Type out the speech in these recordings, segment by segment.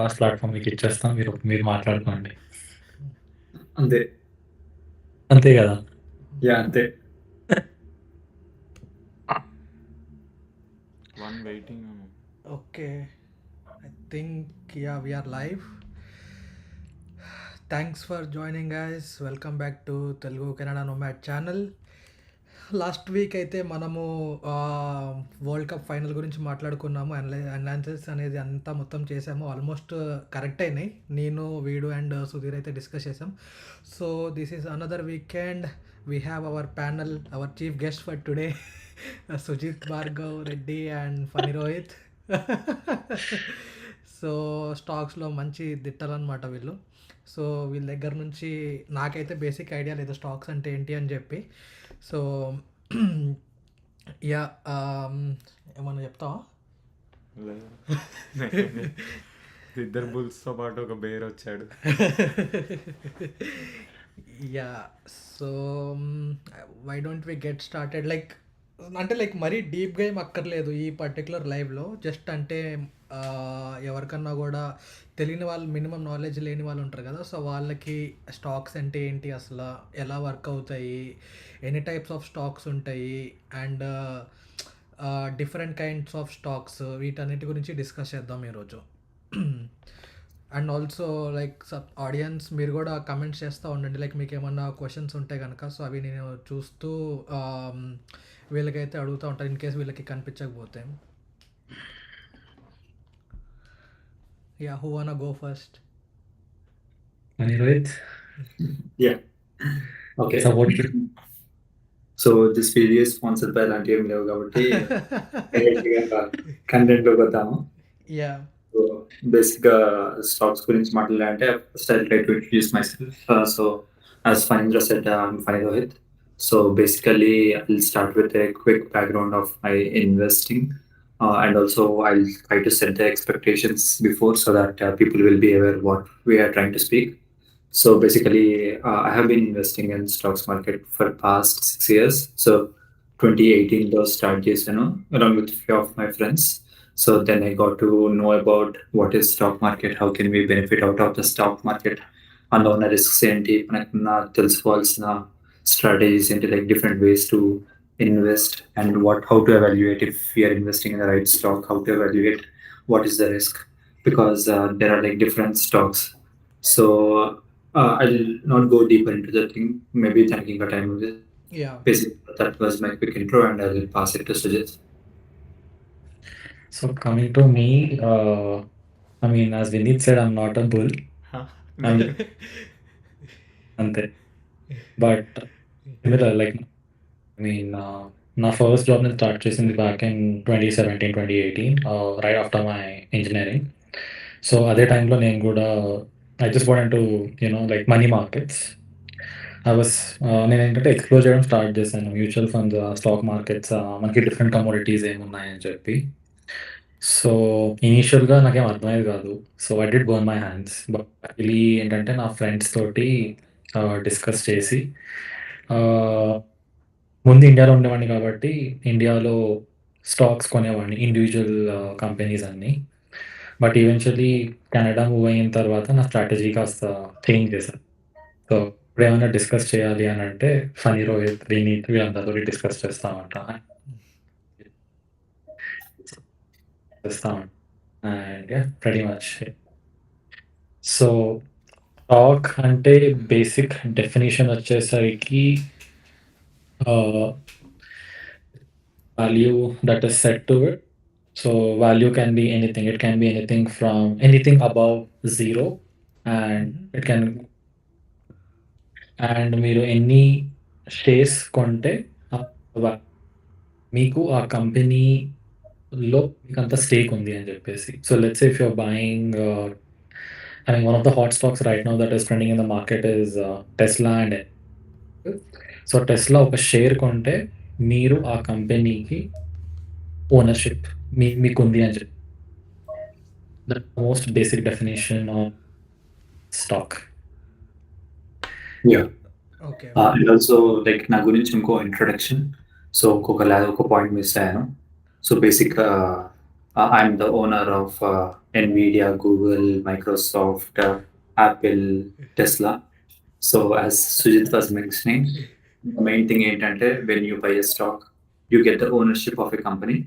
Last platform మీకిచ్చేస్తాం. మీరు మీరు మాట్లాడుకోండి. అంతే. అంతే గదా! యాహ్! అంతే. One waiting. Okay, I think we are live. Thanks for joining, guys. Welcome back to Telugu Kannada Nomad channel. Last week అయితే మనము వరల్డ్ కప్ ఫైనల్ గురించి మాట్లాడుకున్నాము. అనాలిసిస్ అనేది అంతా మొత్తం చేసాము. ఆల్మోస్ట్ కరెక్ట్ అయినాయి. నేను వీడు అండ్ సుధీర్ అయితే డిస్కస్ చేసాం. So this is another weekend. We have our panel, our chief guest for today, Sujith, Bhargav, Reddy and Phani Rohit. So స్టాక్స్లో మంచి దిట్టాలన్నమాట వీళ్ళు. సో వీళ్ళ దగ్గర నుంచి నాకైతే బేసిక్ ఐడియా లేదు స్టాక్స్ అంటే ఏంటి అని చెప్పి. సో యా ఏమన్నా చెప్తావా? ఇద్దరు బుల్స్తో పాటు ఒక బేర్ వచ్చాడు. Yeah, so why don't we get started? Like మరీ డీప్గా ఏం అక్కర్లేదు ఈ పర్టికులర్ లైవ్లో. జస్ట్ అంటే ఎవరికన్నా కూడా తెలియని వాళ్ళు, మినిమం నాలెడ్జ్ లేని వాళ్ళు ఉంటారు కదా, సో వాళ్ళకి స్టాక్స్ అంటే ఏంటి, అసలు ఎలా వర్క్ అవుతాయి, ఎన్ని టైప్స్ ఆఫ్ స్టాక్స్ ఉంటాయి, and different kinds of stocks, వీటన్నిటి గురించి డిస్కస్ చేద్దాం ఈరోజు. అండ్ ఆల్సో లైక్ ఆడియన్స్ మీరు కూడా కమెంట్స్ చేస్తూ ఉండండి. లైక్ మీకు ఏమన్నా క్వశ్చన్స్ ఉంటే కనుక, సో అవి నేను చూస్తూ వీళ్ళకైతే అడుగుతూ ఉంటాను ఇన్ కేస్ వీళ్ళకి కనిపించకపోతే. యా, హూ వానా గో ఫస్ట్? అని Rohit yeah! Okay. Support. So this video sponsored by అలాంటివి ఏమి లేవు కాబట్టి డైరెక్ట్‌గా కంటెంట్‌లోకి వద్దాము. యా, సో బేసిక్‌గా స్టాక్స్ గురించి మాట్లాడాలంటే first I try to introduce myself. So as Phanindra said, I'm Phani Rohith. So basically I'll start with a quick background of my investing, and also I'll try to set the expectations before so that people will be aware what we are trying to speak. So basically, I have been investing in stocks market for past 6 years. So 2018 those start years, along with few of my friends. So then I got to know about what is stock market, how can we benefit out of the stock market, అందులో ఉన్న risks ఏంటి, మనకున్న తెలుసుకోవాల్సిన strategies ఏంటి, like different ways to invest and how to evaluate if we are investing in the right stock, how to evaluate what is the risk, because there are like different stocks. So I'll not go deeper into the thing. Maybe thanking for time with it. Yeah. Basically, that was my quick intro, and I will pass it to Sujith. So coming to me, I mean, as Vinith said, I'm not a bull. I'm అంతే. But similar like I mean నా first job నేను start చేసింది back in 2017, 2018, right after my engineering. So అదే టైంలో నేను కూడా I just want to like money markets. నేను ఏంటంటే ఎక్స్ప్లోర్ చేయడం స్టార్ట్ చేశాను, మ్యూచువల్ ఫండ్స్, స్టాక్ మార్కెట్స్, మనకి డిఫరెంట్ కమోడిటీస్ ఏమున్నాయని చెప్పి. సో ఇనీషియల్గా నాకేం అర్థమయ్యేది కాదు. So I did burn my hands. But actually ఏంటంటే నా ఫ్రెండ్స్ తోటి డిస్కస్ చేసి, ముందు ఇండియాలో ఉండేవాడిని కాబట్టి ఇండియాలో స్టాక్స్ కొనేవాడిని, ఇండివిజువల్ కంపెనీస్ అన్నీ. బట్ ఈవెన్చువల్లీ కెనడా మూవ్ అయిన తర్వాత నా స్ట్రాటజీ కాస్త చేంజ్ చేశాను. సో ఇప్పుడు ఏమైనా డిస్కస్ చేయాలి అని అంటే ఫనీ, రోహిత్, వినీత్ వీళ్ళందరితో డిస్కస్ చేస్తామంట. And pretty much. So stock అంటే బేసిక్ డెఫినేషన్ వచ్చేసరికి value that is set to it. So value can be anything. It can be anything from anything above zero, and it can, and మీరు ఎన్ని shares కొంటే మీకు ఆ కంపెనీలో మీకు అంత స్టేక్ ఉంది అని చెప్పేసి. So let's say if you're buying, I mean, one of the hot stocks right now that is trending in the market is Tesla and so Tesla ఒక షేర్ కొంటే మీరు ఆ కంపెనీకి ఓనర్షిప్ మీకు ఉంది అని చెప్పి. The most basic definition of stock. Yeah. Okay. And also like నా గురించి ఇంకో ఇంట్రొడక్షన్. సో ఒక పాయింట్ మిస్ అయ్యాను. So basic I'm the owner of Nvidia, Google, Microsoft, Apple, Tesla. So as Sujith was mentioning, the main thing ఏంటంటే when you buy a stock, you get the ownership of a company.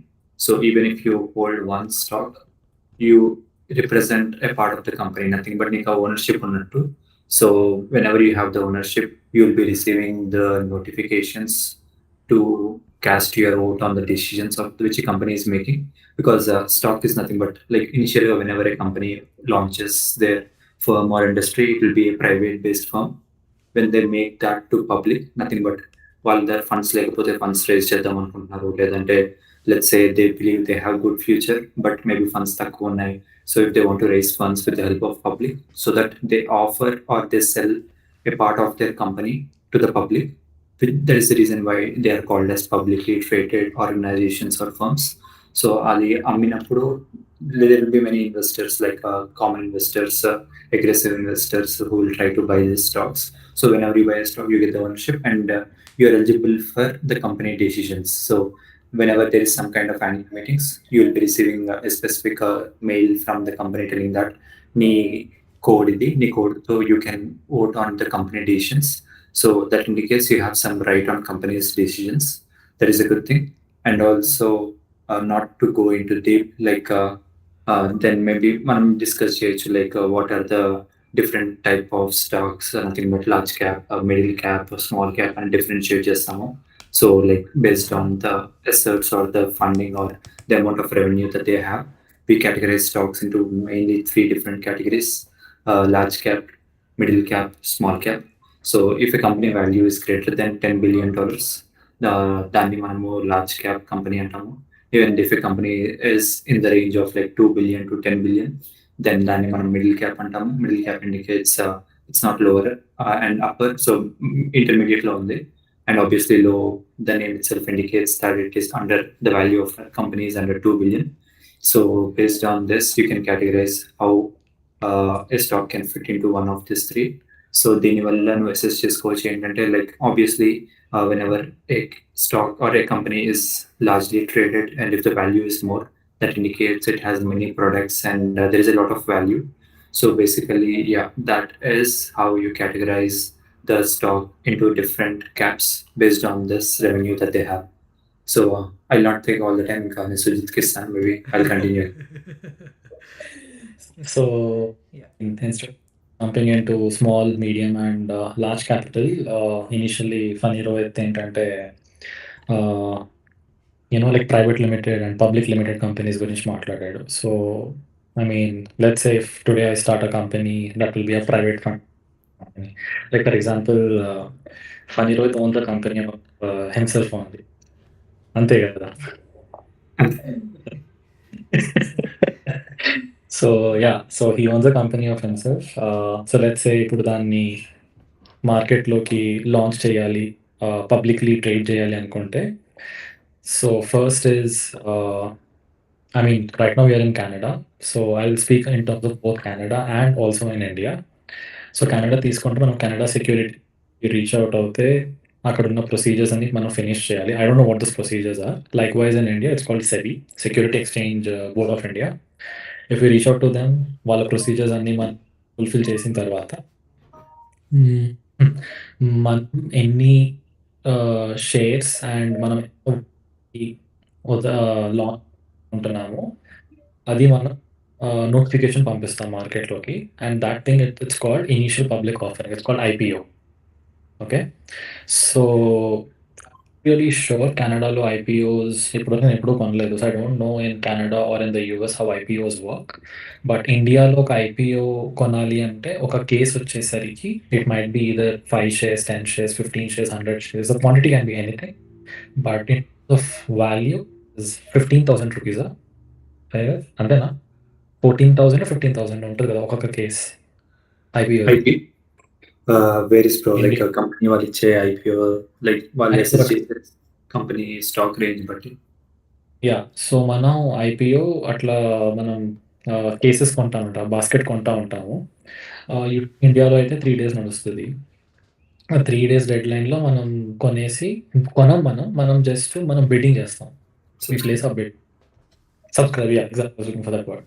So even if you hold one stock, you represent a part of the company, nothing but నీకు ownership ఉన్నట్టు. So whenever you have the ownership, you'll be receiving the notifications to cast your vote on the decisions of which a company is making, because stock is nothing but like initially whenever a company launches their firm or industry, it will be a private based firm. When they make that to public, nothing but వాళ్ళ దగ్గర funds లేకపోతే funds raise చేద్దాం అనుకుంటున్నారు, లేదంటే let's say they believe they have good future but maybe funds తక్కువ ఉన్నాయి. So if they want to raise funds with the help of public, so that they offer or they sell a part of their company to the public. That is the reason why they are called as publicly traded organizations or firms. So ali amminappudu there will be many investors like common investors, aggressive investors who will try to buy these stocks. So whenever you buy a stock, you get the ownership and you are eligible for the company decisions. So whenever there is some kind of annual meetings, you will be receiving a specific mail from the company telling that nee code, so you can vote on the company decisions. So that indicates you have some right on company's decisions. That is a good thing. And also, not to go into deep, like then maybe మనం discuss చేయొచ్చు like what are the different type of stocks, nothing but large cap, middle cap, small cap, and differentiate చేస్తాము. So like based on the assets or the funding or the amount of revenue that they have, we categorize stocks into mainly 3 different categories: large cap, middle cap, small cap. So if a company value is greater than $10 billion, దాన్ని మనము large cap company అంటాము. Even if a company is in the range of like 2 billion to 10 billion, then దాన్ని మనం middle cap అంటాము. Middle cap indicates it's not lower and upper, so intermediate లో ఉంది. And obviously low, the name itself indicates that it is under the value of companies under 2 billion. So based on this, you can categorize how a stock can fit into one of these 3. So దీనివల్ల నువ్వు assess చేసుకోవచ్చు ఏంటంటే like obviously whenever a stock or a company is largely traded and if the value is more, that indicates it has many products and there is a lot of value. So basically, yeah, that is how you categorize the stock into different caps based on this revenue that they have. So I'll not take all the time, Sujith Kistan, maybe I'll continue. So Yeah. instead of jumping into small, medium, and large capital, initially Phani Rohith ఏంటంటే like private limited and public limited companies గురించి మాట్లాడాడు. So I mean, let's say if today I start a company, that will be a private company. Like for example, Phani Rohith owns the company of himself only. అంతే కదా. So yeah, so he owns a company of himself. So let's say ఇప్పుడు దాన్ని మార్కెట్లోకి launch చేయాలి, publicly trade చేయాలి అనుకుంటే, so first is I mean, right now we are in Canada, so I'll speak in terms of both Canada and also in India. So Canada తీసుకుంటే మనం Canada security reach out అవుతే అక్కడ ఉన్న procedures అన్ని మనం finish చేయాలి. I don't know what this procedures are. Likewise in India it's called SEBI, security exchange board of India. If you reach out to them, వాళ్ళ procedures అన్ని మనం fulfil చేసిన తర్వాత మనం ఎన్ని షేర్స్ అండ్ మనం లాంచ్ ఉంటున్నాము అది మనం నోటిఫికేషన్ పంపిస్తాం మార్కెట్లోకి. And that thing it's called initial public offering, it's called IPO. Okay, so really sure కెనడాలో ఐపీఓస్ ఇప్పుడు నేను ఎప్పుడూ కొనలేదు. So I don't no in Canada are in the US how IPOs work. But ఇండియాలో ఒక IPO కొనాలి అంటే ఒక కేసు వచ్చేసరికి it might be either 5 shares, 10 shares, 15 shares, 100 shares. The quantity can be anything, but in of value is 15,000 rupees. అంతేనా? 14,000 15,000 ఉంటుంది కదా ఒక్కొక్క case IPO. Where is pro like a company వాళ్ళు ఇచ్చే ఐపీఓ లైక్ వాళ్ళు అసెస్ చేసే company stock range బట్టి. Yeah, so మనం ఐపీఓ అట్లా మనం కేసెస్ కొంటా ఉంటాం, బాస్కెట్ కొంటా ఉంటాము. ఇండియాలో అయితే 3 days నడుస్తుంది. ఆ 3 days డెడ్ లైన్లో మనం కొనేసి మనం జస్ట్ మనం బిడ్డింగ్ చేస్తాం. ఈ place of bid subscribe exact looking for that word.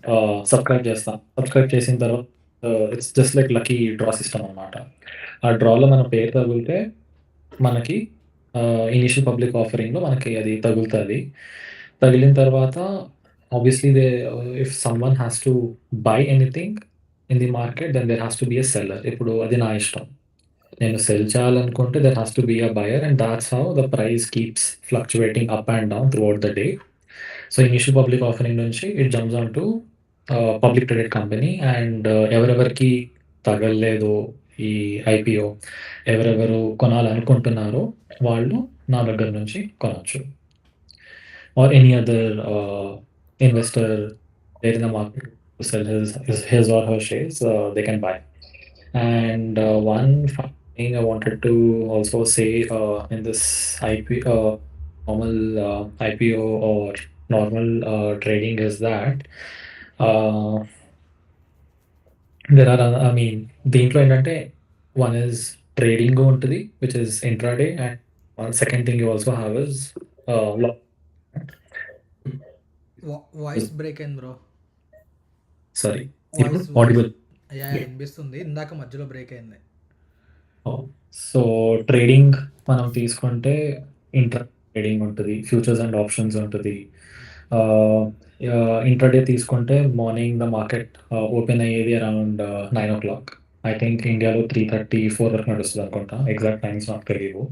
Subscribe చేస్తాం. సబ్స్క్రైబ్ చేసిన తర్వాత it's just like lucky draw system అనమాట. ఆ డ్రాలో మన పేరు తగిలితే మనకి ఇనీషియల్ పబ్లిక్ ఆఫరింగ్‌లో మనకి అది తగులుతది. తగిలిన తర్వాత obviously if someone has to buy anything in the market then there has to be a seller. ఇప్పుడు అది నా ఇష్టం. నేను సెల్ చేయాలనుకుంటే there has to be a buyer and that's how the price keeps fluctuating up and down throughout the day. So initial public offering నుంచి it jumps on to public traded company and ఎవరెవరికి తగలలేదో ఈ IPO ఎవరెవరు కొనాలనుకుంటున్నారో వాళ్ళు నా దగ్గర నుంచి కొనొచ్చు. Or any other investor there in the market to sell his or her shares, they can buy. And one fun thing I wanted to also say in this normal IPO or normal trading is that uh, there are, I mean, దీంట్లో ఏంటంటే one is trading ఉంటుంది, which is intraday, and one second thing you also have is voice break అయింది bro. sorry, voice audible. Yeah వినిపిస్తుంది. ఇందాక మధ్యలో break అయింది. So trading మనం తీసుకుంటే ఇంట్రా ట్రేడింగ్ ఉంటుంది, ఫ్యూచర్స్ అండ్ ఆప్షన్స్ ఉంటుంది. ఇంట్రాడే తీసుకుంటే మార్నింగ్ ద మార్కెట్ ఓపెన్ అయ్యేది అరౌండ్ 9 o'clock. ఐ థింక్ ఇండియాలో 3:30, 4 వరకు నడుస్తుంది అనుకుంటా. ఎగ్జాక్ట్ టైమ్స్ నాకు తెలియదు.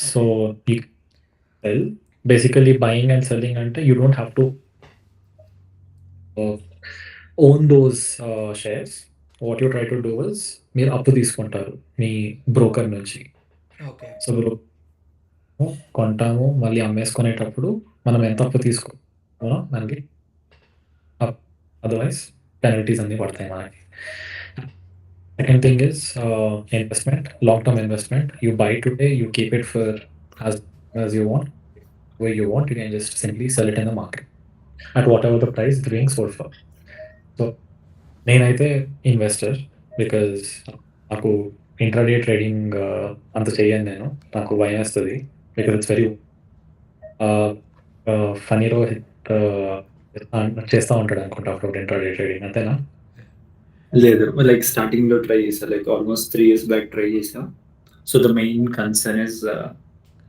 So basically buying and selling అంటే you don't have to own those shares. What you try to do is మీరు అప్పు తీసుకుంటారు మీ బ్రోకర్ నుంచి. ఓకే. సో కొంటాము, మళ్ళీ అమ్మేసుకునేటప్పుడు మనం ఎంత అప్పు తీసుకుంటామో మనకి అదర్వైజ్ పెనల్టీస్ అన్నీ పడతాయి మనకి. Second thing is investment, long term investment. You by today, you keep it for as you want, where you want. You can just simply sell it in the market at whatever the price it's being sold for. So నేనైతే investor because నాకు intraday trading అంత చేయను నేను. నాకు భయం వేస్తుంది because it's very funny. Rohit చేస్తూ ఉంటాడు అనుకుంటా అప్పుడు ఇంట్రాడే ట్రేడింగ్, అంతేనా? లేదు, లైక్ స్టార్టింగ్లో ట్రై చేసా, like almost 3 years back try చేసా. So the main concern is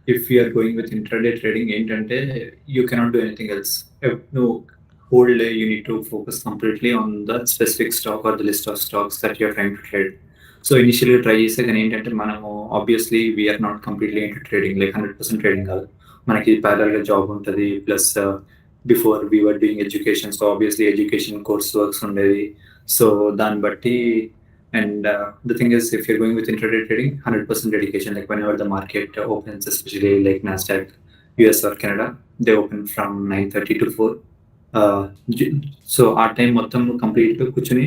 if you're going with intraday trading ఏంటంటే you cannot do anything else. నువ్వు whole day you need to focus completely on the specific stock or the list of stocks that you're trying to trade. So initially try చేసే కానీ ఏంటంటే మనము obviously we're not completely into trading, like 100% trading కాదు. మనకి ప్యారల్గా job ఉంటుంది, plus before we're doing education. So obviously education course works ఉండేది. So దాన్ని బట్టి and the thing is, if you're going with intraday trading, 100% dedication. Like whenever the market opens, especially like Nasdaq, US or Canada, they open from 9:30 to 4. So ఆ time మొత్తం కంప్లీట్గా కూర్చొని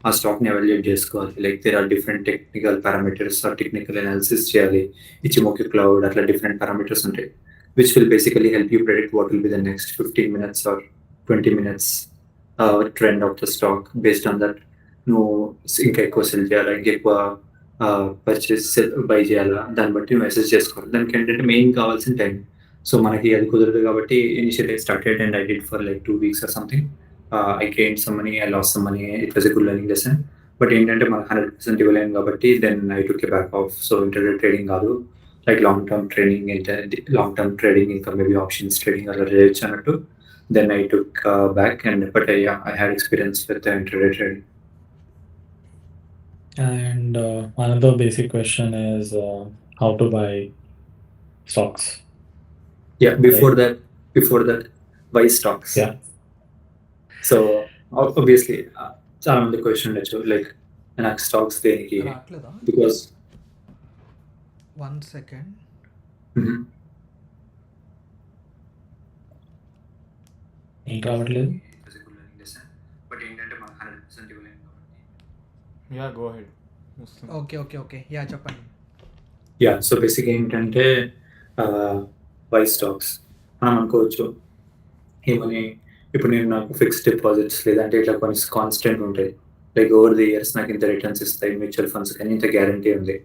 ఆ స్టాక్ని evaluate చేసుకోవాలి. Like there are different technical parameters or technical analysis చేయాలి. Ichimoku cloud అట్లా different parameters ఉంటాయి, which will basically help you predict what will be the next 15 minutes or 20 minutes trend of the stock. Based on that నువ్వు ఇంకా ఎక్కువ cell చేయాలా, ఇంకా ఎక్కువ purchase by చేయాలా, దాన్ని బట్టి మెసేజ్ చేసుకోవాలి. దానికి ఏంటంటే మెయిన్ కావాల్సిన టైం. సో మనకి అది కుదరదు కాబట్టి initially started and I did for like 2 weeks or something. I gained some money, I lost some money. It was a good learning lesson. But ఏంటంటే మనకు 100% ఇవ్వలేము కాబట్టి then I took a back off. So intraday trading కాదు, like long term trading. Long term trading ఇంకా maybe options trading అలా చేయొచ్చు అన్నట్టు. Then I took back and but I had experience with intraday trading. And another basic question is how to buy stocks. Yeah, before that, buy stocks. Yeah. So obviously, చాలా మంది question ఉండొచ్చు, like నాకు stocks దేనికి, రావట్లేదా? Because 1 second. ఏం రావట్లేదు. But ఏంటంటే మనకు 100% ఇవ్వలేము కాబట్టి. Yeah go head. Okay yeah చెప్పండి. యా, సో బేసిక్ ఏంటంటే బై స్టాక్స్ మనం అనుకోవచ్చు ఏమని. ఇప్పుడు నేను నాకు ఫిక్స్డ్ డిపాజిట్స్ లేదంటే ఇట్లా కొన్ని కాన్స్టెంట్ ఉంటాయి, లైక్ ఓవర్ ది ఇయర్స్ నాకు ఇంత రిటర్న్స్ ఇస్తాయి మ్యూచువల్ ఫండ్స్ కానీ ఇంత గ్యారంటీ ఉంది,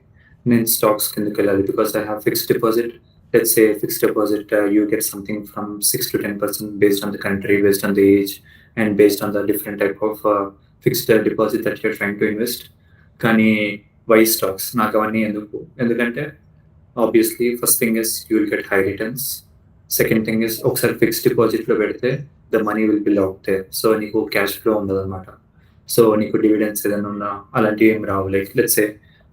నేను స్టాక్స్ కిందకి వెళ్ళాలి because I have fixed deposit let's say fixed deposit, you get something from 6 to 10% based on the country, based on the age, and based on the different type of fixed deposit that you're trying to invest. కానీ why stocks నాకు అవన్నీ ఎందుకంటే obviously first thing is you will get high returns. Second thing is ఒకసారి fixed డిపాజిట్లో పెడితే the money will be lock there. So నీకు cash flow ఉండదు అనమాట. సో నీకు డివిడెండ్స్ ఏదైనా ఉన్నా అలాంటివి ఏం రావు. Like let's say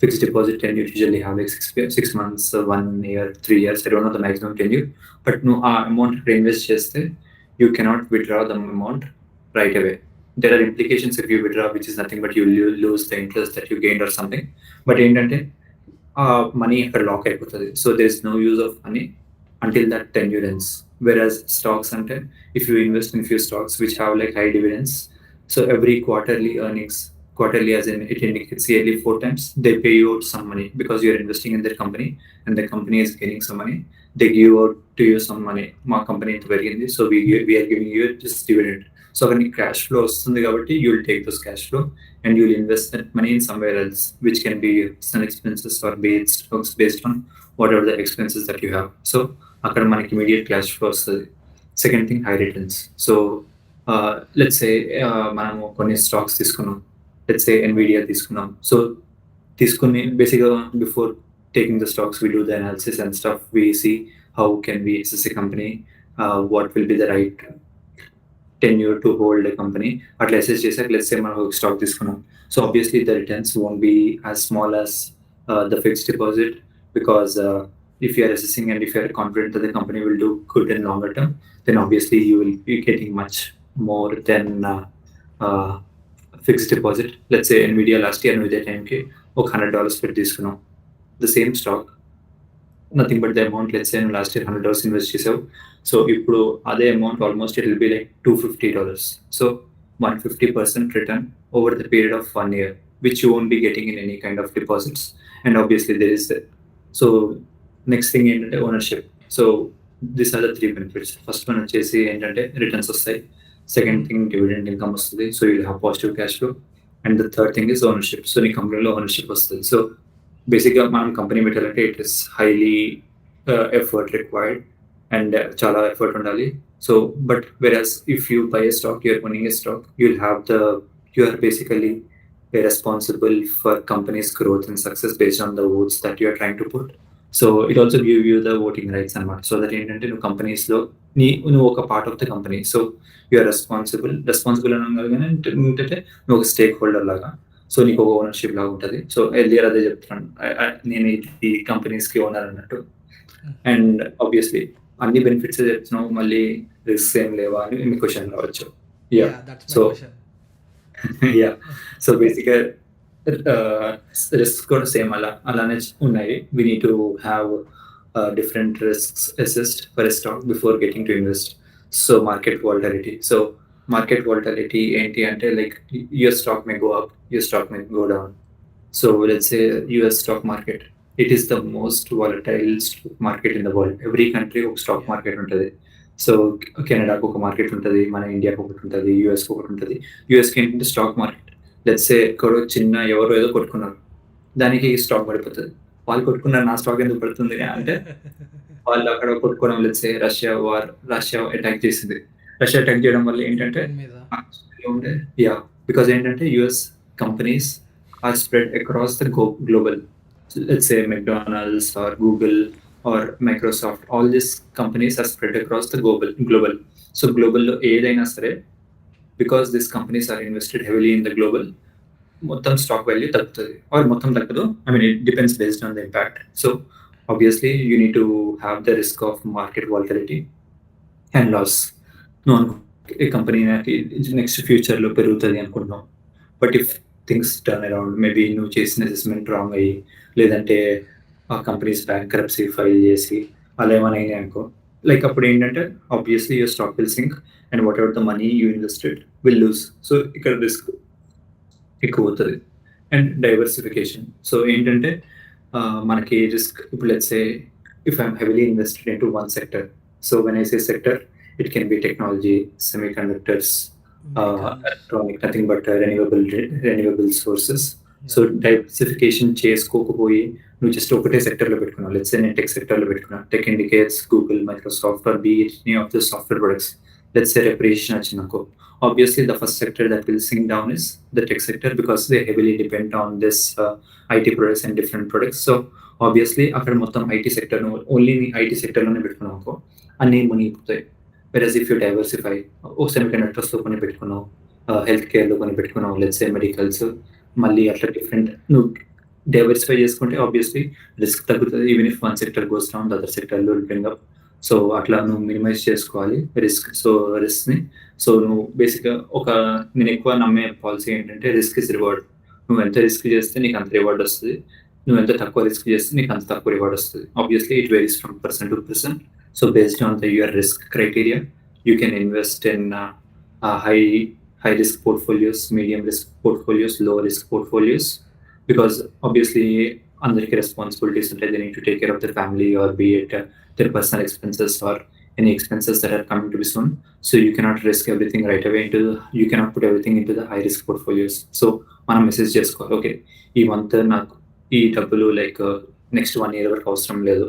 fixed deposit and you usually have like 6 months, 1 year, 3 years. I don't know the maximum tenure, but no amount reinvest cheste, you cannot withdraw the amount right away. There are implications if you withdraw, which is nothing but you lose the interest that you gained or something. But ఏంటంటే money అక్కడ lock అయిపోతుంది. So there is no use of money until that tenure ends. Whereas stocks అంటే if you invest in few stocks which have like high dividends, so every quarterly earnings, quarterly as in it indicates yearly 4 times, they pay you out some money because you're investing in their company and the company is getting some money. They give out to you some money. My company is very in this, so we are giving you this dividend. So when cash flow వస్తుంది కాబట్టి you will take this cash flow and you will invest that money in somewhere else, which can be some expenses or based on whatever the expenses that you have. So అక్కడ మనకి immediate cash flow వస్తుంది. Second thing, high returns. So let's say మనము కొన్ని stocks తీసుకున్నాం. Let's say NVIDIA తీసుకున్నాం. So తీసుకుని బేసిక్గా before taking the stocks, we do the analysis and stuff. We see how can we assess a company, what will be the right tenure to hold a company. అట్లా assess చేసాక let's say మనం ఒక stock తీసుకున్నాం. So obviously the returns won't be as small as the fixed deposit, because if you are assessing and if you are confident that the company will do good in longer term, then obviously you will be getting much more than fixed deposit. Let's say NVIDIA last year with that time ఒక $100 పెట్టి తీసుకున్నాం. The same stock, nothing but the amount, let's say last year $100 invest చేసావు. So ఇప్పుడు అదే amount almost it will be like $250. So 150% return over the period of 1 year, which you won't be getting in any kind of deposits. And obviously there is so next thing ఏంటంటే ownership. So these are the 3 benefits. First one వచ్చేసి ఏంటంటే returns వస్తాయి. Second thing dividend income వస్తుంది. So you have positive cash flow. And the third thing is ownership. So నీ కంపెనీలో ownership వస్తుంది. So బేసిక్గా మనం కంపెనీ పెట్టాలంటే it is highly effort required and చాలా ఎఫర్ట్ ఉండాలి. So but whereas if you buy a stock, you're owning a stock, you are basically responsible for company's growth and success based on the votes that you are trying to put. So it also gives you the voting rights and so that ఏంటంటే నువ్వు కంపెనీస్లో నువ్వు ఒక part of the company. So you're responsible అనగానే ఏంటంటే నువ్వు ఒక stake holder లాగా. సో నీకు ఒక ఓనర్షిప్ లాగా ఉంటుంది. సో ఎర్లియర్ అదే చెప్తున్నాను, నేను ఈ కంపెనీస్కి ఓనర్ అన్నట్టు. అండ్ ఆబ్వియస్లీ అన్ని బెనిఫిట్స్ చెప్తున్నావు, మళ్ళీ రిస్క్ ఏం లేవా అని మీ క్వశ్చన్ రావచ్చు. సో సో బేసిక్గా రిస్క్ కూడా సేమ్ అలానే ఉన్నాయి. We need to have different risks assessed for a stock before getting to invest. So market volatility. So market volatility ఏంటి అంటే like your stock may go up, your stock may go down. So let's say US stock market, it is the most volatile stock market in the world. Every country ఒక stock market ఉంటుంది. So కెనడాకు ఒక market ఉంటుంది, మన ఇండియాకు ఒకటి ఉంటుంది, యూఎస్కి ఒకటి ఉంటుంది. యూఎస్కి ఏంటంటే స్టాక్ మార్కెట్ లెట్స్ సే ఎక్కడో చిన్న ఎవరో ఏదో కొట్టుకున్నారు, దానికి స్టాక్ పడిపోతుంది. వాళ్ళు కొట్టుకున్నారు, నా స్టాక్ ఎందుకు పడుతుంది అంటే వాళ్ళు అక్కడ కొట్టుకోవడం. లెట్స్ సే రష్యా అటాక్ చేసింది. రష్యా అటాక్ చేయడం వల్ల ఏంటంటే బికాజ్ ఏంటంటే US companies are spread across the global. Let's say McDonald's or Google or Microsoft, all these companies are spread across the global. So global lo edaina sare, because these companies are invested heavily in the global, mottam stock value taggutadi or mottam taggadu. I mean, it depends based on the impact. So obviously you need to have the risk of market volatility and loss. No, a company next future lo perugutadi anukuntam, but if things turn around, maybe nu chesin assessment wrong ayi ledante ఆ companies bankruptcy file చేసి అలా ఏమైనా అయినాయి అనుకో, like అప్పుడు ఏంటంటే obviously your stock will sink and whatever the money you invested will lose. So ఇక్కడ risk ఎక్కువ అవుతుంది. And diversification. సో ఏంటంటే మనకి రిస్క్ ఇప్పుడు let's say if I'm heavily invested in to one sector. So when I say sector, it can be technology, semiconductors, electronic, nothing but renewable sources. So diversification చేసుకోకపోయి నువ్వు just ఒకటే సెక్టర్లో పెట్టుకున్నావు. Let's say నేను tech సెక్టర్లో పెట్టుకున్నా. Tech indicates Google, Microsoft or be it any of the software products. Let's say reputation వచ్చిందనుకో, obviously the first sector that will sink down is the tech sector because they heavily depend on this IT products and different products. So obviously అక్కడ మొత్తం IT sector only IT సెక్టర్లోనే పెట్టుకున్నావు అనుకో, అన్నీ మునిగిపోతాయి. Versus if you diversify, ఓ సెమీ కండక్టర్స్లో కొన్ని పెట్టుకున్నావు, హెల్త్ కేర్లో కొన్ని పెట్టుకున్నావు, లెట్స్ సే మెడికల్స్, మళ్ళీ అట్లా డిఫరెంట్ నువ్వు డైవర్సిఫై చేసుకుంటే ఆబ్వియస్లీ రిస్క్ తగ్గుతుంది. Even if one sector goes down the other sector will bring up. So అట్లా నువ్వు మినిమైజ్ చేసుకోవాలి రిస్క్. సో రిస్క్ని సో నువ్వు బేసిక్గా నేను ఎక్కువ నమ్మే పాలసీ ఏంటంటే రిస్క్ ఇస్ రివార్డ్. నువ్వు ఎంత రిస్క్ చేస్తే నీకు అంత రివార్డ్ వస్తుంది, నువ్వు ఎంత తక్కువ రిస్క్ చేస్తే నీకు అంత తక్కువ రివార్డ్ వస్తుంది. Obviously it varies from person to person. So based on your risk criteria you can invest in high risk portfolios, medium risk portfolios, low risk portfolios, because obviously అందరికి రెస్పాన్సిబిలిటీస్ ఉంటాయి. they need to take care of their family or be it their personal expenses or any expenses that are coming to be soon. So you cannot risk everything right away you cannot put everything into the high risk portfolios. So మనం message చేసుకోవాలి, okay ఈ month నాకు ఈ డబ్బులు like next 1 year వరకు అవసరం లేదు,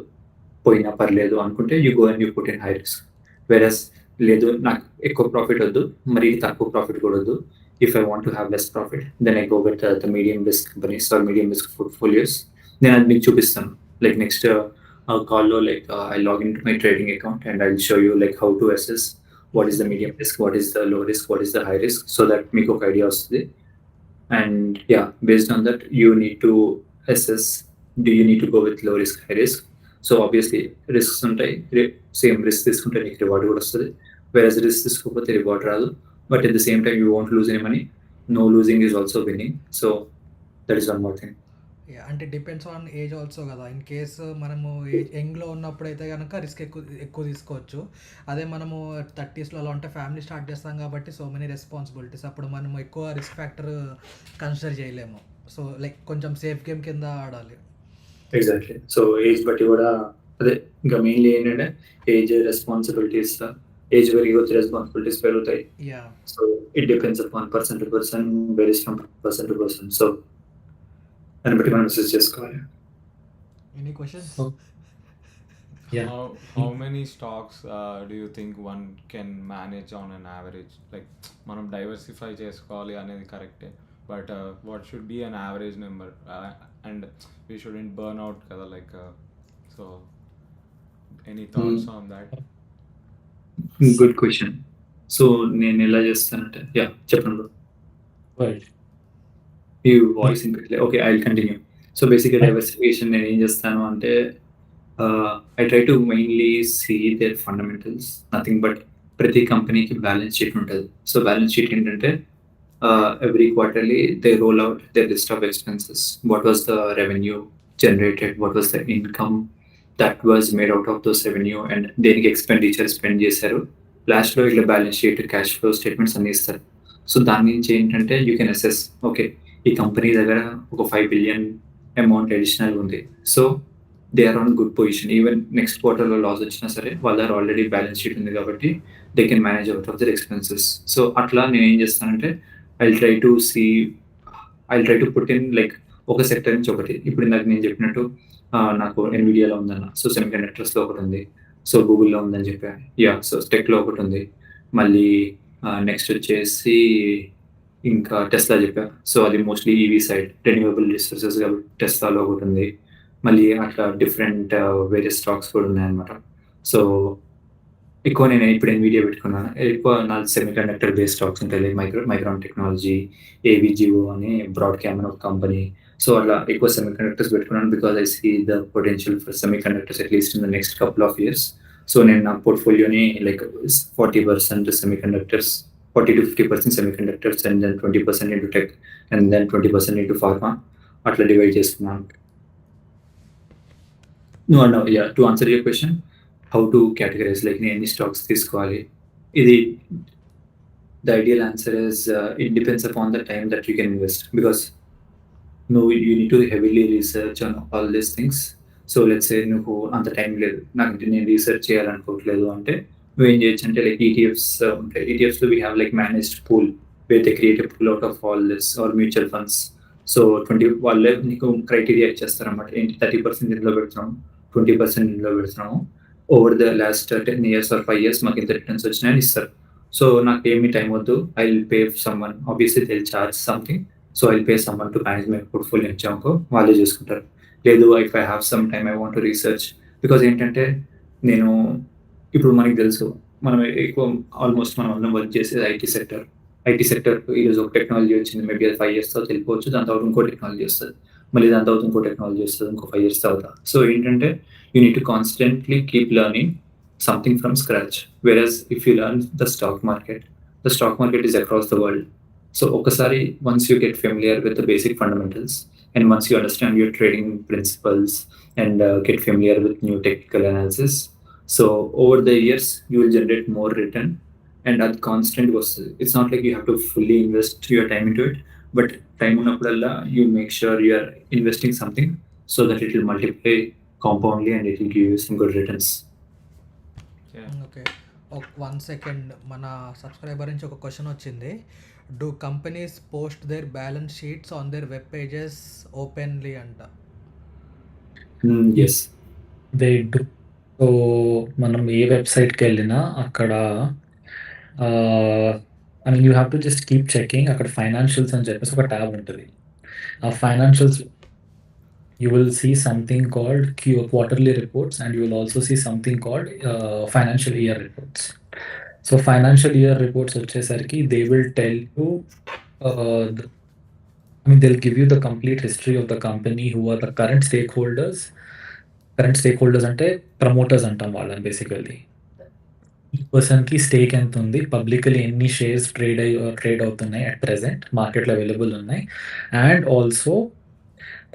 పోయినా పర్లేదు అనుకుంటే you go and you put in high risk. Versus లేదు నాకు ఎక్కువ ప్రాఫిట్ వద్దు, మరి తక్కువ ప్రాఫిట్ కూడా వద్దు, if I want to have less profit then I go with the medium risk companies or medium risk portfolios. నేను అది మీకు చూపిస్తాను లైక్ నెక్స్ట్ కాల్లో. Like I log in to my trading account and I will show you like how to assess what is the medium risk, what is the low risk, what is the high risk, so that మీకు ఒక idea వస్తుంది. And yeah, based on that you need to assess, do you need to go with low risk, high risk. So obviously risks ఉంటాయి, same risk తీసుకుంటే నీకు reward కూడా వస్తుంది, వేరే risk తీసుకోకపోతే రివార్డ్ రాదు. But at the same time you want lose any money, no losing is also winning. So that is one more thing. అంటే depends on age also కదా. ఇన్ కేస్ మనము యంగ్లో ఉన్నప్పుడు అయితే కనుక రిస్క్ ఎక్కువ తీసుకోవచ్చు. అదే మనము 30sలో అలా ఉంటే ఫ్యామిలీ స్టార్ట్ చేస్తాం కాబట్టి సో మెనీ రెస్పాన్సిబిలిటీస్, అప్పుడు మనము ఎక్కువ రిస్క్ ఫ్యాక్టర్ కన్సిడర్ చేయలేము. సో లైక్ కొంచెం సేఫ్ గేమ్ కింద ఆడాలి. ఎగ్జాక్ట్లీ. సో ఏజ్ బట్టి కూడా అదే ఇంకా మెయిన్లీ ఏంటంటే ఏజ్, రెస్పాన్సిబిలిటీస్, ఏజ్ పెరిగి రెస్పాన్సిబిలిటీస్ పెరుగుతాయి. So it depends upon person to person, varies from person to person. So దాన్ని బట్టి మనం మెసేజ్ చేసుకోవాలి. Any questions? How many stocks do you think one can manage on an average? Like మనం diversify చేసుకోవాలి అనేది కరెక్టే, but what should be an average number, and we shouldn't burn out కదా, like so any thoughts on that? Good question. So నేను ఎలా చేస్తానంటే, yeah చెప్పండి. ఈ వాయిస్ ఇన్పెట్లే. Okay, I will continue. So బేసిక్గా డైవర్సిఫికేషన్ నేను ఏం చేస్తాను అంటే I try to mainly see their fundamentals, nothing but ప్రతి కంపెనీకి బ్యాలెన్స్ షీట్ ఉంటుంది. సో బ్యాలెన్స్ షీట్ ఏంటంటే every quarterly they roll out their list of expenses. What was the revenue generated? What was the income that was made out of those revenue? And దేనికి expenditure spend చేశారు. లాస్ట్లో ఇట్లా balance sheet, cash flow statements అన్ని ఇస్తారు. So దాని నుంచి ఏంటంటే you can assess, okay ఈ కంపెనీ దగ్గర ఒక 5 billion అమౌంట్ అడిషనల్ ఉంది. So they are on good position. Even next క్వార్టర్లో లాస్ వచ్చినా సరే వాళ్ళ దగ్గర ఆల్రెడీ బ్యాలెన్స్ షీట్ ఉంది కాబట్టి they can manage out of their expenses. So అట్లా నేను ఏం చేస్తానంటే I'll try to put in like ఒక సెక్టర్ నుంచి ఒకటి. ఇప్పుడు ఇందాక నేను చెప్పినట్టు నాకు ఎన్విడియాలో ఉందన్న, సో సెమీ కండక్టర్స్లో ఒకటి ఉంది, సో గూగుల్లో ఉందని చెప్పాను. యా, సో టెక్లో ఒకటి ఉంది, మళ్ళీ నెక్స్ట్ వచ్చేసి ఇంకా టెస్లా చెప్పా. సో అది mostly EV side, renewable resources కాబట్టి టెస్లాలో ఒకటి ఉంది. మళ్ళీ అట్లా డిఫరెంట్ వేరియస్ స్టాక్స్ కూడా ఉన్నాయన్నమాట. సో ఎక్కువ నేను ఇప్పుడు ఎన్విడియా పెట్టుకున్నాను. ఎక్కువ నా సెమీ కండక్టర్ బేస్డ్ స్టాక్స్ ఉంటాయి, లైక్ మైక్రాన్ టెక్నాలజీ, ఏవిజిఓ అని బ్రాడ్ క్యామ్ అని ఒక కంపెనీ. సో అట్లా ఎక్కువ సెమీ కండక్టర్స్ పెట్టుకున్నాను because I see the potential for semiconductors at least in the next couple of years. So నేను నా పోర్ట్ఫోలియోని like 40% semiconductors, 40 to 50% semiconductors, and then 20% into tech, and then 20% into pharma, అట్లా divide చేసుకున్నాను. No, yeah, to answer your question, how to categorize, like నేను ఎన్ని stocks తీసుకోవాలి, ఇది the ideal answer is it depends upon the time that you can invest, because you need to heavily research on all these things. So let's say నువ్వు అంత time లేదు, నాకు నేను research చేయాలనుకోవట్లేదు అంటే నువ్వు ఏం చేయొచ్చు అంటే లైక్ ఈటీఎఫ్స్ ఉంటాయి. ఈటీఎఫ్స్లో we have like managed pool where they create a pool out of all this, or mutual funds so 20 వాళ్ళే నీకు క్రైటీరియా ఇచ్చేస్తారనమాట. ఏంటి 30% ఇందులో పెడుతున్నాము, 20% ఇందులో పెడుతున్నాము. Over the last 10 years or 5 years మాకు ఇంత రిటర్న్స్ వచ్చినాయని ఇస్తారు. సో నాకేమి టైం వద్దు. I will pay someone. Obviously they will charge something. So I will pay someone to manage my portfolio ఇచ్చామనుకో వాళ్ళే చూసుకుంటారు. లేదు if I have some time I want to research because ఏంటంటే నేను ఇప్పుడు మనకు తెలుసు మనం ఎక్కువ ఆల్మోస్ట్ మనం అందరం వర్క్ చేసేది ఐటీ సెక్టర్. ఐటీ సెక్టర్ ఈరోజు ఒక టెక్నాలజీ వచ్చింది, మేబీ అది 5 years తర్వాత వెళ్ళిపోవచ్చు. దాని తర్వాత ఇంకో టెక్నాలజీ వస్తుంది, మళ్ళీ దాని తర్వాత ఇంకో టెక్నాలజీ వస్తుంది ఇంకో 5 years తర్వాత. సో ఏంటంటే you need to constantly keep learning something from scratch. Whereas if you learn the stock market is across the world. So okasari once you get familiar with the basic fundamentals and once you understand your trading principles and get familiar with new technical analysis, so over the years you will generate more return and that constant was. It's not like you have to fully invest your time into it, but time unnapudalla you make sure you are investing something so that it will multiply compoundly and it will give you some good returns. Okay. 1 second, మన subscriber నుంచి ఒక question వచ్చింది. Do companies post their balance sheets on their web pages openly అంట? Yes. They do. So మనం ఏ వెబ్సైట్కి వెళ్ళినా అక్కడ I mean you have to just keep checking. అక్కడ ఫైనాన్షియల్స్ అని చెప్పేసి ఒక ట్యాబ్ ఉంటుంది. ఆ financials you will see something called quarterly reports and you will also see something called financial year reports. So financial year reports వచ్చేసరికి they will tell you they'll give you the complete history of the company, who are the current stakeholders. Current stakeholders అంటే promoters అంటాం వాళ్ళని basically. ఈ పర్సన్కి stake ఎంత ఉంది, publicly ఎన్ని shares trade అవుతున్నాయి అట్ ప్రెసెంట్ మార్కెట్లో అవైలబుల్ ఉన్నాయి, అండ్ ఆల్సో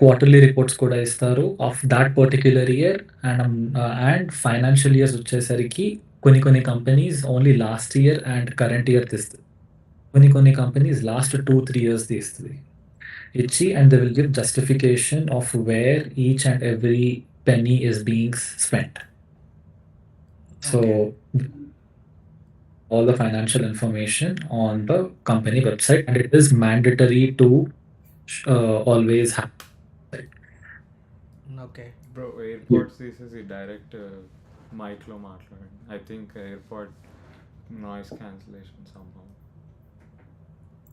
క్వార్టర్లీ రిపోర్ట్స్ కూడా ఇస్తారు of that particular year. And financial years వచ్చేసరికి కొన్ని companies only last year and current year తీస్తుంది, కొన్ని కంపెనీస్ లాస్ట్ 2-3 years తీస్తుంది ఇచ్చి, and they will give justification of wear each and every penny is being spent. So all the financial information on the company website, and it is mandatory to always have. Okay. Bro airports తీసేసి direct మైక్లో మాట్లాడండి. I think airport noise cancellation సంభవం.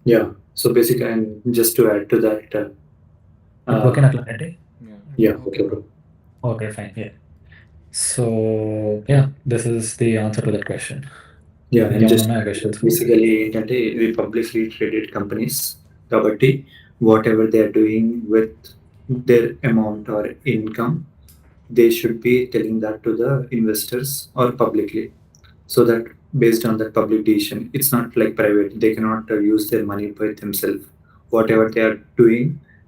Yeah. So basically, and just to add to that. Okay, Naklante? Yeah. Okay, bro. Okay, fine. Yeah. So yeah, this is the answer to that question. Yeah, and just questions. basically ఏంటంటే ఇవి publicly traded companies కాబట్టి whatever they are doing with their amount or income they should be telling that to the investors or publicly, so that based on that public decision, it's not like private. They cannot use their money by themselves. Whatever they are doing,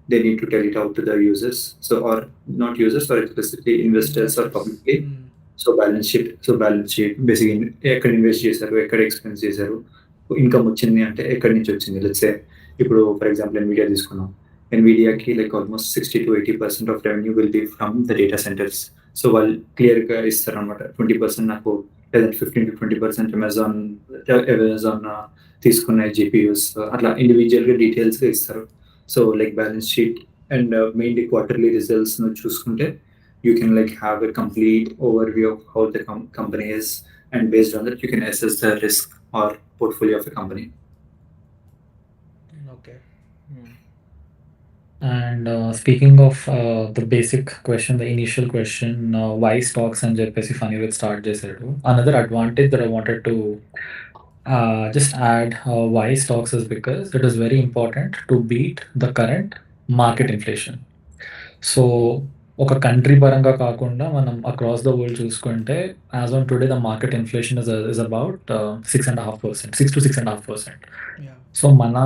they need to tell it out to the users. So or not users, or explicitly investors or publicly. So balance sheet basic ఎక్కడ invest చేశారు, ఎక్కడ expense చేశారు, income వచ్చింది అంటే ఎక్కడి నుంచి వచ్చింది. Let's say ఇప్పుడు ఫర్ ఎగ్జాంపుల్ ఎన్విడియా తీసుకున్నాం. ఎన్విడియాకి like almost 60-80% of revenue will be from the data centres. So వాళ్ళు క్లియర్గా ఇస్తారు అనమాట, 20% నాకు, లేదంటే 15-20% అమెజాన్ తీసుకున్న జీపీయూస్, అట్లా ఇండివిజువల్గా డీటెయిల్స్గా ఇస్తారు. So like balance sheet and mainly quarterly results చూసుకుంటే you can like have a complete overview of how the company is, and based on that you can assess the risk or portfolio of a company. Okay. And speaking of the basic question, the initial question, why stocks and చెప్పేసి Phani will start చేశాడు. Another advantage that I wanted to just add why stocks is because it is very important to beat the current market inflation. So ఒక country పరంగా కాకుండా మనం across the world చూసుకుంటే as on today the market inflation is about 6.5%, 6-6.5%. So మన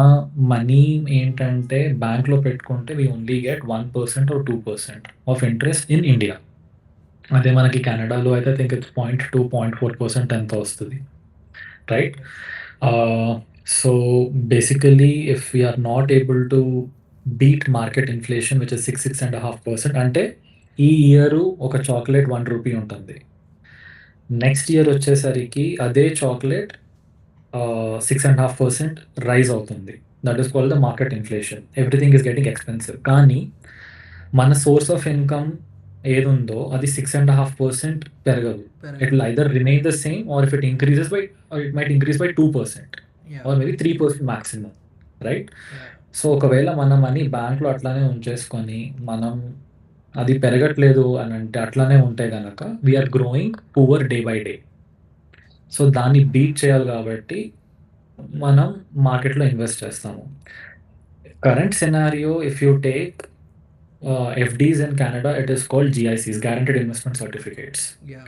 money ఏంటంటే బ్యాంక్లో పెట్టుకుంటే we only get 1% or 2% of interest in India. అదే మనకి కెనడాలో అయితే థింక్ ఇట్స్ 0.2-0.4% ఎంత వస్తుంది, right? So basically if we're not able to beat market inflation which is 6-6.5%, అంటే ఈ ఇయర్ ఒక చాక్లెట్ 1 రూపీ ఉంటుంది, నెక్స్ట్ ఇయర్ వచ్చేసరికి అదే చాక్లెట్ 6.5% రైజ్ అవుతుంది. That is called the market inflation. Everything is getting expensive. కానీ మన సోర్స్ ఆఫ్ ఇన్కమ్ ఏదుందో అది 6.5% పెరగదు. It will either remain the same or if it increases by it might increase by 2% or maybe 3% maximum, right? So ఒకవేళ మన money బ్యాంక్లో అట్లానే ఉంచేసుకొని మనం అది పెరగట్లేదు అని అంటే అట్లానే ఉంటే కనుక we're growing poor day by day. So దాన్ని బీట్ చేయాలి కాబట్టి మనం మార్కెట్లో ఇన్వెస్ట్ చేస్తాము. Current scenario if you take FDs in Canada, it is called GICs, Guaranteed Investment Certificates. Yeah.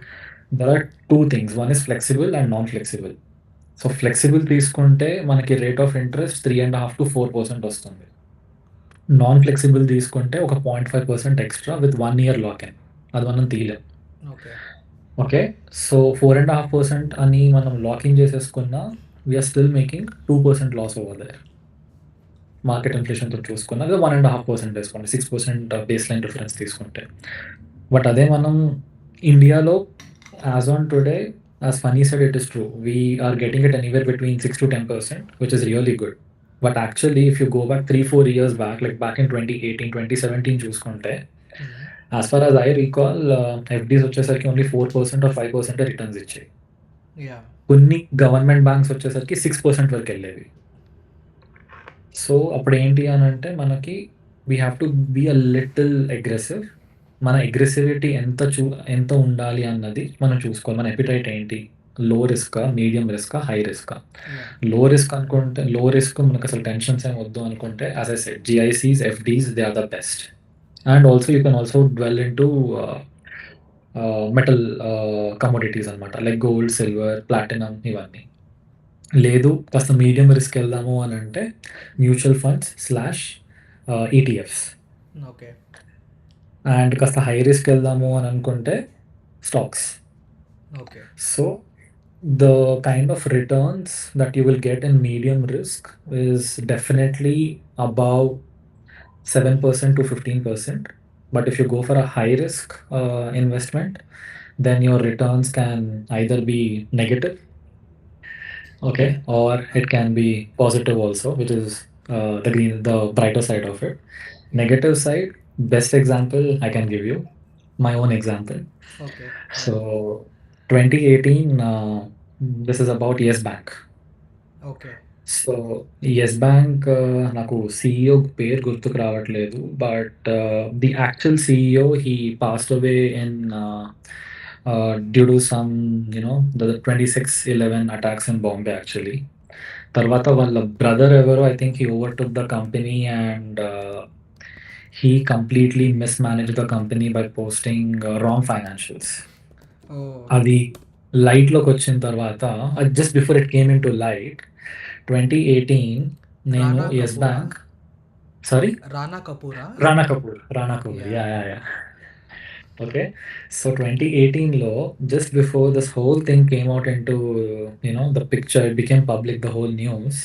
There are two things. One is flexible and non-flexible. So flexible తీసుకుంటే మనకి rate of interest 3.5 to 4% వస్తుంది. Non flexible తీసుకుంటే ఒక 0.5% extra with 1 year lock-in. అది మనం తీయలేం. Okay, so 4.5% అని మనం lock in చేసేసుకున్నా we're still making 2% loss over there. Market ఇన్ఫ్లేషన్తో చూసుకున్నా అది 1.5% వేసుకోండి, 6% బేస్ లైన్ డిఫరెన్స్ తీసుకుంటే. బట్ అదే మనం ఇండియాలో as on today, as Phani said, it is true. We are getting it anywhere between 6 to 10%, which is really good. But actually, if you go back 3-4 years back, like back in 2018, 2017 చూసుకుంటే, as far as I recall, FDs వచ్చేసరికి only 4% or 5% returns ఇచ్చాయి. కొన్ని government banks వచ్చేసరికి 6% వరకు వెళ్ళేవి. So అప్పుడు ఏంటి అని అంటే మనకి we have to be a little aggressive. మన అగ్రెసివిటీ ఎంత ఉండాలి అన్నది మనం చూసుకోవాలి. మన ఎపిటైట్ ఏంటి, లో రిస్కా, మీడియం రిస్కా, హై రిస్కా? లో రిస్క్ అనుకుంటే, లో రిస్క్ మనకు అసలు టెన్షన్స్ ఏం వద్దు అనుకుంటే, as I said, GICs, FDs, they are the best. And also you can also dwell in to metal commodities అనమాట, లైక్ గోల్డ్, సిల్వర్, ప్లాటినం, ఇవన్నీ. లేదు కాస్త మీడియం రిస్క్ వెళ్దాము అని అంటే mutual funds / ETFs. Okay. And కాస్త హై రిస్క్ వెళ్దాము అని అనుకుంటే stocks. Okay. So the kind of returns that you will get in medium risk is definitely above 7% to 15%. But if you go for a high risk investment, then your returns can either be negative, okay, or it can be positive also, which is the brighter side of it. Negative side, best example I can give you, my own example. Okay. So 2018, this is about Yes Bank. Okay. So Yes Bank, నాకు CEO పేరు గుర్తుకు రావట్లేదు, but the actual CEO he passed away in due to some the 26/11 attacks in Bombay actually. తర్వాత వాళ్ళ brother ఎవరో, I think he overtook the company and he completely mismanage the company by posting wrong financials. అది లైట్లోకి వచ్చిన తర్వాత, just before it came in to light, 2018 నేను Yes Bank, sorry, Rana Kapoor, yeah. Okay, so 2018లో just before this whole thing came out into the picture, it became public, the whole news.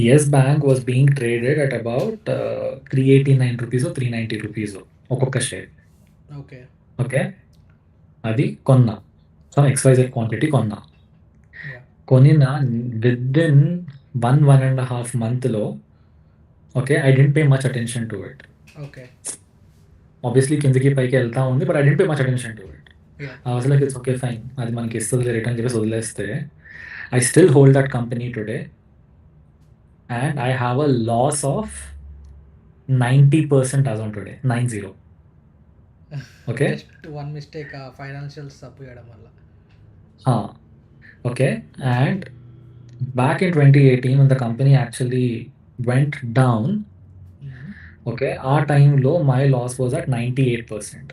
Yes Bank was being traded at about 389 rupees or 390 rupees ఒక్కొక్క share. Okay, అది కొన్నా, some XYZ quantity కొన్నా. కొనిన within 1.5 monthలో, okay, I didn't pay much attention to it. Okay. Obviously కిందకి పైకి వెళ్తా ఉంది, but I didn't pay much attention to it. I was like, it's okay, fine, అది మనకి ఇస్తుంది రిటర్న్ చెప్పేసి వదిలేస్తే, I still hold that company today and I have a loss of 90% as on today, 90. Okay, one mistake, financial సబ్ చేయడం వల్ల. Okay, and back in 2018 when the company actually went down, okay, our time low, my loss was at 98%.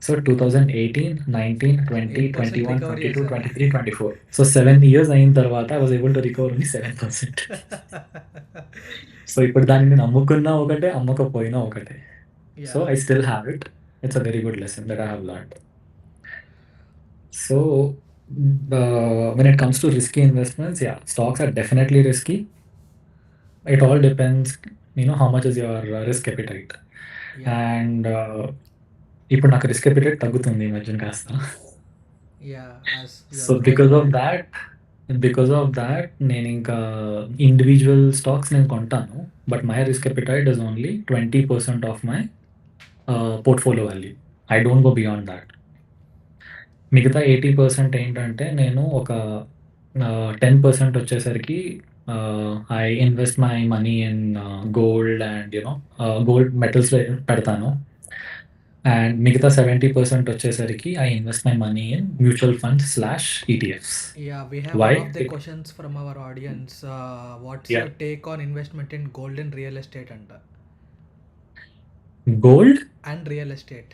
So 2018, 19, 20, 21, 22, 23, 24. So 7 years అయిన తర్వాత I was able to recover only 7%. So ఇప్పుడు దాన్ని నేను అమ్ముకున్నా ఒకటే, అమ్మకపోయినా ఒకటే. So I still have it. It's a very good lesson that I have learned. So when it comes to risky investments, yeah, stocks are definitely risky. It all depends, how much is your risk appetite. And ఇప్పుడు నాకు risk appetite తగ్గుతుంది ఈ మధ్యన కాస్త. So because of that because of that నేను ఇంకా individual stocks నేను కొంటాను. But my risk appetite is only 20% of my portfolio value. I don't go beyond that. మిగతా 80% ఏంటంటే నేను ఒక 10% వచ్చేసరికి I invest my money in gold and gold మెటల్స్‌లో పెడతాను. అండ్ మిగతా 70% వచ్చేసరికి I invest my money in mutual funds ETFs. Yeah, we have why? one of the questions from our audience. What's Yeah. your take on investment in gold and real estate Gold? and real estate?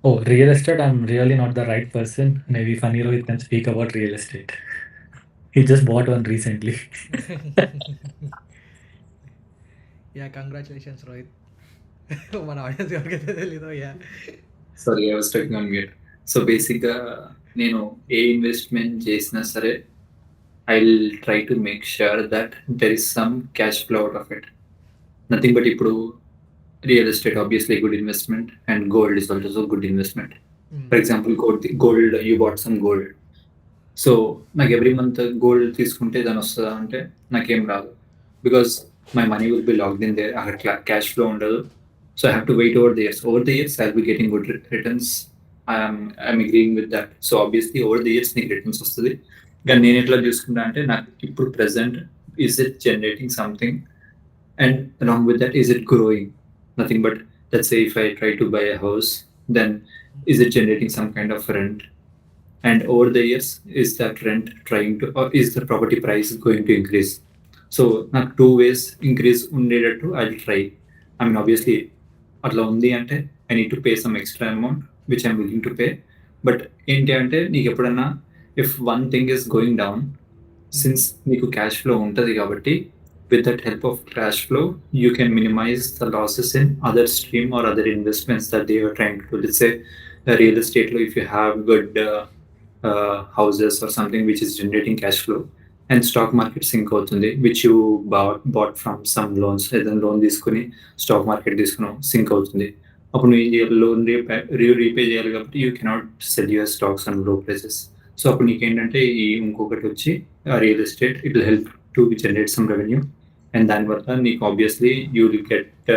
Oh, real estate, I'm really not the right person. Maybe Phani Rohith can speak about real estate. He just bought one recently. Yeah, congratulations, Rohit. మన audience ఎవరికైతే తెలీదో yeah sorry, I was talking on mute. So బేసిక్గా నేను ఏ investment చేసినా సరే I will try to make sure that there is some cash flow out of it. Nothing but ఇప్పుడు real estate obviously good investment and gold is also good investment. For example gold you bought some gold. So నాకు every month gold తీసుకుంటే దాని వస్తుందా అంటే నాకేం రాదు, because my money will B locked in there. అక్కడ cash flow ఉండదు. So I have to wait over the years. Over the years I will be getting good returns. I'm agreeing with that. So obviously over the years నీకు returns వస్తుంది. కానీ నేను ఎట్లా చూసుకుంటా అంటే నాకు ఇప్పుడు present is it generating something, and along with that, is it growing? Nothing but, let's say if I try to buy a house, then is it generating some kind of rent? And over the years, is that rent trying to, or is the property price going to increase? So నాకు 2 ways increase ఉండేటట్టు I'll try. I mean, obviously అట్లా ఉంది అంటే I need to pay some extra amount which I'm willing to pay. But ఏంటి అంటే నీకు ఎప్పుడన్నా if one thing is going down, since నీకు క్యాష్ ఫ్లో ఉంటుంది కాబట్టి with that help of cash flow, you can minimize the losses in other stream or other investments that they are trying to do. Let's say real estate, if you have good houses or something which is generating cash flow, and stock market sink అవుతుంది, which you bought from some loans, ఏదైనా loan తీసుకుని stock market తీసుకున్నాం, sink అవుతుంది. అప్పుడు నువ్వు ఏం చేయాలి? Loan repay చేయాలి కాబట్టి you cannot sell your stocks on low prices. So అప్పుడు నీకేంటంటే ఈ ఇంకొకటి వచ్చి real estate it will help to generate some revenue, and దానివల్ల నీకు obviously you will get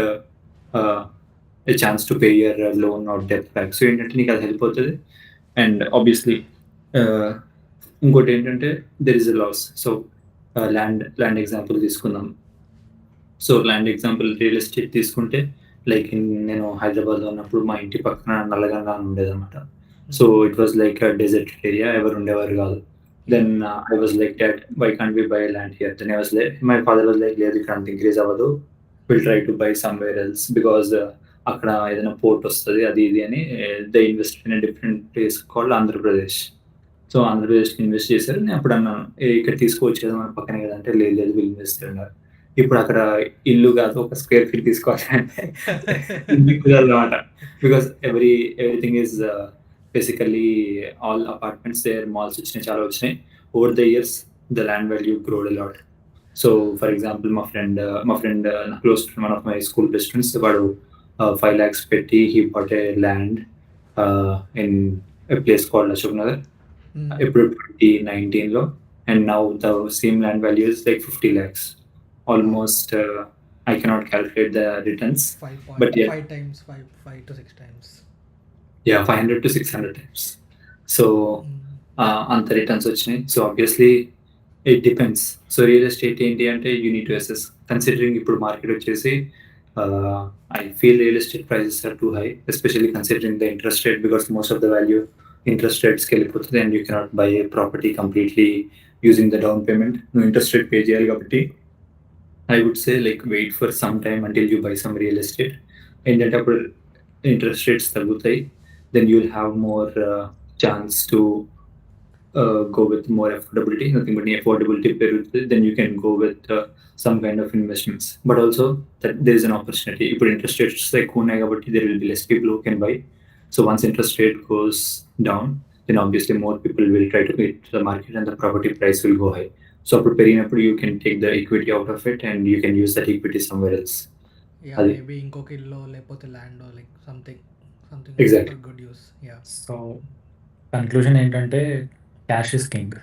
a chance to pay your loan or debt back. So ఏంటంటే నీకు అది హెల్ప్ అవుతుంది. అండ్ ఆబ్వియస్లీ ఇంకోటి ఏంటంటే there is a loss. So land example తీసుకుందాం. So land example real estate తీసుకుంటే లైక్ నేను హైదరాబాద్లో ఉన్నప్పుడు మా ఇంటి పక్కన నల్లగండ అని ఉండేది అనమాట. So it was like dessert area, ఎవరు ఉండేవారు కాదు. Then I was like, Dad, why can't we buy land here? Then I was like, my father was like, లేదు ఇక్కడ అంత ఇంక్రీజ్ అవ్వదు, will try to buy somewhere else, because అక్కడ ఏదైనా port వస్తుంది అది ఇది అని they invest in different place called Andhra Pradesh. So ఆంధ్రప్రదేశ్కి ఇన్వెస్ట్ చేశారు. నేను అప్పుడు అన్నాను ఇక్కడ తీసుకోవచ్చు కదా మన పక్కనే కదా అంటే లేదు లేదు వీళ్ళు ఇన్వెస్ట్ అన్నారు. ఇప్పుడు అక్కడ ఇల్లు కాదు ఒక స్క్వేర్ ఫీట్ తీసుకోవాలి అంటే అనమాట, because everything is basically all apartments there, malls వచ్చినాయి, చాలా వచ్చినాయి. Over the years the land value growed a lot. So for example మా ఫ్రెండ్ నా close friend, one of my school best friends, వాడు 5 lakhs పెట్టి he bought a land in a place called Ashok Nagar ఇప్పుడు 2019లో, and now the same land value is like 50 lakhs almost. I cannot calculate the returns, but yeah, 5 times, 5 to 6 times. Yeah, 500 to 600 times. So అంత returns వచ్చినాయి. So obviously it depends. So real estate ఏంటి అంటే you need to assess, considering ఇప్పుడు market వచ్చేసి I feel real estate prices are too high, especially considering the interest rate, because most of the value interest రేట్స్కి వెళ్ళిపోతుంది and you cannot buy a property completely using the down payment. నువ్వు interest rate pay చేయాలి కాబట్టి I would say like wait for some time until you by some real estate. ఏంటంటే అప్పుడు interest rates తగ్గుతాయి, then you'll have more chance to go with more affordability. Nothing but affordability, then you can go with some kind of investments. But also that there is an opportunity. If interest rates like there will be less people who can buy. So once interest rate goes down, then obviously more people will try to hit the market and the property price will go high. So you can take the equity out of it and you can use that equity somewhere else. Yeah, maybe ఇంకొక ఇల్లు లేకపోతే land like something Exactly. Good use. Yeah. So conclusion ఏంటంటే cash is king.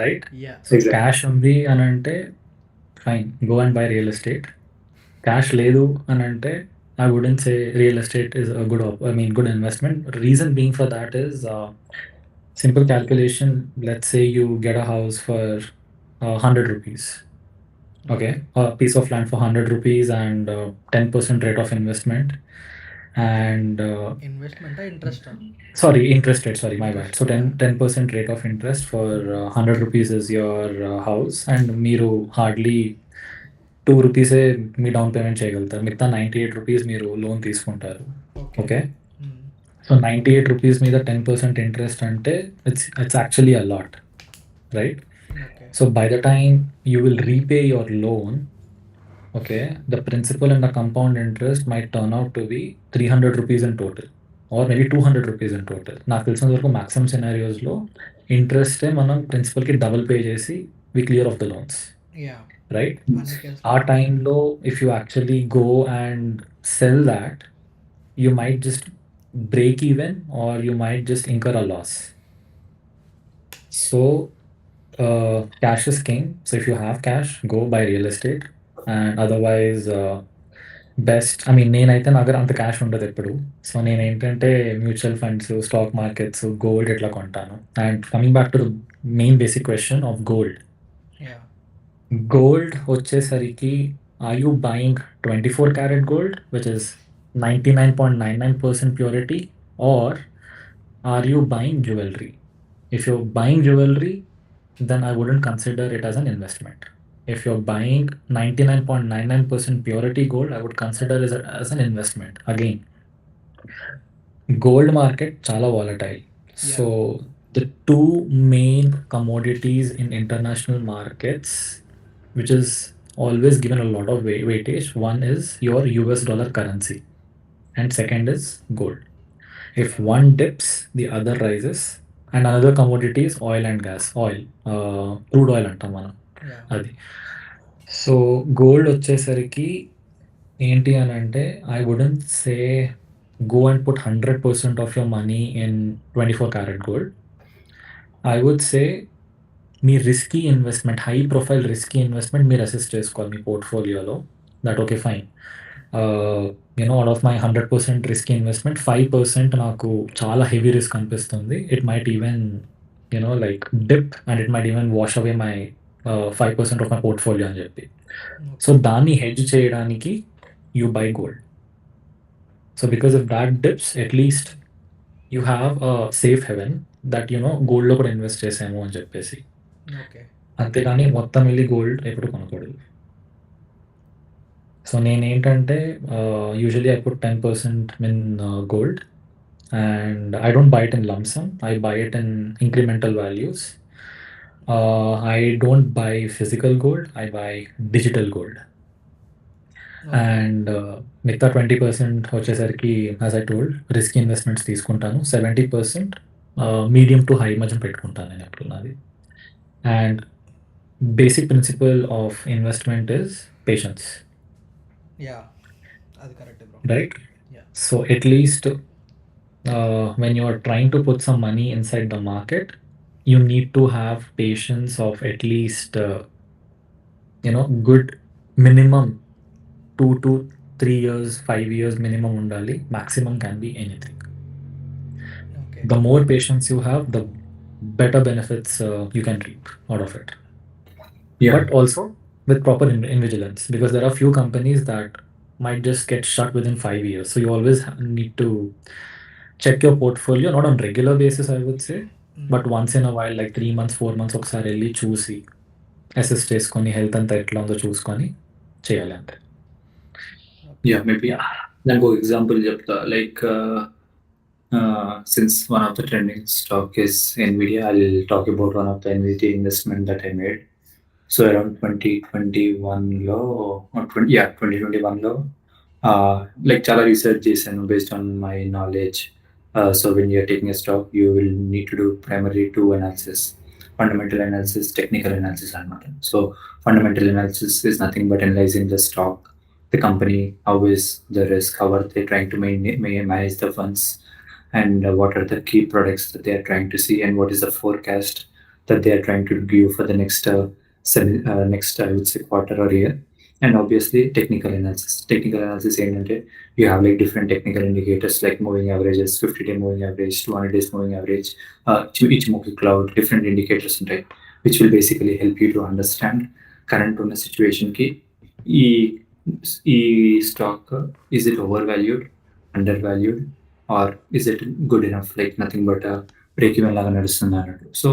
Right? Yeah. So cash ఉంది అని అంటే fine, go and buy real estate. Cash లేదు అని అంటే I wouldn't say real estate is a good investment. Reason being for that is simple calculation. Let's say you get a house for 100 rupees. Okay, a piece of land for 100 rupees and 10% rate of investment. And Investment or interest? sorry, interest rate. Sorry, my bad. Interest, So yeah. 10% rate of interest for 100 rupees is your house, and మీరు hardly 2 రూపీసే మీ down payment చేయగలుగుతారు. మిగతా 98 rupees మీరు loan తీసుకుంటారు. Okay. Okay. So 98 rupees మీద 10% interest అంటే it's actually a lot, right? Okay. So by the time you will repay your loan, okay, the principal and the compound interest might turn out to be 300 rupees in total or maybe 200 rupees in total. నాకు తెలిసినంత వరకు maximum సినారియోస్లో ఇంట్రెస్టే మనం ప్రిన్సిపల్కి double pay చేసి we clear off the loans, Yeah. Right? అన్ని కేసులు. ఆ టైంలో if you actually go and sell that, you might just break even or you might just incur a loss. So cash is king. So if you have cash, go buy real estate. And otherwise best, I mean నేనైతే నా దగ్గర అంత cash ఉండదు ఎప్పుడు. So నేనేంటంటే mutual funds, stock markets, gold ఇట్లా కొంటాను. And coming back to the main basic question of gold. Yeah. Gold వచ్చేసరికి, are you buying 24 karat gold, which is 99.99% purity, or are you buying jewelry? If you're buying jewelry, then I wouldn't consider it as an investment. If you're buying 99.99% purity gold, I would consider it as an investment. Again, gold market chala volatile. So the two main commodities in international markets, which is always given a lot of weightage, one is your US dollar currency and second is gold. If one dips, the other rises. And another commodity is oil and gas. Crude oil అంటాం మనం, అది. So gold వచ్చేసరికి ఏంటి అని అంటే, I wouldn't say go and put 100% of your money in 24 karat gold. I would say మీ risky investment, high profile risky investment మీరు assessed చేసుకోవాలి మీ పోర్ట్ఫోలియోలో. That okay, fine. Out of my 100% risky investment 5% నాకు చాలా హెవీ రిస్క్ అనిపిస్తుంది. It might even like dip and it might even wash away my 5% of my portfolio అని చెప్పి. So దాన్ని హెడ్జ్ చేయడానికి you buy gold. So because if that dips, at least you have a safe haven that గోల్డ్లో కూడా invest చేసాము అని చెప్పేసి. Okay. అంతేగాని మొత్తం వెళ్ళి గోల్డ్ ఎప్పుడు కొనకూడదు. సో నేనేంటంటే usually I put 10% in gold and I don't by it in lump sum, I by it in incremental values. I don't by physical gold, I by digital gold. And మిగతా 20% వచ్చేసరికి, as I told, risk investments తీసుకుంటాను. 70% medium to high మధ్య పెట్టుకుంటాను నేను ఎప్పుడు నాది. And basic principle of investment is patience. Yeah. అది correct bro. Right? Yeah. So at least when you are trying to put some money inside the market, you need to have patience of at least good minimum 2 to 3 years, 5 years minimum undali. Maximum can be anything. Okay. The more patience you have, the better benefits you can reap out of it. Yeah. But also with proper vigilance, because there are few companies that might just get shut within 5 years. So you always need to check your portfolio, not on regular basis, I would say, but once in a while, like 3 months, 4 months ఒకసారి వెళ్ళి చూసి assess చేసుకొని health అంతా ఎట్లా ఉందో చూసుకొని చేయాలి అంతే. Yeah, maybe నాకు ఒక ఎగ్జాంపుల్ చెప్తా. Like since one of the trending stock is Nvidia, I'll talk about one of the Nvidia investment that I made. So around 2021లో 2021లో like చాలా రీసెర్చ్ చేశాను based on my knowledge. So when you're taking a stock, you will need to do primary two analysis: fundamental analysis, technical analysis అన్నమాట. So fundamental analysis is nothing but analyzing the stock, the company, how is the risk, how are they trying to manage the funds, and what are the key products that they are trying to see, and what is the forecast that they are trying to give for the next I would say quarter or year. And obviously technical analysis. Technical analysis ఏంటంటే you have like different technical indicators like moving averages, 50-day moving average, 200 days moving average, Ichimoku cloud, different indicators ఉంటాయి, which will basically help you to understand current ఉన్న situation కి ఈ ఈ stock is it overvalued, undervalued, or is it good enough, like nothing but break even లాగా నడుస్తుంది అన్నట్టు. So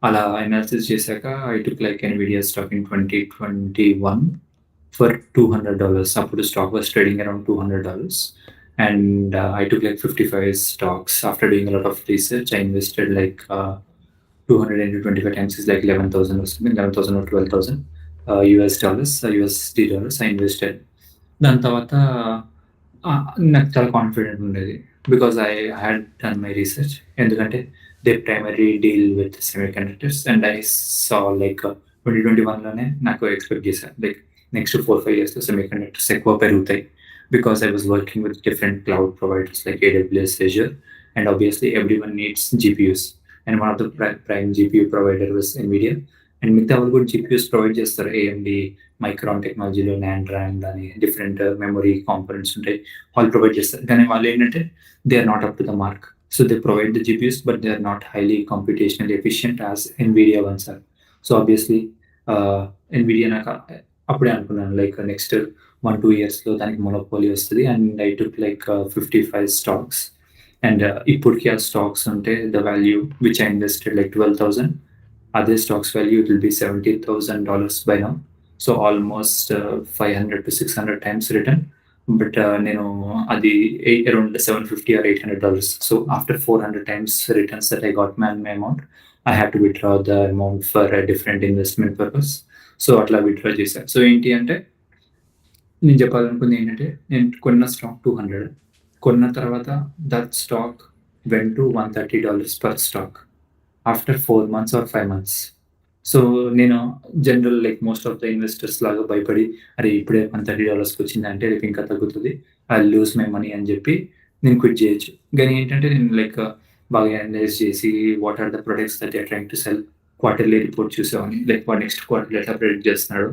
అలా analysis చేశాక I took like Nvidia stock in 2021 for $200. అప్పుడు stock was trading around $200, and I took like 55 stocks. After doing a lot of research, I invested like 200 into 25 times is like 11,000 or something, 11,000 or 12,000 US dollars, USD dollars I invested. దాని తర్వాత నాకు చాలా confident ఉండేది, because I had done my research. ఎందుకంటే they primary deal with semiconductors, and I saw like 2021లోనే నాకు expect చేశాను like next 4-5 yearsలో సెమీ కండక్టర్స్ ఎక్కువ పెరుగుతాయి, because I was working with different cloud providers like AWS, Azure, and obviously everyone needs GPUs, and one of the prime GPU provider was NVIDIA, and మిగతా వాళ్ళు కూడా GPUs provide చేస్తారు. AMD, Micron టెక్నాలజీలో NAND RAM అని different memory components ఉంటాయి, వాళ్ళు provide చేస్తారు. కానీ వాళ్ళు ఏంటంటే they are not up to the mark. So they provide the GPUs but they are not highly computational efficient as NVIDIA ones are. So obviously NVIDIA నాకు అప్పుడే అనుకున్నాను లైక్ నెక్స్ట్ 1-2 yearsలో దానికి మొనోపోలీ వస్తుంది, and I took like 55 stocks. And ఇప్పటికి ఆ stocks ఉంటే the value which I invested like 12,000, అదే stocks value it will be $70,000 by now. So almost 500 to 600 times return. But నేను అది around $750 or $800. So after 400 times returns that I got my amount, I had to withdraw the amount for different investment purpose. So అట్లా withdraw చేశాను. So ఏంటి అంటే నేను చెప్పాలనుకుంది ఏంటంటే, నేను కొన్న స్టాక్ 200, కొన్న తర్వాత that stock went to $130 per stock after 4 months or 5 months. So నేను general like most of the investors లాగా భయపడి, అరే ఇప్పుడే $130 వచ్చిందంటే రేపు ఇంకా తగ్గుతుంది, ఐ లూజ్ మై మనీ అని చెప్పి నేను క్విట్ చేయొచ్చు. కానీ ఏంటంటే నేను లైక్ బాగా అనలైజ్ చేసి what are the products that they trying to sell, quarterly report చూసేవాడిని, లైక్ వాడు నెక్స్ట్ క్వార్టర్ ఎట్లా ప్రెడిక్ట్ చేస్తున్నాడు,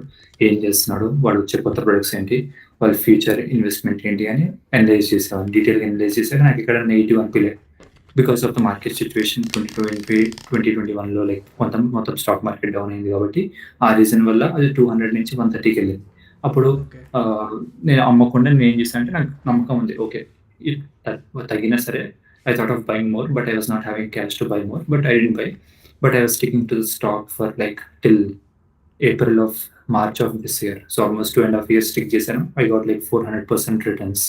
ఏం చేస్తున్నాడు, వాడు వచ్చే కొత్త ప్రొడక్ట్స్ ఏంటి, వాళ్ళ ఫ్యూచర్ ఇన్వెస్ట్మెంట్ ఏంటి అని అనలైజ్ చేసేవాడిని. డీటెయిల్గా అనలైజ్ చేశాక నాకు ఇక్కడ నెగిటివ్ అనిపించలేదు, because of the market situation 2021లో లైక్ మొత్తం స్టాక్ మార్కెట్ డౌన్ అయింది కాబట్టి ఆ రీజన్ వల్ల అది 200 నుంచి 130కి వెళ్ళింది. అప్పుడు నేను అమ్మకుండా నేను ఏం చేశాను అంటే, నాకు నమ్మకం ఉంది ఓకే తగ్గినా సరే, I thought of buying more, but I was not having cash to buy more, but I didn't buy. But I was sticking to the stock for like till March of this year. So almost 2.5 years stick chesanu. I got like 400% returns.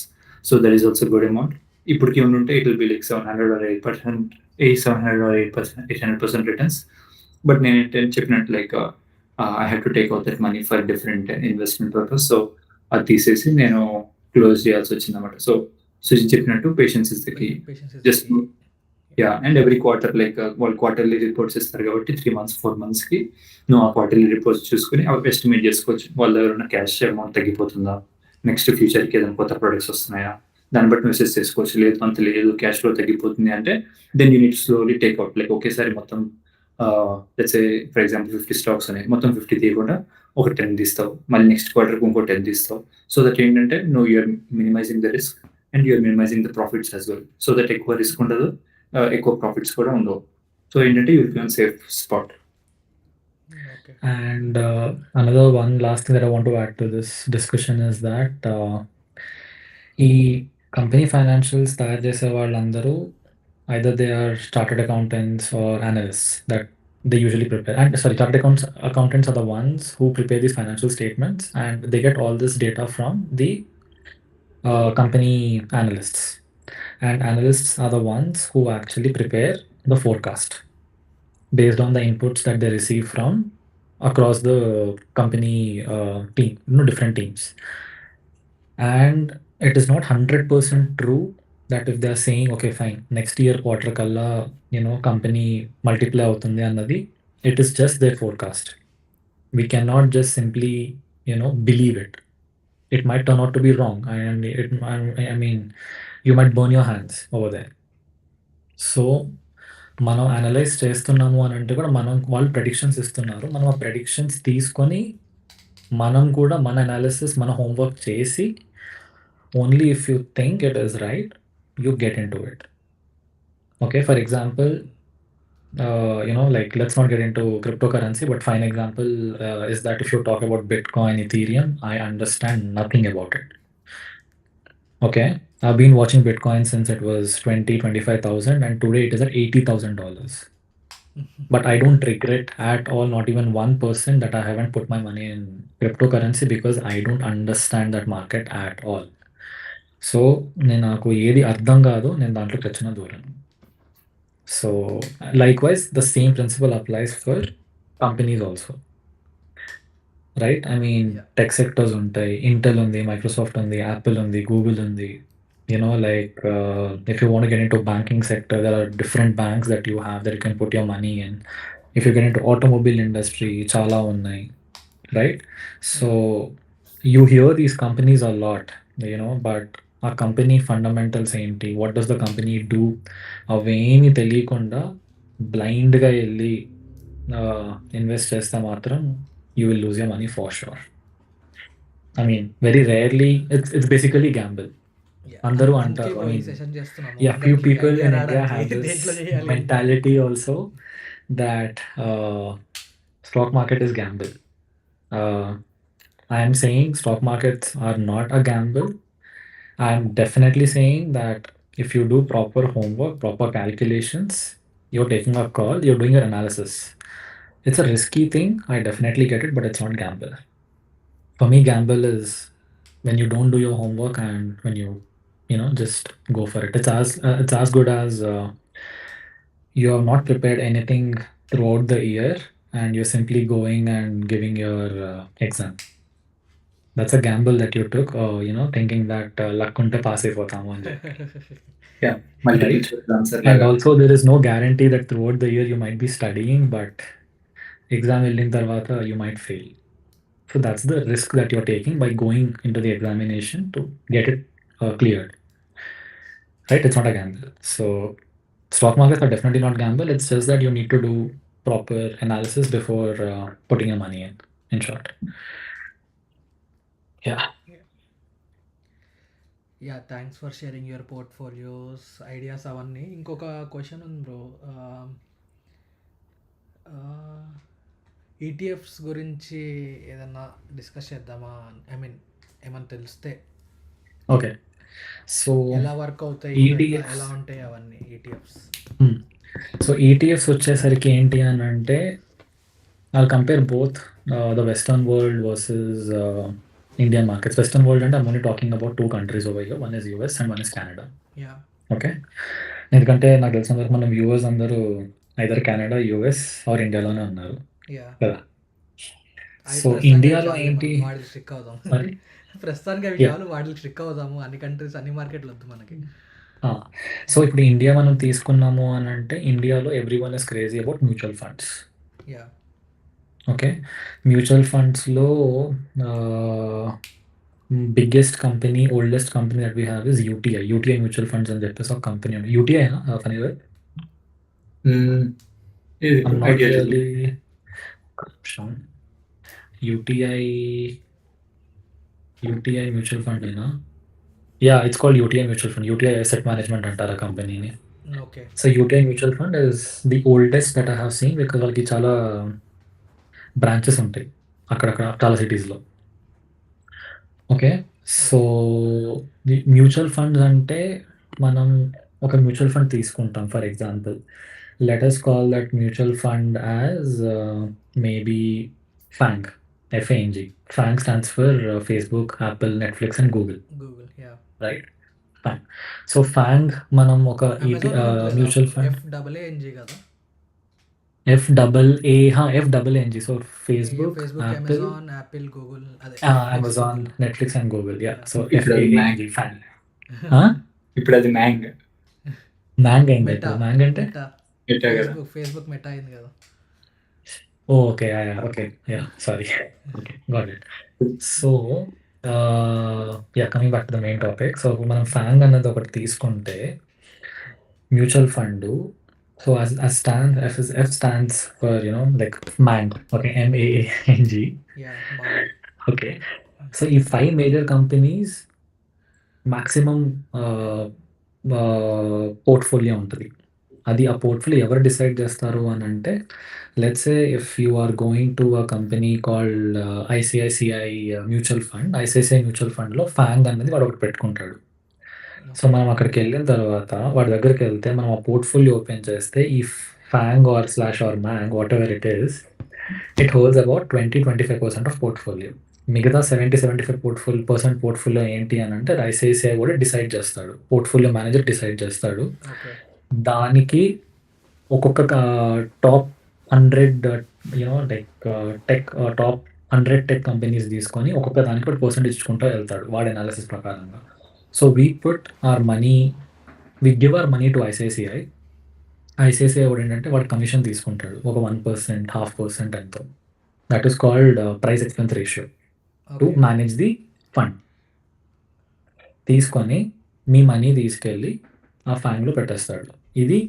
So that is also good amount. Ipudiki ununte it will be like 700 or 8%, 700 or 8%, 800% returns. But నేను చెప్పినట్టు like I had to take out that money for different investment purpose. So అది తీసేసి నేను close చేయాల్సి వచ్చింది అన్నమాట. So Sujith చెప్పినట్టు patience is the key. Just and every quarter like వాళ్ళు క్వార్టర్లీ రిపోర్ట్స్ ఇస్తారు కాబట్టి 3 months 4 monthsకి నువ్వు ఆ క్వార్టర్లీ రిపోర్ట్స్ చూసుకుని అవి ఎస్టిమేట్ చేసుకోవచ్చు. వాళ్ళ దగ్గర ఉన్న క్యాష్ అమౌంట్ తగ్గిపోతుందా, నెక్స్ట్ ఫ్యూచర్కి ఏదైనా కొత్త ప్రొడక్ట్స్ వస్తున్నాయా, దాన్ని బట్టి మెసేజ్ చేసుకోవచ్చు. లేదు అంత లేదు, క్యాష్ ఫ్లో తగ్గిపోతుంది అంటే then you need slowly take out. Like ఒకేసారి మొత్తం let's say for example 50 stocks ఉన్నాయి, మొత్తం 50 తీయకుండా ఒక 10 తీస్తావు, మళ్ళీ నెక్స్ట్ క్వార్టర్కి ఇంకో 10 తీస్తావు. సో దట్ ఏంటంటే నువ్వు you're minimising the risk and you're minimising the profits as well. So that ఎక్కువ రిస్క్ ఉండదు, ఎక్కువ ప్రాఫిట్స్ కూడా ఉండవు. సో ఏంటంటే you will be on safe spot. And another one last thing that I want to add to this discussion is that ఈ company financials తయారు చేసే వాళ్ళందరూ either they are chartered accountants or analysts that they usually prepare. And sorry, chartered accountants are the ones who prepare these financial statements, and they get all this data from the company analysts. And analysts are the ones who actually prepare the forecast based on the inputs that they receive from across the company team, different teams. And it is not 100% true that if they are saying okay fine next year quarter kalla company multiply avutundi annadi, it is just their forecast. We cannot just simply believe it. It might turn out to be wrong, and I mean you might burn your hands over there. So, మనం analyse చేస్తున్నాము అనంటే కూడా వాళ్ళు predictions ఇస్తున్నారు. మనం ఆ predictions తీసుకొని, మనం కూడా మన అనాలిసిస్, మన హోంవర్క్ చేసి, only if you think it is right, you get into it. Okay. For example, like let's not get into cryptocurrency, but fine example is that if you talk about Bitcoin, Ethereum, I understand nothing about it. Okay, I've been watching Bitcoin since it was 25,000, and today it is at $80,000. But I don't regret at all, not even 1%, that I haven't put my money in cryptocurrency, because I don't understand that market at all. So నాకు ఏది అర్థం కాదో నేను దాంట్లో తెచ్చిన దూరం. So likewise, the same principle applies for companies also. Right? I mean, Yeah. tech sectors ఉంటాయి. Intel ఉంది, Microsoft ఉంది, Apple ఉంది, Google ఉంది. If you want to get into banking sector, there are different banks that you have that you can put your money in. If you get into automobile industry, చాలా ఉన్నాయి. Right? So you hear these companies a lot, but ఆ company fundamentals ఏంటి, what does the company do, అవేమి తెలియకుండా బ్లైండ్గా వెళ్ళి invest చేస్తే మాత్రం you will lose your money for sure. I mean very rarely it's basically Gamble. అందరూ అంటారు. I mean, few people in India have this mentality also that stock market is gamble. I am saying stock markets are not a gamble. I am definitely saying that if you do proper homework, proper calculations, you're taking a call, you're doing your analysis. It's a risky thing. I definitely get it, but it's not gamble. For me, gamble is when you don't do your homework and when you just go for it. It's as good as you have not prepared anything throughout the year and you're simply going and giving your exam. That's a gamble that you took, thinking that luck unte pass అయిపోతాము అని చెప్పి. Yeah, multiple Right? choice answer And laga. also there is no guarantee that throughout the year you might be studying, but exam వెళ్ళిన తర్వాత you might fail. So that's the risk that you're taking by going into the examination to get it cleared. Right? It's not a gamble. So stock markets are definitely not gamble. It's just that you need to do proper analysis before putting your money in short. Yeah. Yeah thanks for sharing your portfolios ideas అవన్నీ. ఇంకొక question ఉంది bro, ETFs గురించి ఏదన్నా discuss చేద్దామా? I mean ఏమన్నా తెలిస్తే Okay. So ఎలా work అవుతాయి, ETFs. ఎలా ఉంటాయి అవన్నీ ఈటీఎఫ్స్? సో ETFs వచ్చేసరికి ఏంటి అని అంటే, I'll compare both the Western world versus Indian markets. Western world and I'm only talking about two countries over here. One is US and one is Canada. Yeah okay. ఎందుకంటే నాకు తెలిసిన వరకు మనం viewers అందరూ ఐదర్ కెనడా, యూఎస్ ఆర్ ఇండియాలోనే ఉన్నారు yeah కదా. So ఇండియాలో ఏంటి వాటికి స్ట్రిక్ అవుదాం. మరి ప్రస్తుతానికి అవి చాలు, వాటికి స్ట్రిక్ అవుదాము. అన్ని కంట్రీస్, అన్ని మార్కెట్లు వద్దు మనకి. సో ఇప్పుడు ఇండియా మనం తీసుకున్నాము అని అంటే, ఇండియాలో everyone is crazy about mutual funds. Yeah okay. Mutual ఫండ్స్లో biggest company, oldest company that we have is UTI mutual funds అని చెప్పేసి ఒక కంపెనీ ఉంది. UTI Phani I'm not Idea లేదు. really corruption. UTI mutual fund అయినా, yeah, it's called UTI mutual fund. UTI asset management అంటారు ఆ కంపెనీని. Okay. So UTI mutual fund is the oldest that I have seen because వాళ్ళకి చాలా branches ఉంటాయి అక్కడక్కడ చాలా సిటీస్లో. ఓకే. సో మ్యూచువల్ ఫండ్స్ అంటే, మనం ఒక మ్యూచువల్ ఫండ్ తీసుకుంటాం. For example, let us call that mutual fund as maybe FANG. FANG. FANG stands for Facebook, Apple, Netflix and Google. Yeah. Right? FANG. So FANG మనం ఒక mutual fund FAANG కదా. FAANG. So Facebook, Apple, Apple, Google, అదే Amazon, Netflix and Google. Yeah. So ఇప్పుడు అది FAANG. FANG. ఇప్పుడు అది మ్యాంగ్ మ్యాంగ్ అయింది. Meta. మ్యాంగ్ అంటే ఎట్టా కదా. ఫేస్బుక్ మెటా అయింది కదా. Okay. Sorry. Okay, got it. So coming back to the main topic. So మనం FANG అన్నది ఒకటి తీసుకుంటే, mutual fund. So F stands for, like MANG. Okay, MAANG. Yeah BANG. Okay. So ఈ 5 మేజర్ కంపెనీస్ మాక్సిమం పోర్ట్‌ఫోలియో ఉంటది. అది ఆ portfolio ఎవరు decide చేస్తారు అనంటే, let's say if you are going to a company called ICICI mutual fund. ICICI mutual ఫండ్‌లో ఫాంగ్ అనేది వాడొకటి పెట్టుకుంటాడు. సో, మనం అక్కడికెళ్ళిన తర్వాత వాడి దగ్గరికెళ్తే మనం ఆ పోర్ట్‌ఫోలియో ఓపెన్ చేస్తే ఈ FANG or MANG whatever it is, it holds about 20-25% of portfolio. మిగతా 70-75% పోర్ట్‌ఫోలియో ఏంటి అనంటే అది ఐసీఐసీఐ కూడా డిసైడ్ చేస్తాడు. పోర్ట్‌ఫోలియో మేనేజర్ డిసైడ్ చేస్తాడు. ఓకే. దానికి ఒక్కొక్క top 100 like top 100 tech companies తీసుకొని ఒక్కొక్క దానికి ఒక పర్సెంటేజ్ ఇచ్చుకుంటూ వెళ్తాడు వాడి అనాలిసిస్ ప్రకారంగా. So we give our money to ICICI. ICICI వాడు ఏంటంటే వాడు కమిషన్ తీసుకుంటాడు ఒక 1%, 0.5% ఎంతో. That is called price expense ratio to okay. Manage the fund. తీసుకొని మీ మనీ తీసుకెళ్ళి ఆ ఫండ్‌లో పెట్టేస్తాడు. ఇది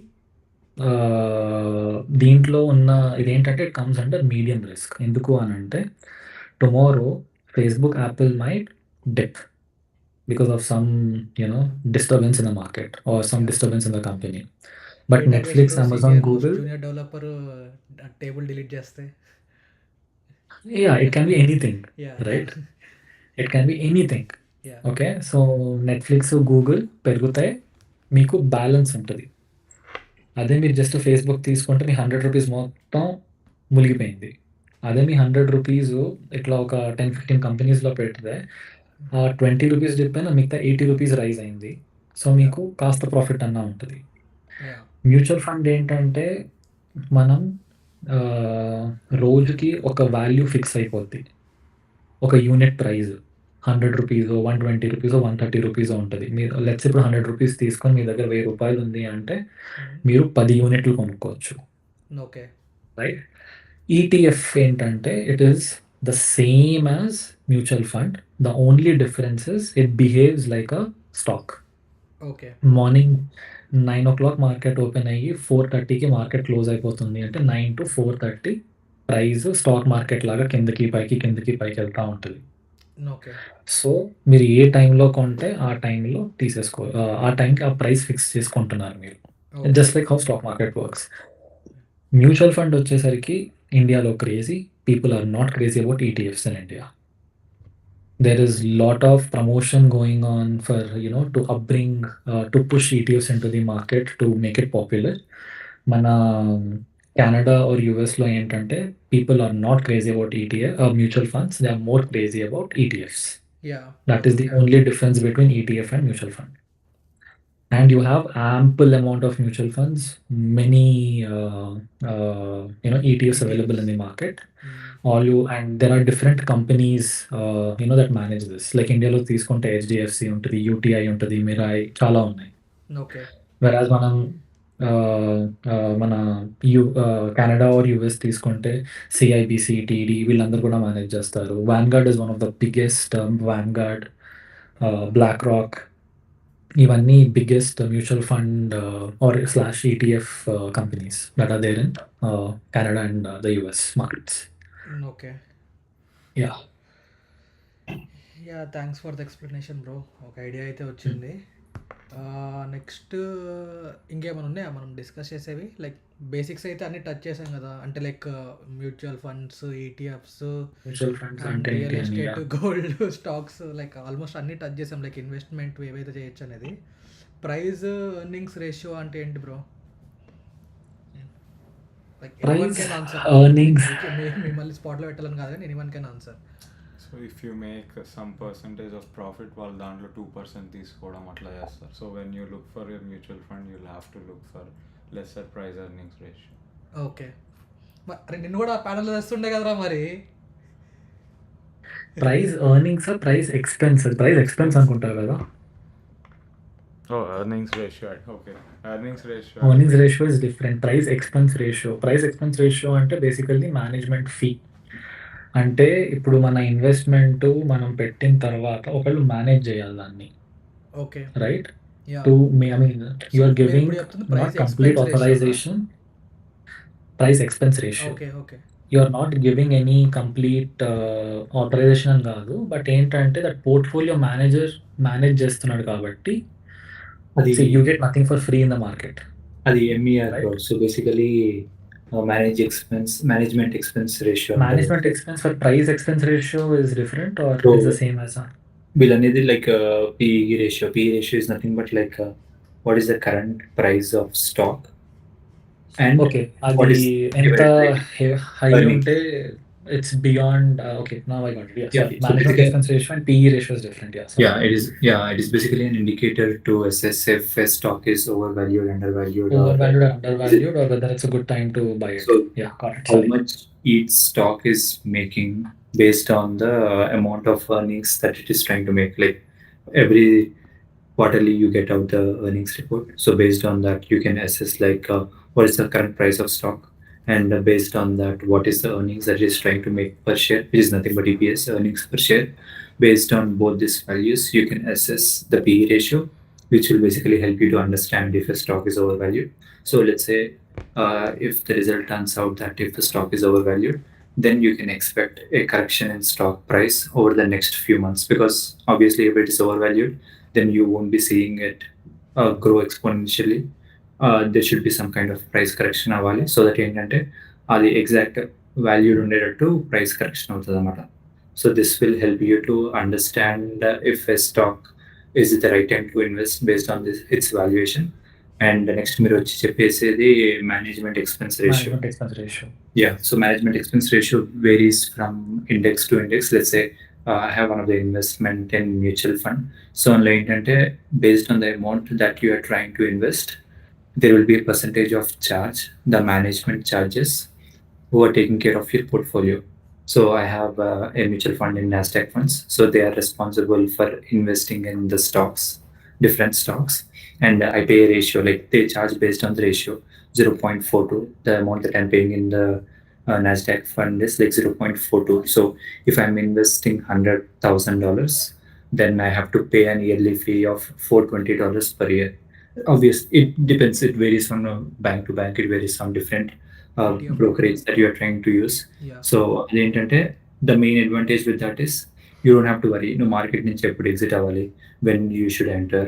దీంట్లో ఉన్న ఇదేంటంటే it comes under medium risk. ఎందుకు అనంటే tomorrow Facebook, Apple might dip because of some disturbance in the market or some disturbance in the company. But database Netflix, bro Amazon, senior most Google, junior developer table delete చేస్తే. It can be anything, yeah. Right? It can be anything. Yeah. Okay. So Netflix, Google పెరుగుతాయి, మీకు balance ఉంటది. అదే మీరు just Facebook తీసుకుంటే మీ ₹100 మొత్తం మునిగిపోయింది. అదే మీ ₹100 ఇట్లా ఒక 10-15 కంపెనీస్‌లో పెడితే ఆ ₹20 డిప్ అయినా మిగతా ₹80 రైజ్ అయింది. సో మీకు కాస్త ప్రాఫిట్ అన్నా ఉంటది. యా. మ్యూచువల్ ఫండ్ ఏంటంటే మనం రోజుకి ఒక వాల్యూ ఫిక్స్ అయిపోద్ది. ఒక యూనిట్ ప్రైస్ ₹100, ₹120, ₹130 ఉంటది. మీరు లెట్స్ ఇప్పుడు ₹100 తీసుకొని మీ దగ్గర ₹1000 ఉంది అంటే మీరు 10 యూనిట్లు కొనుక్కోవచ్చు. ఓకే. రైట్? ఈటీఎఫ్ ఏంటంటే it is the same as mutual fund. The only difference is it behaves like a stock. Okay. Morning 9:00 market open అయ్యి 4:30కి మార్కెట్ క్లోజ్ అయిపోతుంది అంటే 9 to 4:30 ప్రైస్ స్టాక్ మార్కెట్ లాగా కిందకి పైకి వెళ్తా ఉంటది. ఓకే. సో మీరు ఏ టైంలో కొంటే ఆ టైంలో ఆ టైంకి ఆ ప్రైస్ ఫిక్స్ చేసుకుంటున్నారు మీరు. Okay. Just like how stock market works. Mutual fund వచ్చేసరికి ఇండియాలో crazy. People are not crazy about ETFs in India. There is lot of promotion going on for, to push ETFs into the market to make it popular. మన Canada or యూఎస్‌లో ఏంటంటే people are not crazy about mutual funds. They are more crazy about ETFs. Yeah. That is the only difference between ETF and mutual fund. And you have ample amount of mutual funds, many ETFs available in the market. And there are different companies that manage this. Like ఇండియాలో తీసుకుంటే HDFC ఉంటుంది, UTI ఉంటుంది, Mirai చాలా ఉన్నాయి. Okay. వెరాజ్ మనం మన Canada are US తీసుకుంటే సిఐబిసి, టీడీ వీళ్ళందరూ కూడా మేనేజ్ చేస్తారు. Vanguard is one of the biggest. Vanguard, BlackRock, ఇవన్నీ biggest mutual fund or/slash ETF companies that are there in Canada and the US markets. Okay. Yeah. Yeah, thanks for the explanation bro. ఒక idea అయితే వచ్చింది. Next ఇంకేమైనా ఉన్నాయా మనం discuss చేసేవి? Like basics అయితే అన్ని టచ్ చేసాం కదా, అంటే like mutual funds, ETFs mutual funds and అంటే రియల్ ఏంటి అని estate, gold, stocks, like almost అన్ని టచ్ చేసాం. లైక్ ఇన్వెస్ట్మెంట్ ఏవైతే చేయొచ్చు అనేది. ప్రైస్ ఎర్నింగ్స్ రేషియో అంటే ఏంటి bro? Like anyone price can answer. Earnings. మిమ్మల్ని స్పాట్లో పెట్టాలని కాదు కానీ anyone can answer. So if you make some percentage of profit, వాళ్ళు దాంట్లో 2% తీసుకోవడం అట్లా చేస్తారు. So when you look for your mutual fund you have to look for lesser price earnings ratio. Okay. మరి నిన్ను కూడా ఆ ప్యానల్ తెస్తుండే కదరా మరి. ప్రైస్ ఎర్నింగ్స్, ప్రైస్ ఎక్స్పెన్స్ అనుకుంటారు కదా. Earnings ratio. Okay, earnings ratio is different. Price expense ratio అంటే basically management fee. అంటే ఇప్పుడు మన ఇన్వెస్ట్మెంట్ మనం పెట్టిన తర్వాత ఒకళ్ళు మేనేజ్ చేయాలి దాన్ని. Okay. Right? Yeah! to me. I mean, you so are giving మీరిప్పుడు చెప్తుంది not ప్రైస్ complete ఎక్స్‌పెన్స్ రేషియోనా? authorization, price expense ratio. Okay. Okay. You are not giving any complete authorization అని కాదు. బట్ ఏంటంటే దట్ పోర్ట్‌ఫోలియో మేనేజర్ మేనేజ్ చేస్తున్నాడు కాబట్టి అది see you get nothing for free in the market. అది MER Right. bro. So basically management expense ratio అంటారు. Management expense for price expense ratio is different or So it's the same as a వీళ్ళనేది like PE ratio. PE ratio is nothing but like what is the current price of stock and okay. what is అది ఎంత divided high earning. ఉంటే it's beyond okay, now I got it. Yeah. Yeah, Sorry. so Management basically, expense ratio and PE ratio is different. Yeah. Sorry. it is basically an indicator to assess if a stock is overvalued, undervalued, Overvalued or is it, undervalued or whether it's a good time to buy it. so Yeah, got it. how Sorry. much each stock is making based on the amount of earnings that it is trying to make. Like every quarterly you get out the earnings report, so based on that you can assess like what is the current price of stock, and based on that what is the earnings that it is trying to make per share, which is nothing but EPS, earnings per share. Based on both these values you can assess the PE ratio, which will basically help you to understand if a stock is overvalued. So let's say if the result turns out that if the stock is overvalued, then you can expect a correction in stock price over the next few months, because obviously if it is overvalued then you won't be seeing it grow exponentially. There should be some kind of price correction అవ్వాలి, so that ఏంటంటే అది exact valued ఉండేటట్టు price correction అవుతుంది అన్నమాట. So this will help you to understand if a stock is the right time to invest based on this its valuation. And next మీరు వచ్చి చెప్పేసేది management expense ratio. Management expense ratio. Yeah, so management expense ratio varies from index to index. Let's say I have one of the investment in mutual fund. So only intente based on the amount that you are trying to invest, there will be a percentage of charge, the management charges, who are taking care of your portfolio. So I have a mutual fund in Nasdaq funds. So they are responsible for investing in the stocks, different stocks, and I pay a ratio. Like they charge based on the ratio 0.42. The amount that I'm paying in the Nasdaq fund is like 0.42. So if I'm investing $100,000, then I have to pay an yearly fee of $420 per year. Obviously, it depends. It varies from bank to bank. It varies from different Yeah. brokerage that you are trying to use. Yeah. So అదేంటంటే the main advantage with that is you don't have to worry. Market నుంచి ఎప్పుడు exit అవ్వాలి, when you should enter.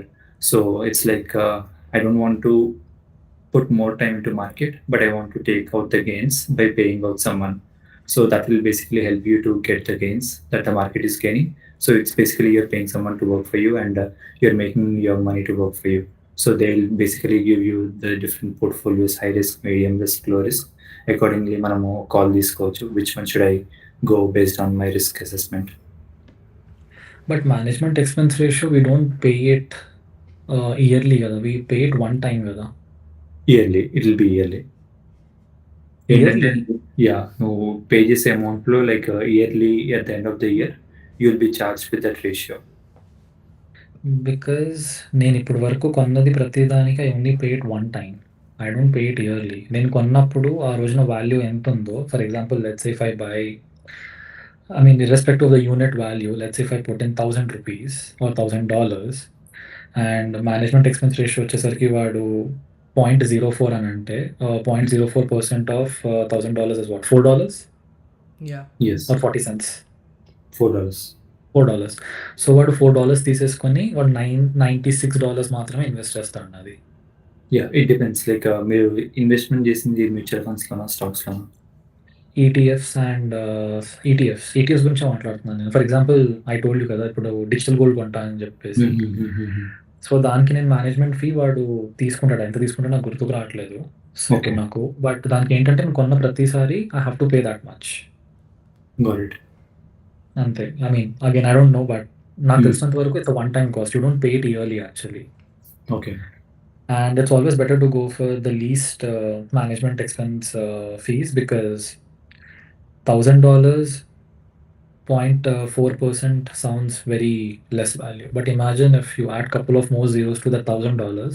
So it's like I don't want to put more time into market, but I want to take out the gains by paying out someone. So that will basically help you to get the gains that the market is gaining. So it's basically you're paying someone to work for you, and you're making your money to work for you. So they'll basically give you the different portfolios, high risk, medium risk, low risk. Accordingly, మనము call తీసుకోవచ్చు which one should I go based on my risk assessment. But management expense ratio, we don't pay it yearly కదా, we pay it one time కదా. Yearly, it will be yearly. ఏంటంటే yeah నువ్వు pay చేసే అమౌంట్లో like yearly at the end of the year you will be charged with that ratio. Because నేను ఇప్పుడు వరకు కొన్నది ప్రతిదానికి I only pay it one time, I don't pay it yearly. నేను కొన్నప్పుడు ఆ రోజున వాల్యూ ఎంత ఉందో, for example let's if I by, I mean irrespective of the unit value, let's say if I put in 1,000 rupees or $1,000 and management expense ratio వచ్చేసరికి వాడు 0.04 అని అంటే 0.04% of $1,000 is what, $4 Yeah. Yes, or 40 cents? $4. $4. So వాడు $4 తీసేసుకొని వాడు $96 మాత్రమే invest చేస్తాడు అది. Yeah it depends. లైక్ మీరు ఇన్వెస్ట్మెంట్ చేసింది మ్యూచువల్ ఫండ్స్లోనా, స్టాక్స్లోనా? ఈటీఎఫ్స్ అండ్ ఈటీఎఫ్స్ గురించి మాట్లాడుతున్నాను నేను. For example I told you కదా ఇప్పుడు డిజిటల్ గోల్డ్ కొంటానని చెప్పేసి, సో దానికి నేను మేనేజ్మెంట్ ఫీ వాడు తీసుకుంటాడు. ఎంత తీసుకుంటాడో నాకు గుర్తుకు రావట్లేదు సో Okay. నాకు. బట్ దానికి ఏంటంటే నేను కొన్న ప్రతిసారి I have to pay that much Got it. అంతే. I mean again I don't no, but నాకు Hmm. తెలిసినంత వరకు it's one time cost, you don't pay it yearly actually. Okay. And it's always better to go for the least management expense fees, because $1,000 0.4% sounds very less value. But imagine if you add couple of more zeros to that $1,000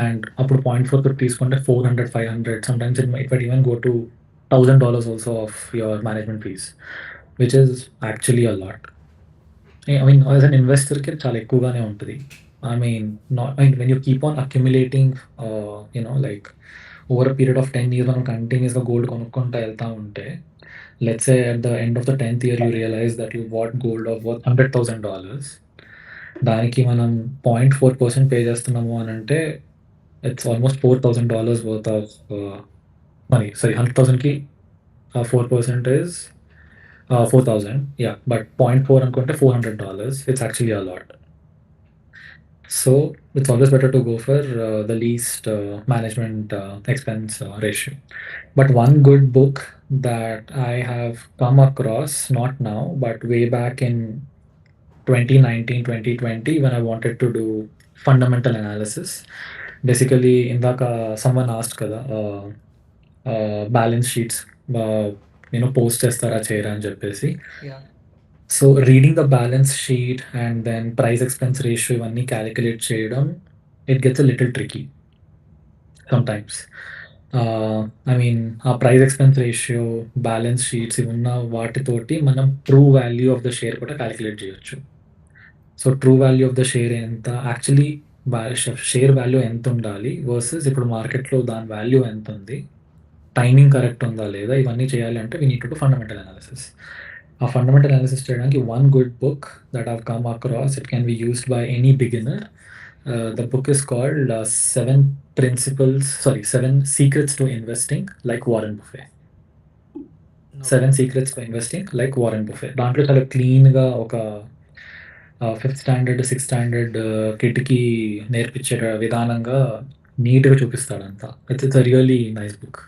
and అప్పుడు 0.4 తీసుకుంటే 400, 500, sometimes it might even go to $1,000 also of your management fees, which is actually a lot. I mean as an investor కి చాలా ఎక్కువగానే ఉంటుంది I mean, not, I mean, when you keep on accumulating, like over a period of 10 years మనం కంటిన్యూస్గా gold కొనుక్కుంటూ వెళ్తా ఉంటే, let's say at the end of the 10th year you realise that you what gold of worth $100,000. దానికి మనం 0.4% pay చేస్తున్నాము అని అంటే it's almost $4,000 worth of money. Sorry, 100,000కి 4% ఇస్ 4,000. యా, బట్ 0.4 అనుకుంటే $400. It's actually a lot. So it's always better to go for the least management expense ratio. But one good book that I have come across, not now, but way back in 2019, 2020, when I wanted to do fundamental analysis. Basically, in the someone asked kada, balance sheets, post chestara cheyra అని చెప్పేసి. Yeah. So reading the balance sheet and then price expense ratio ఇవన్నీ calculate చేయడం, it gets a little tricky sometimes. I mean ఆ price expense ratio, balance sheets ఇవి ఉన్న వాటితోటి మనం true value of the share కూడా క్యాలిక్యులేట్ చేయొచ్చు. So true value of the share ఎంత, యాక్చువల్లీ షేర్ వాల్యూ ఎంత ఉండాలి వర్సెస్ ఇప్పుడు మార్కెట్లో దాని వాల్యూ ఎంత ఉంది, టైమింగ్ కరెక్ట్ ఉందా లేదా, ఇవన్నీ చేయాలి అంటే we need to do fundamental analysis. A fundamental analysis చేయడానికి one good book that I've come across, it can be used by any beginner. The book is called Seven Secrets to Investing Like Warren Buffett. Okay. 7 Secrets to Investing Like Warren Buffett. దాంట్లో చాలా క్లీన్గా ఒక 5th standard 6th standard కిడ్కి నేర్పించే విధానంగా నీట్గా చూపిస్తాడంతా. It's a really nice book.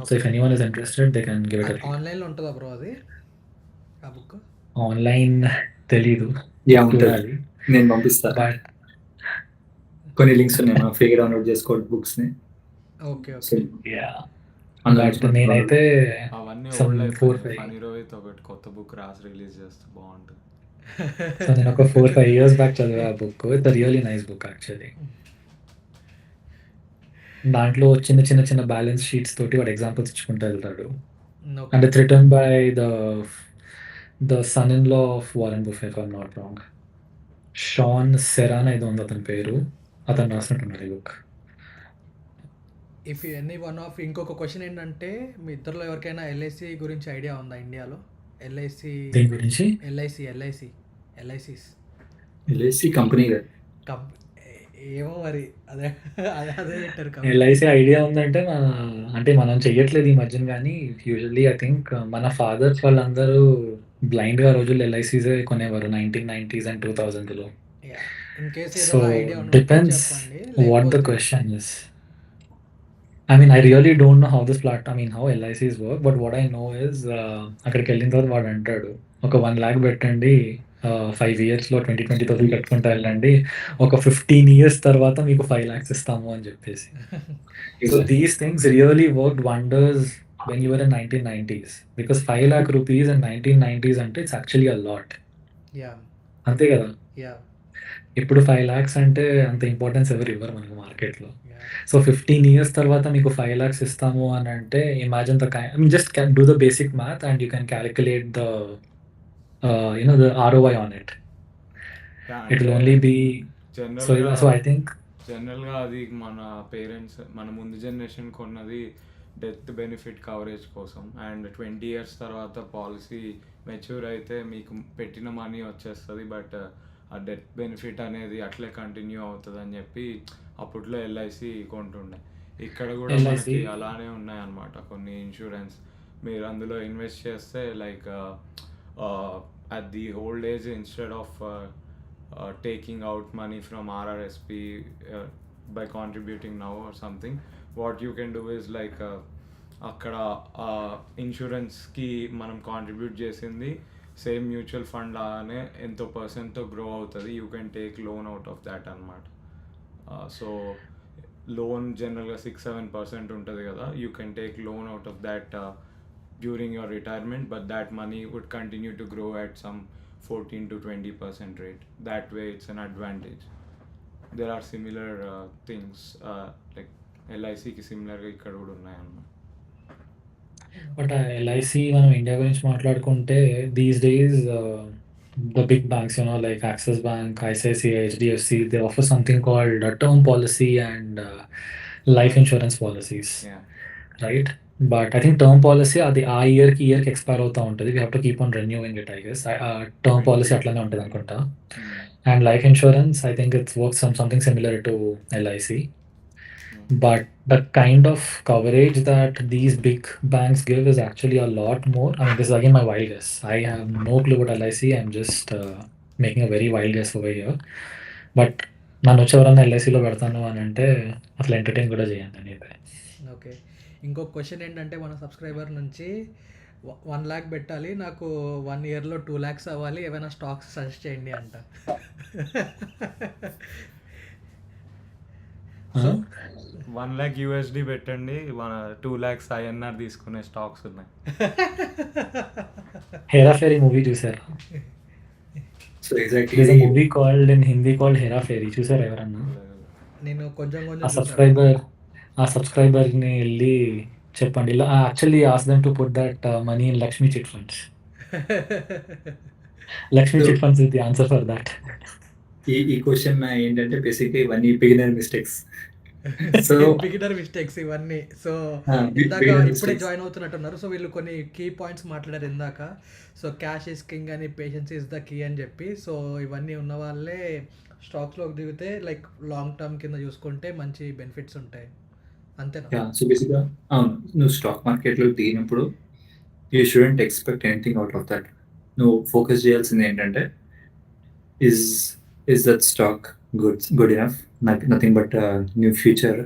So if anyone is interested, they can give it a read. ఆన్లైన్లో ఉంటుందా bro అది, ఆ బుక్? ఆన్లైన్ తెలీదు, యా ఉంటుంది, చూడాలి. నేను పంపిస్తా. బట్ కొన్ని లింక్స్ ఉన్నాయి, మనం ఫ్రీగా డౌన్లోడ్ చేసుకోవాలి బుక్స్ ని. Okay okay. యా, అందులో బట్ నేనైతే అవన్నీ some ఓల్డ్ 4-5 అయిపోయినాయి. ఫనీ రోహిత్ ఒకటి కొత్త బుక్ రాసి రిలీజ్ చేస్తే బాగుంటుంది. సో నేను ఒక 4-5 years బ్యాక్ చదివా ఆ book. It's really nice book actually. దాంట్లో చిన్న చిన్న చిన్న బ్యాలెన్స్ షీట్స్ తోటి వాడు ఎగ్జాంపుల్స్ ఇచ్చుకుంటూ వెళ్తాడు. And it's written by the son in law of Warren Buffett, if I'm not wrong. షాన్ సెరాన్ ఏదో ఉంది అతని పేరు, అతను రాసినట్టున్నాడు ఈ book. If any one of ఇంకొక క్వశ్చన్ ఏంటంటే, మీ ఇద్దరిలో ఎవరికైనా ఎల్ఐసి గురించి ఐడియా ఉందా ఇండియాలో? ఎల్ఐసి దీని గురించి ఎల్ఐసిస్ ఎల్ఐసి కంపెనీ ఏమో మరి, అదే అదే పెట్టారు. ఎల్ఐసి ఐడియా ఉందంటే అంటే మనం చెయ్యట్లేదు ఈ మధ్యన, కానీ యూజువల్లీ ఐ థింక్ మన ఫాదర్స్ వాళ్ళందరూ బ్లైండ్గా రోజుల్లో ఎల్ఐసీసే కొనేవారు 1990s and 2000లో. ఇన్ కేస్ సో ఏదైనా ఐడియా ఉంటే డిపెండ్స్ చెప్పండి. వాట్ ద లేకపోతే question is. I mean, I really don't know how this I mean, how LICs work, but what I know is, అక్కడికి వెళ్ళిన తర్వాత వాడు అంటాడు, ఒక 1 lakh పెట్టండి, 5 yearsలో 20,000 కట్టుకుంటా వెళ్ళండి, ఒక 15 years తర్వాత మీకు 5 lakhs ఇస్తాము అని చెప్పేసి. So these things really worked wonders when you were in 1990s, because 5 lakh rupees in 1990s అంటే it's actually a lot. Yeah అంతే కదా. యా ఇప్పుడు 5 lakhs అంటే అంత ఇంపార్టెన్స్ ఎవరు ఇవ్వరు మనకు మార్కెట్లో. యా సో 15 years తర్వాత మీకు 5 lakhs ఇస్తాము అని అంటే, imagine the just can do the basic math and you can calculate the the ROI on it. It will only be so I think జనరల్గా అది మన పేరెంట్స్, మన ముందు జనరేషన్ కొన్నది డెత్ బెనిఫిట్ కవరేజ్ కోసం. అండ్ 20 years తర్వాత policy mature అయితే మీకు పెట్టిన మనీ వచ్చేస్తుంది, బట్ ఆ డెత్ బెనిఫిట్ అనేది అట్లే కంటిన్యూ అవుతుంది అని చెప్పి అప్పట్లో ఎల్ఐసి కొంటుండే. ఇక్కడ కూడా మనకి అలానే ఉన్నాయన్నమాట కొన్ని ఇన్సూరెన్స్. మీరు అందులో ఇన్వెస్ట్ చేస్తే like at the old age, instead of taking out money from RRSP by contributing now or something, what you can do is like అక్కడ ఇన్సూరెన్స్కి మనం కాంట్రిబ్యూట్ చేసింది సేమ్ మ్యూచువల్ ఫండ్ లాగానే ఎంతో పర్సెంట్తో గ్రో అవుతుంది. You can take loan out of that అనమాట. So loan జనరల్గా 6-7% ఉంటుంది కదా, you can take loan out of that during your retirement, but that money would continue to grow at some 14 to 20% rate. That way it's an advantage. There are similar things like LIC ki similar ga ikkada kuda unnai anna. But LIC మనం India గురించి మాట్లాడుకుంటే these days the big banks, like Axis Bank, ICICI, HDFC, they offer something called a term policy and life insurance policies, Yeah. right? But I think term policy అది ఆ ఇయర్కి expire అవుతూ ఉంటుంది. We have to keep on renewing it, I guess. Term policy అట్లనే ఉంటుంది అనుకుంటా. And life insurance, I think it's works something similar to LIC. But the kind of coverage that these big banks give is actually a lot more. I mean, this is again my wild guess. I have no clue about LIC. I'm just making a very wild guess over here. But నన్ను వచ్చి ఎవరన్నా LICలో పెడతాను అని అంటే అసలు entertain కూడా చేయండి అని అయితే. ఓకే. ఇంకొక క్వశ్చన్ ఏంటంటే మన సబ్స్క్రైబర్ నుంచి 1 lakh పెట్టాలి, నాకు 1 yearలో 2 lakhs అవ్వాలి, ఏమైనా స్టాక్స్ సజెస్ట్ చేయండి అంట. సో 1 lakh USD పెట్టండి, 2 lakhs INR తీసుకునే స్టాక్స్ ఉన్నాయి. హేరాఫేరీ మూవీ చూసారా? So exactly There's a movie called in Hindi called Hera Pheri. చూసారా ఎవరన్నా? నేను కొంచెం ఆ చూసాను. సబ్స్క్రైబర్ని వెళ్ళి చెప్పండి, ఇలా actually ask them to put that money in Lakshmi chit funds. Lakshmi chit funds is the answer for that. ఈ క్వశ్చన్ ఏంటంటే బేసిక్లీ ఇవన్నీ beginner mistakes. So beginner mistakes ఇవన్నీ. సో ఇందాక ఇప్పుడే జాయిన్ అవుతున్నట్టున్నారు. సో వీళ్ళు కొన్ని కీ పాయింట్స్ మాట్లాడారు ఇందాక. సో క్యాష్ ఇస్ కింగ్ అని, పేషెన్స్ ఇస్ ద కీ అని చెప్పి. సో ఇవన్నీ ఉన్న వాళ్ళే స్టాక్స్లోకి దిగితే లైక్ లాంగ్ టర్మ్ కింద చూసుకుంటే మంచి బెనిఫిట్స్ ఉంటాయి. అంతేనా? సో బేసిక్గా అవును, నువ్వు స్టాక్ మార్కెట్లో దిగినప్పుడు you shouldn't expect anything out of that. నువ్వు ఫోకస్ చేయాల్సింది ఏంటంటే is that stock good enough? Nothing but new future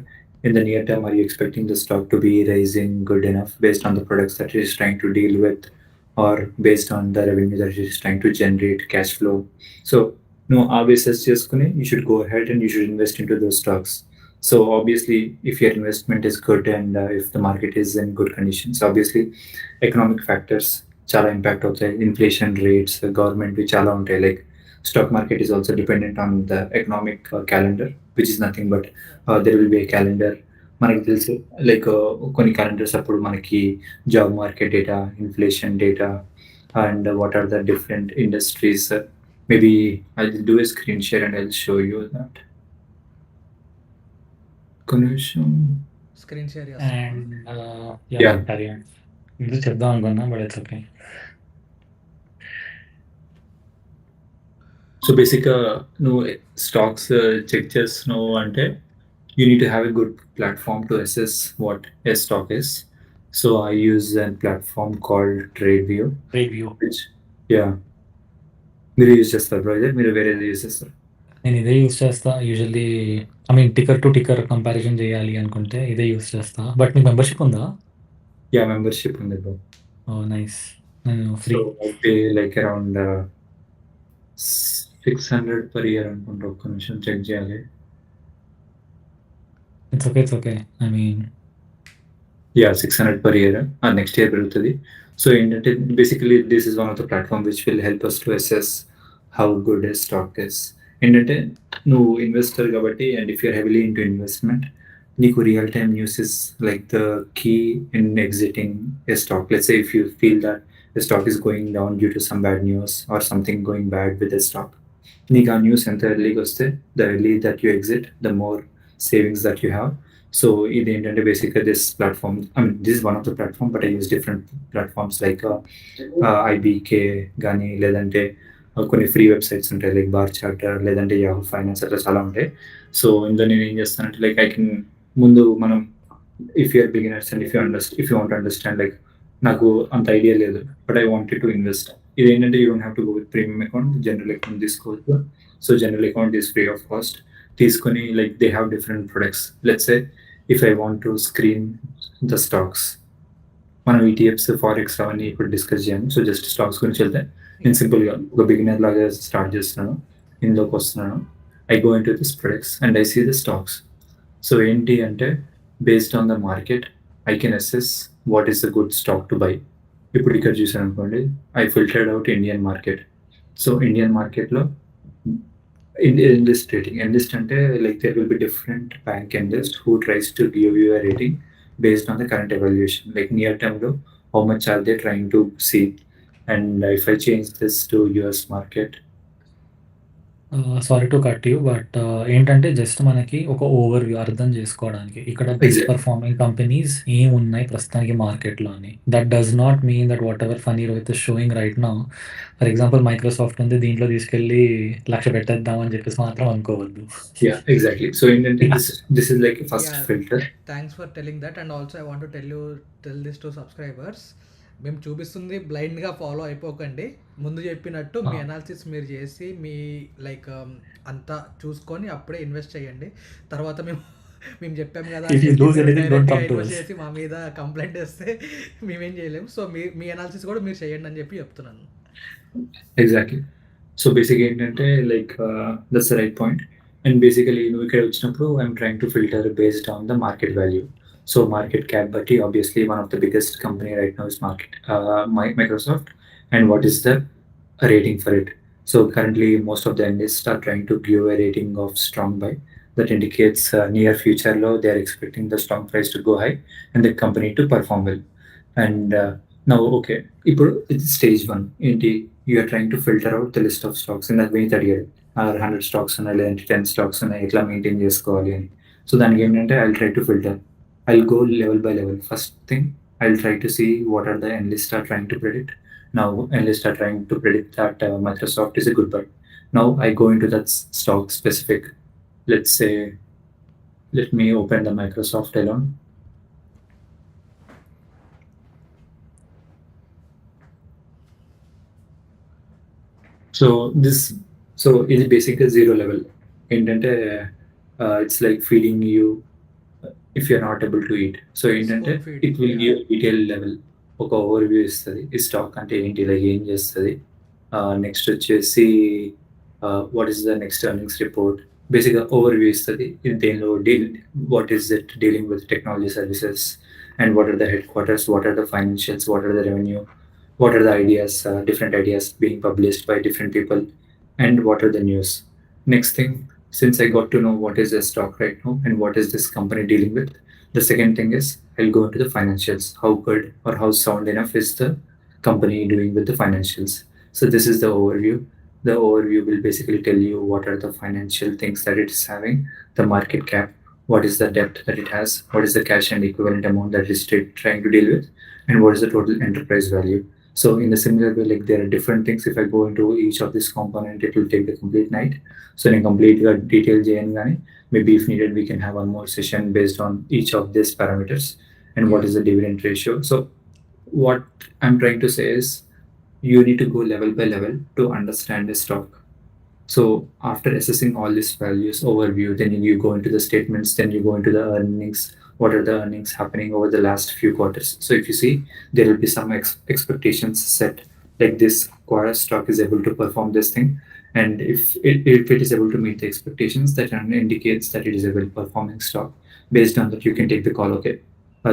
in the near term. Are you expecting the stock to be rising good enough based on the products that it is trying to deal with, or based on the revenue that it is trying to generate, cash flow? So no, obviously cheskuni you should go ahead and you should invest into those stocks. So obviously if your investment is good and if the market is in good conditions, obviously economic factors chala impact అవుతాయి. Inflation rates, government chala ఉంటాయి. Like stock market is also dependent on the economic calendar, which is nothing but there will be a calendar. మనకి తెలుసు like కొన్ని calendars అప్పుడు మనకి job market data, inflation data, and what are the different industries. Maybe I will do a screen share and I will show you that. కొన్ని విషయం screen share and Yeah. ఇది చెప్దాం అనుకున్నా, బట్ ఇట్స్ ఓకే. సో బేసిక్గా నువ్వు stocks check చేస్తున్నావు అంటే you need to have a good platform to assess what a stock is. So I use a platform called TradeView. Which, yeah, మీరు use చేస్తారు brother? మీరు వేరేది యూజ్ చేస్తారు? నేను ఇదే యూస్ చేస్తా usually. I mean ticker to ticker comparison చేయాలి అనుకుంటే ఇదే యూస్ చేస్తా. బట్ మీకు మెంబర్షిప్ ఉందా? యా, మెంబర్షిప్ ఉంది బ్రో. నైస్. నేను free. So I pay like around 600 per year అనుకుంటా. ఒక్క నిమిషం చెక్ చేయాలి. It's okay. I mean yeah, 600 per year. Next year పెరుగుతుంది. సో ఏంటంటే basically this is one of the platform which will help us to assess how good a stock is. ఏంటంటే నువ్వు investor కాబట్టి, and if you're heavily into investment, నీకు real time news is like the key in exiting a stock. Let's say if you feel that the stock is going down due to some bad news or something going bad with the stock, నీకు ఆ news ఎంత ఎర్లీగా వస్తే the early that you exit, the more savings that you have. So ఇది ఏంటంటే బేసిక్గా this platform, I mean this one of the platform, but I use different platforms like IBK కానీ, లేదంటే కొన్ని ఫ్రీ వెబ్సైట్స్ ఉంటాయి లైక్ బార్ చార్టర్, లేదంటే Yahoo finance, అట్లా చాలా ఉంటాయి. సో ఇందులో నేను ఏం చేస్తానంటే లైక్ ఐ కెన్ ముందు మనం if you're beginners and if you want understand like నాకు అంత ఐడియా లేదు but I wanted to invest. ఇది ఏంటంటే you don't have to go with premium account, general account తీసుకోవచ్చు. So general account is free of cost. తీసుకొని like they have different products. Let's say if I want to screen the stocks, మనం ETFs, forex అవన్నీ ఇప్పుడు discuss చేయాలి. So just stocks గురించి వెళ్తే నేను సింపుల్గా ఒక బిగినర్ లాగా స్టార్ట్ చేస్తున్నాను, ఇందులోకి వస్తున్నాను. I go into this products and I see the stocks. So ఏంటి అంటే based on the market I can assess what is the good stock to buy. ఇప్పుడు ఇక్కడ చూసాను అనుకోండి, I filtered out Indian market. So Indian మార్కెట్లో analyst rating. Analyst అంటే like there will be different bank analyst who tries to give you a rating based on the current evaluation, like near term lo how much are they trying to see. And if I change this to US market, sorry to cut you. But ఏంటంటే just మనకి ఒక overview అర్థం జేసుకోవడానికి. ఇక్కడ best exactly. Performing companies ఏమున్నాయి ప్రస్తుతానికి మార్కెట్‌లో అని. That does not mean that whatever Phani Rohit is showing right now, for example Microsoft ఉంది దీంట్లో తీసుకెళ్ళి 1,00,000 పెట్టేద్దాం అని చెప్పేసి మాత్రం అనుకోవద్దు. Yeah, exactly. So ఏంటంటే this is like a first Yeah. filter. Thanks for telling that. And also I want to tell this to subscribers. మేము చూపిస్తుంది బ్లైండ్గా ఫాలో అయిపోకండి. ముందు చెప్పినట్టు మీ అనాలిసిస్ మీరు చేసి మీ లైక్ అంతా చూసుకొని అప్పుడే ఇన్వెస్ట్ చేయండి. తర్వాత మేము చెప్పాము కదా If you lose anything, don't come to us. Invest చేసి మా మీద కంప్లైంట్ వేస్తే మేమేం చేయలేము. సో మీ అనాలిసిస్ కూడా మీరు చేయండి అని చెప్పి చెప్తున్నాను. Exactly. So basically ఏంటంటే like that's the right point. And basically నువ్వు ఇక్కడ వచ్చినప్పుడు I'm trying to filter based on the market value. So market cap బట్టి obviously one of the biggest company right now is Microsoft. And what is the rating for it? So currently most of the analysts are trying to give a rating of strong buy. That indicates near future low they are expecting the strong price to go high and the company to perform well. And now okay, ఇప్పుడు ఇది stage 1 ఏంటి, you are trying to filter out the list of stocks. ఇందాక వినీత్ అడిగాడు 100 stocks ఉన్నాయి లేదంటే 10 stocks ఉన్నాయి ఎట్లా maintain చేసుకోవాలి అని. సో దానికి ఏంటంటే I try to filter. I'll go level by level. First thing, I'll try to see what are the analysts are trying to predict. Now, analysts are trying to predict that Microsoft is a good buy. Now, I go into that stock specific. Let's say, let me open the Microsoft alone. So ఇది basically zero level. ఏంటంటే it's like feeding you if you're not able to eat. So ఏంటంటే it will give detail level ఒక overview ఇస్తుంది ఈ stock అంటే ఏంటి, ఇలా ఏం చేస్తుంది. నెక్స్ట్ వచ్చేసి what is the next earnings report, బేసిక్గా ఓవర్వ్యూ ఇస్తుంది. దేనిలో what is it dealing with technology services and what are the headquarters, what are the financials, what are the revenue, what are the ideas, different ideas being published by different people, and what are the news. Next thing, since I got to know what is the stock right now and what is this company dealing with, the second thing is I'll go into the financials. How good or how sound enough is the company doing with the financials? So this is the overview. The overview will basically tell you what are the financial things that it is having, the market cap, what is the debt that it has, what is the cash and equivalent amount that it is trying to deal with, and what is the total enterprise value. So in a similar way, like there are different things. If I go into each of this component, it will take the complete night. So in a complete detail JN, maybe if needed, we can have one more session based on each of these parameters and what is the dividend ratio. So what I'm trying to say is you need to go level by level to understand the stock. So after assessing all these values overview, then you go into the statements, then you go into the earnings. What are the earnings happening over the last few quarters? So if you see, there will be some expectations set, like this quarter stock is able to perform this thing, and if it is able to meet the expectations, that indicates that it is a well performing stock. Based on that, you can take the call, okay,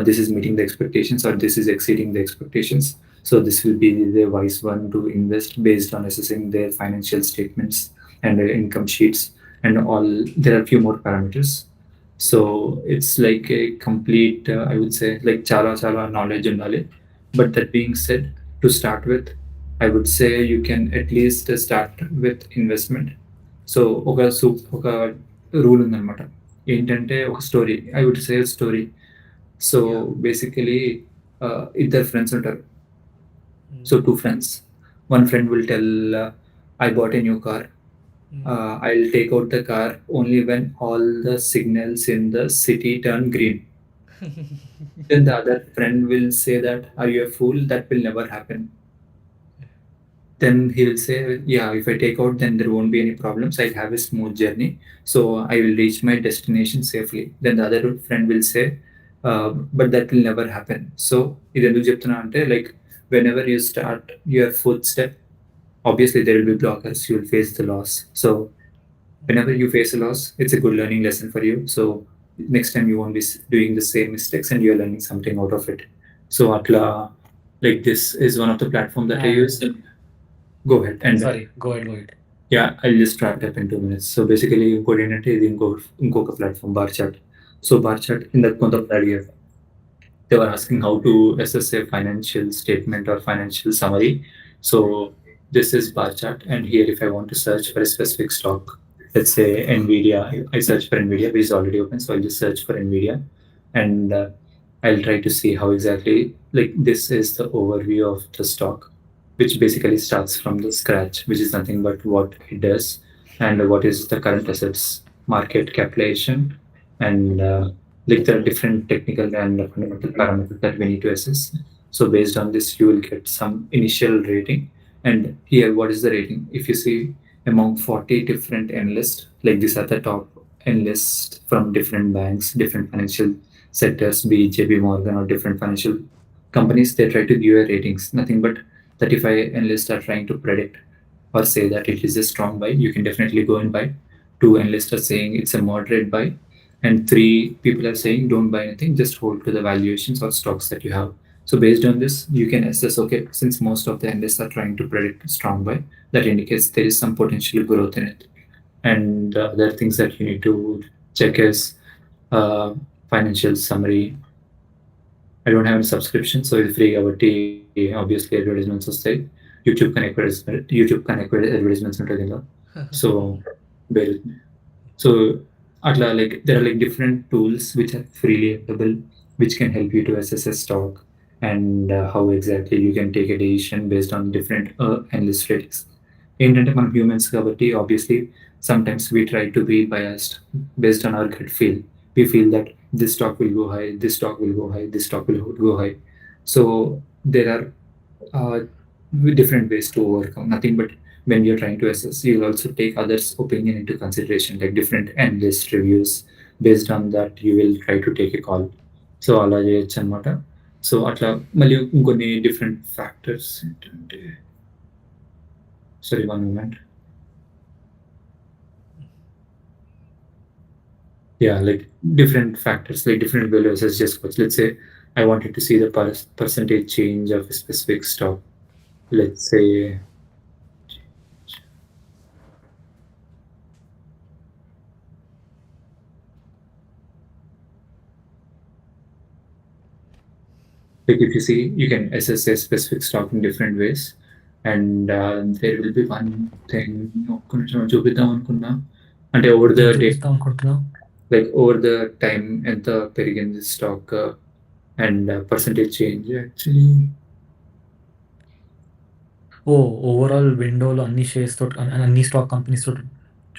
this is meeting the expectations or this is exceeding the expectations. So this will be the wise one to invest based on assessing their financial statements and their income sheets and all. There are a few more parameters. So it's like a complete, I would say, like chala knowledge undali. But that being said, to start with, I would say you can at least start with investment. So oka rule undanamata ఏంటంటే ఒక story, I would say story. So basically ఇద్దరు friends ఉంటారు. So 2 friends. One friend will tell, I bought a new car. I'll take out the car only when all the signals in the city turn green. Then the other friend will say that, are you a fool? That will never happen. Then he will say, yeah, if I take out, then there won't be any problems. I'll have a smooth journey. So I will reach my destination safely. Then the other friend will say, but that will never happen. So ఇది ఎందుకు చెప్తున్నా అంటే, like whenever you start your footstep, obviously there will be blockers, you will face the loss. So whenever you face a loss, it's a good learning lesson for you. So next time you won't be doing the same mistakes and you're learning something out of it. So atla, like this is one of the platform that I use. Go ahead. And Sorry, go ahead. Yeah, I'll just wrap it up in 2 minutes. So basically ఇంకోటి ఏంటంటే ఇది ఇంకొక platform bar chart. So bar chart ఇందాక కొంతమంది అడిగారు, they were asking how to assess a financial statement or financial summary So this is bar chart, and here if I want to search for a specific stock, let's say Nvidia, I search for Nvidia, which is already open, so I'll just search for Nvidia, and I'll try to see how exactly, like, this is the overview of the stock, which basically starts from the scratch, which is nothing but what it does and what is the current assets market capitalization, and like there are different technical and fundamental parameters that we need to assess. So based on this, you will get some initial rating. And here, what is the rating? If you see among 40 different analysts, like these are the top analysts from different banks, different financial sectors, be it JP Morgan or different financial companies, they try to give you ratings. Nothing but 35 analysts are trying to predict or say that it is a strong buy. You can definitely go and buy. Two analysts are saying it's a moderate buy, and three people are saying don't buy anything, just hold to the valuations or stocks that you have. So based on this, you can assess, okay, since most of the analysts are trying to predict strong buy, that indicates there is some potential growth in it. And other things that you need to check is uh, financial summary. I don't have any subscription, so it's free. Obviously advertisements వస్తాయి. YouTube connect advertisements ఉంటాయి దీనిలో. So వేరే, so atla, like there are like different tools which are freely available, which can help you to assess a stock, and how exactly you can take a decision based on different analyst ratings. ఏంటంటే మనం humans కాబట్టి obviously sometimes we try to be biased based on our gut feel. We feel that this stock will go high, this stock will go high, this stock will go high. So there are uh, different ways to overcome. Nothing but when you're trying to assess, you'll also take others' opinion into consideration, like different analyst reviews. Based on that, you will try to take a call. So అలా చేయొచ్చు అనమాట. So అట్లా మళ్ళీ ఇంకొన్ని different factors ఏంటంటే, sorry one moment. Yeah, like different factors, like different values as just coach. Let's say I wanted to see the percentage change of a specific stock. Let's say like if you see, you can assess a specific stock in different ways, and there will be one thing చూపిద్దాం అనుకున్నా, అంటే over the day, like over the time ఎంత పెరిగింది stock and percentage change actually. ఓ overall విండోలో అన్ని shares తోటి అన్ని స్టాక్ కంపెనీస్ తోటి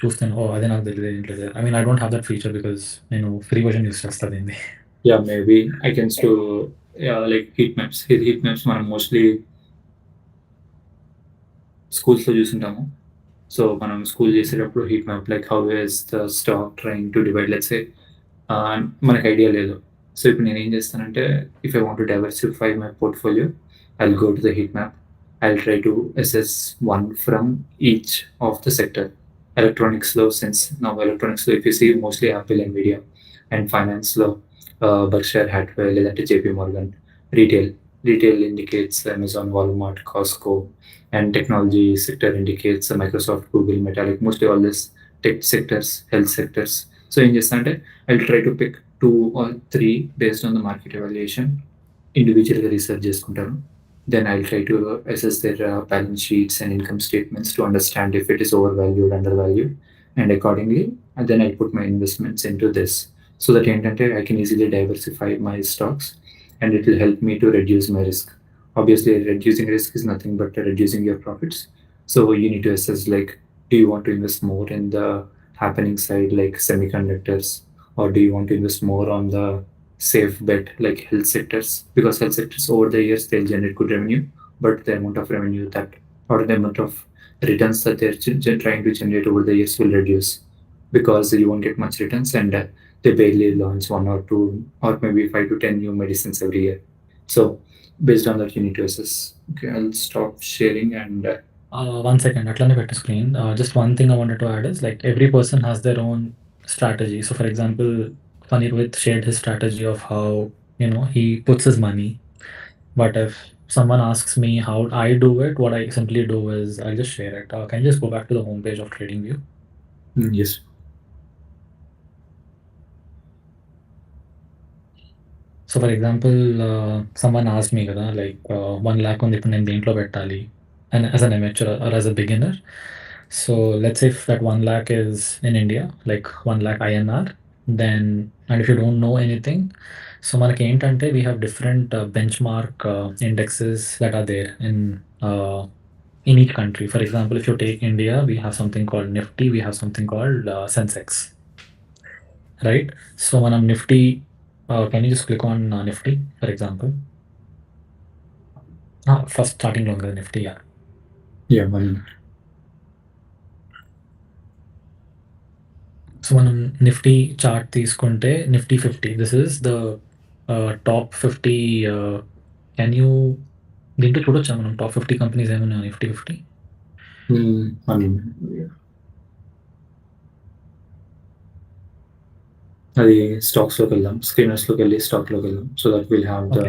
చూస్తాను. ఓ అదే నాకు తెలియదు ఏంటంటే. I mean I don't have that feature because నేను ఫ్రీ వర్షన్ యూస్ చేస్తాను దీన్ని. Yeah maybe I can to like heat maps. Heat maps మనం మోస్ట్లీ స్కూల్స్లో చూసుంటాము. సో మనం స్కూల్ చేసేటప్పుడు heat map, like how is the stock trying to divide, let's say మనకు idea లేదు. సో ఇప్పుడు నేను ఏం చేస్తానంటే, if I want to diversify my portfolio, I will go to the heat map. I will try to assess one from each of the sector. ఎలక్ట్రానిక్స్లో, since నా ఎలక్ట్రానిక్స్లో if you see mostly Apple, Nvidia, and ఫైనాన్స్లో Berkshire Hathaway లేదంటే JP Morgan. Retail indicates Amazon, Walmart, Costco, and technology sector indicates Microsoft, Google, Meta, like mostly all this tech sectors, health sectors. So in this Sunday, I'll try to pick 2 or 3 based on the market evaluation, individual research చేసుకుంటాను. Then I'll try to assess their balance sheets and income statements to understand if it is overvalued, undervalued, and accordingly, and then I'll put my investments into this, so that ఏంటంటే I can easily diversify my stocks, and it will help me to reduce my risk. Obviously, reducing risk is nothing but reducing your profits. So you need to assess, like, do you want to invest more in the happening side, like semiconductors, or do you want to invest more on the safe bet, like health sectors? Because health sectors over the years they'll generate good revenue, but the amount of revenue that, or the amount of returns that they're trying to generate over the years will reduce, because you won't get much returns, and they barely launch 1 or 2 or maybe 5 to 10 new medicines every year. So based on that, you need to assess. Okay, I'll stop sharing and 1 second, అట్లనే పెట్టు screen. Just one thing I wanted to add is, like, every person has their own strategy. So for example, Phani Rohith shared his strategy of how, he puts his money. But if someone asks me how I do it, what I simply do is I'll just share it. Can you just go back to the homepage of TradingView? yes. So for example someone asked me కదా, like 1 lakh ఉంది, ఇప్పుడు నేను దేంట్లో పెట్టాలి as an amateur or as a beginner. So let's say if that 1 lakh is in India, like 1 lakh INR, then, and if you don't know anything, so మనకి ఏంటంటే we have different benchmark indexes that are there in each country. For example, if you take India, we have something called Nifty, we have something called Sensex, right? So మనం Nifty, can you just click on Nifty, for example? First starting లో ఉంది కదా Nifty, yeah. Yeah, one. So మనం Nifty chart తీసుకుంటే Nifty 50, this is the top 50. Can you దీంట్లో చూడొచ్చా మనం top 50 companies ఏమైనా నిఫ్టీ 50? One. అది స్టాక్స్లోకి వెళ్దాం, స్క్రీనర్స్లోకి వెళ్ళి స్టాక్లోకి వెళ్దాం, so that will have the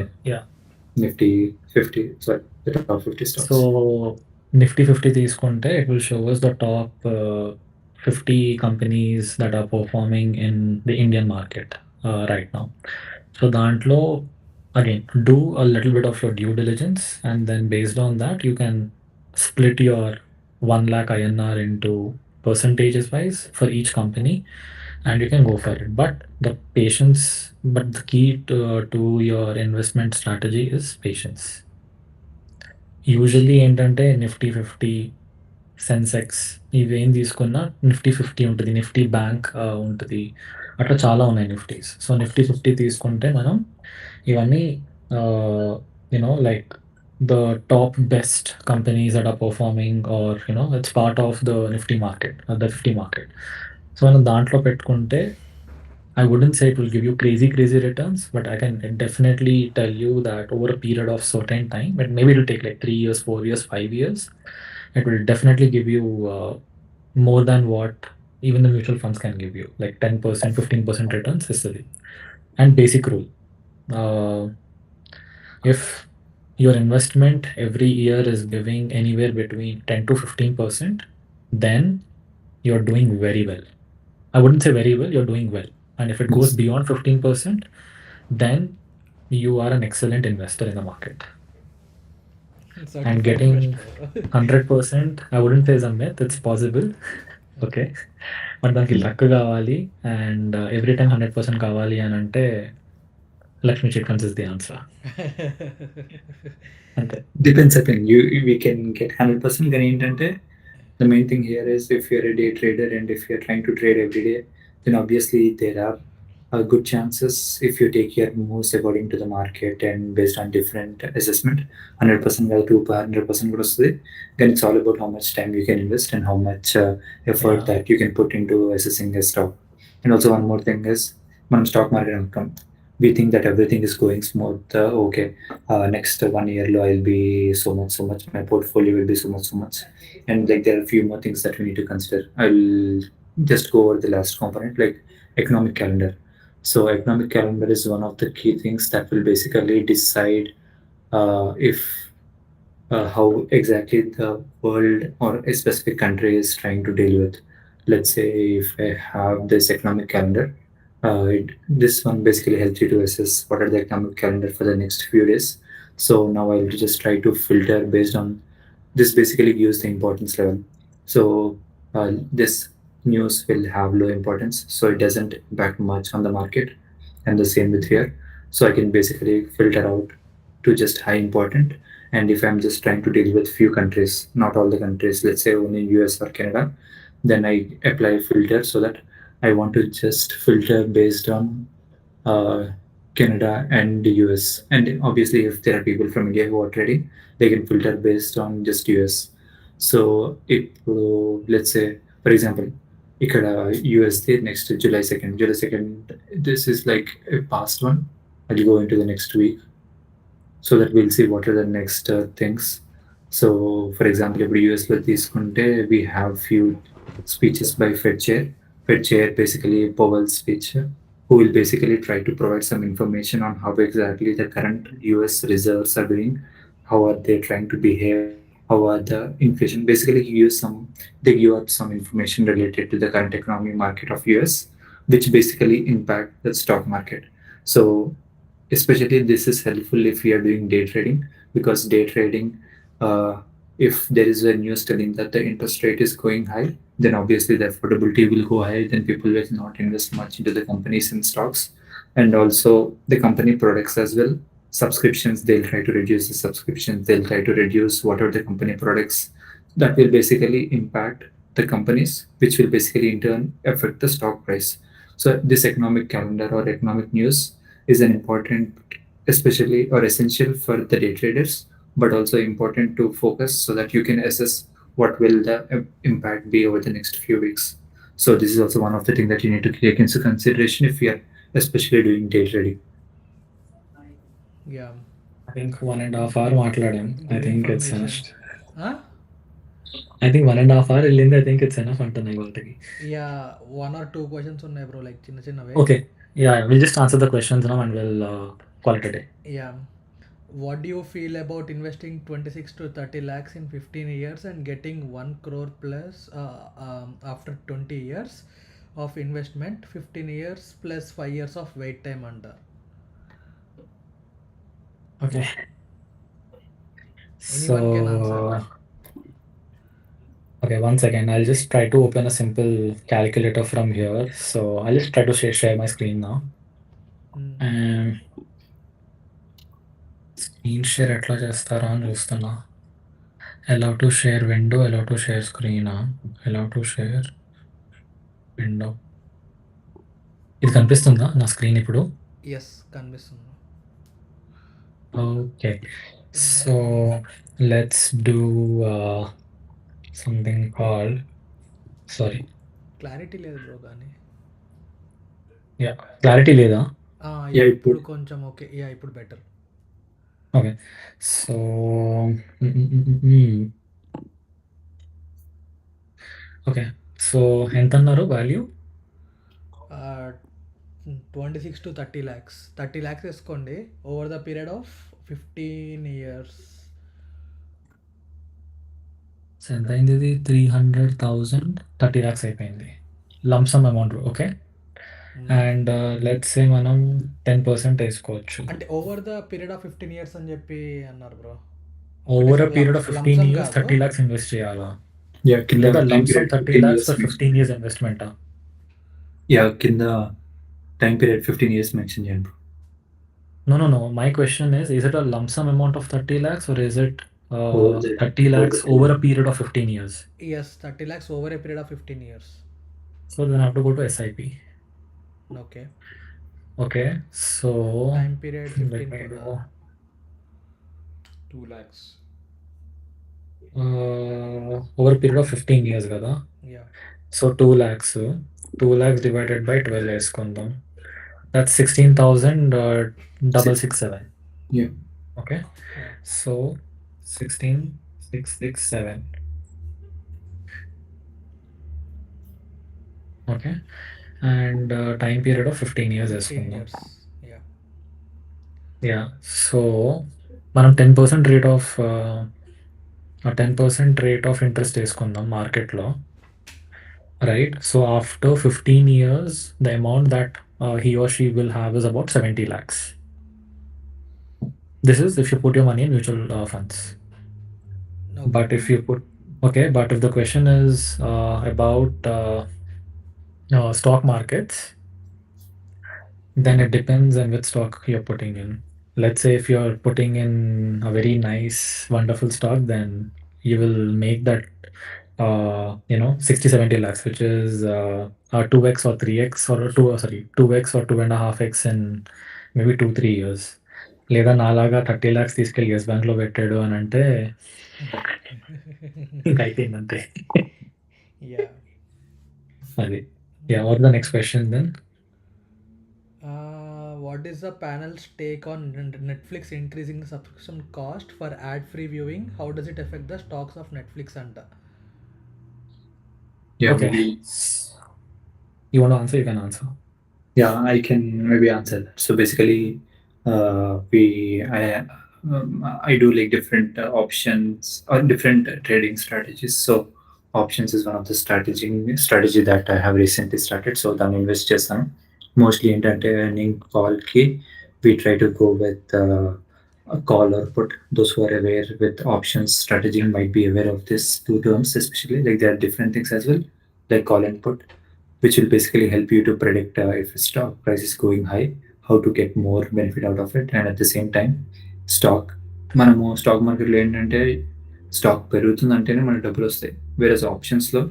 Nifty 50, sorry the top 50 stocks. So Nifty 50 తీసుకుంటే it will show us the top 50 companies that are performing in the Indian market right now. So దాంట్లో again, do a little bit of your due diligence, and then based on that, you can split your 1 lakh INR into percentages wise for each company, and you can go for it. But the key to your investment strategy is patience. Usually ఏంటంటే Nifty 50, Sensex ఇవేం తీసుకున్నా Nifty 50 ఉంటుంది, Nifty bank ఉంటుంది, అట్లా చాలా ఉన్నాయి Nifty's. So Nifty 50 తీసుకుంటే మనం ఇవన్నీ like the top best companies that are performing, or it's part of the Nifty market, the 50 market. So మనం దాంట్లో పెట్టుకుంటే I wouldn't say it will give you crazy returns, but I can definitely tell you that over a period of certain time, but maybe it will take like 3 years, 4 years, 5 years, it will definitely give you more than what even the mutual funds can give you, like 10%, 15% returns is silly. And basic rule, if your investment every year is giving anywhere between 10 to 15%, then you're doing very well. I wouldn't say very well, you're doing well. And if it goes beyond 15%, then you are an excellent investor in the market. And getting 100%, I wouldn't say is a myth, it's possible. Okay. But దానికి luck కావాలి, and every time 100% కావాలి అని అంటే Lakshmi chit funds is the answer. అంతే. Depends again, we can get 100%, కానీ ఏంటంటే the main thing here is if you're a day trader and if you're trying to trade every day, then obviously there are good chances if you take your moves according to the market and based on different assessment, 100% కాదు 200% కూడా వస్తుంది. Then it's all about how much time you can invest and how much effort that you can put into assessing a stock. And also one more thing is, మనం stock market అనుకుంటాం, we think that everything is going smooth. Okay, next 1 year lo I'll be so much, my portfolio will be so much, and like there are a few more things that we need to consider. I'll just go over the last component, like economic calendar. So economic calendar is one of the key things that will basically decide if how exactly the world or a specific country is trying to deal with. Let's say if I have this economic calendar, this one basically helps you to assess what are the economic calendar for the next few days. So now I'll just try to filter based on this. Basically gives the importance level. So this news will have low importance, so it doesn't impact much on the market, and the same with here. So I can basically filter out to just high important, and if I'm just trying to deal with few countries, not all the countries, let's say only US or Canada, then I apply a filter so that I want to just filter based on Canada and the US. And obviously if there are people from India who are trading, they can filter based on just US. So it let's say for example ఇక్కడ యూఎస్ది next July 2nd, this is like a past one. I'll go into the next week so that we'll see what are the next things. So for example, ఇప్పుడు యూఎస్లో తీసుకుంటే we have few speeches by Fed chair, basically Powell's speech, who will basically try to provide some information on how exactly the current US reserves are doing, how are they trying to behave, how are the inflation. Basically they give up some information related to the current economic market of US, which basically impact the stock market. So especially this is helpful if you are doing day trading, because day trading if there is a news telling that the interest rate is going high, then obviously the affordability will go high. Then people will not invest much into the companies and stocks, and also the company products as well. Subscriptions, they'll try to reduce the subscriptions. They'll try to reduce whatever the company products that will basically impact the companies, which will basically in turn affect the stock price. So this economic calendar or economic news is an important, especially or essential for the day traders, but also important to focus so that you can assess what will the impact be over the next few weeks. So this is also one of the things that you need to take into consideration if you are especially doing day trading. Yeah. I think 1.5 hour మాట్లాడాం. I Good think it's information. finished. Huh? I think 1.5 hour వెళ్ళింది. I think it's enough అంటున్నా ఇవాళకి. Yeah, 1 or 2 questions ఉన్నాయి bro, like చిన్న చిన్నవే. Okay. Yeah, we'll just answer the questions now and we'll call it a day. Yeah. What do you feel about investing 26 to 30 lakhs in 15 years and getting 1 crore plus after 20 years of investment, 15 years plus 5 years of wait time under? Okay. Anyone can answer. Okay, 1 second. I'll just try to open a simple calculator from here. So I'll just try to share my screen now. And screen share ఎట్లా చేస్తారా అని చూస్తున్నా. Allow to share window, allow to share screen, allow to share window. ఇది కనిపిస్తుందా నా screen ఇప్పుడు? Yes, కనిపిస్తుంది. Okay, so let's do something called, sorry, clarity లేదు బ్రో కానీ. yeah, clarity లేదా? ఇప్పుడు కొంచెం ఓకే. యా, ఇప్పుడు better. Okay, so okay, so ఎంత అన్నారు వాల్యూ? 26 to 30 lakhs. 30 lakhs వేసుకోండి over the period of 15 years. So ఎంత అయింది ఇది? 300,000, 30 lakhs అయిపోయింది lump sum amount. Okay, and let's say మనం 10% వేసుకోవచ్చు. అంటే over the period of 15 years అని చెప్పి అన్నారు bro. Over a period of 15 years 30 lakhs invest చేయాలా? లేదా లంసమ్ 30 lakhs for 15 years ఇన్వెస్ట్మెంటా? కింద టైం పీరియడ్ 15 years మెన్షన్ చేయండి. No. My question is it a lump sum amount of 30 lakhs or is it 30 lakhs over a period of 15 years? Yes, 30 lakhs over a period of 15 years. So then I have to go to SIP. Okay, so time period 15 let me go. 2 lakhs. Over a period of 15 years kada? Yeah. So 2 lakhs. 2 lakhs divided by 12 వేసుకుందాం. That's 16,667. Yeah. Okay. So 16,667. Okay. And time period of 15 years 15 years. Yeah. So మనం 10% rate of 10% rate of interest వేసుకుందాం మార్కెట్లో. Right. So after 15 years, the amount that he or she will have is about 70 lakhs. This is if you put your money in mutual funds. Okay. But if you put, okay, but if the question is about stock markets, then it depends on which stock you're putting in. Let's say if you're putting in a very nice, wonderful stock, then you will make that 60-70 lakhs, which is 2x or 3x or 2x or 2.5x in maybe 2-3 years. లేదా నాలాగా 30 lakhs తీసుకెళ్ళి yes బ్యాంక్లో పెట్టాడు అని అంటే ఇంకా అయిపోయింది అంతే. అది what the next question then? What is the panel's take on Netflix increasing the subscription cost for ad-free viewing? How does it affect the stocks of Netflix anta? Yeah. Okay. You want to answer? You can answer. Yeah, I can maybe answer that. So basically, I do like different options or different trading strategies. So options is one of the strategy that I have recently started. So దాన్ని invest చేస్తాను. Mostly ఏంటంటే earning కాల్కి we try to go with a call or put. Those who are aware with options strategy might be aware of these two terms, especially like there are different things as well, like call and put, which will basically help you to predict if a stock price is going high, how to get more benefit out of it, and at the same time, stock మనము stock మార్కెట్లో ఏంటంటే stock పెరుగుతుందంటేనే మనకు డబ్బులు వస్తాయి. వేరే ఆప్షన్స్లో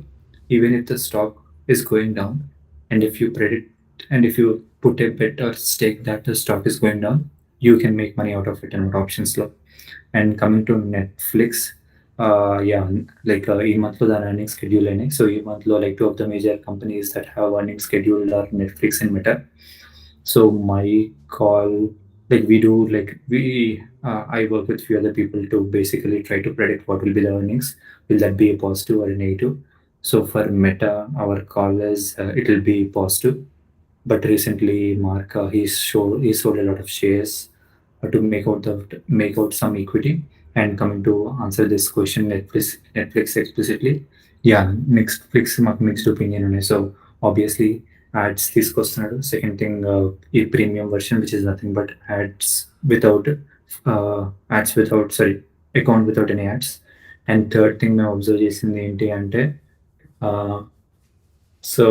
even if the stock is going down, and if you predict and if you put a bet or stake that the stock is going down, you can make money out of it in options law. And coming to Netflix, yeah, like ఈ month లో దాని earnings schedule అయినాయి. So ఈ month లో like two of the major companies that have earnings scheduled are Netflix and Meta. So my call, like we do, like I work with few other people to basically try to predict what will be the earnings. Will that be a positive or a negative? So for Meta, our call is it will be positive. But recently, Mark he sold a lot of shares to make out some equity. And coming to answer this question, Netflix explicitly, yeah, Netflix మాకు mixed opinion ఉన్నాయి. So obviously ads తీసుకొస్తున్నాడు. Second thing, ఈ premium version which is nothing but without sorry, account without any ads. And third thing మేము observe చేసింది ఏంటి అంటే so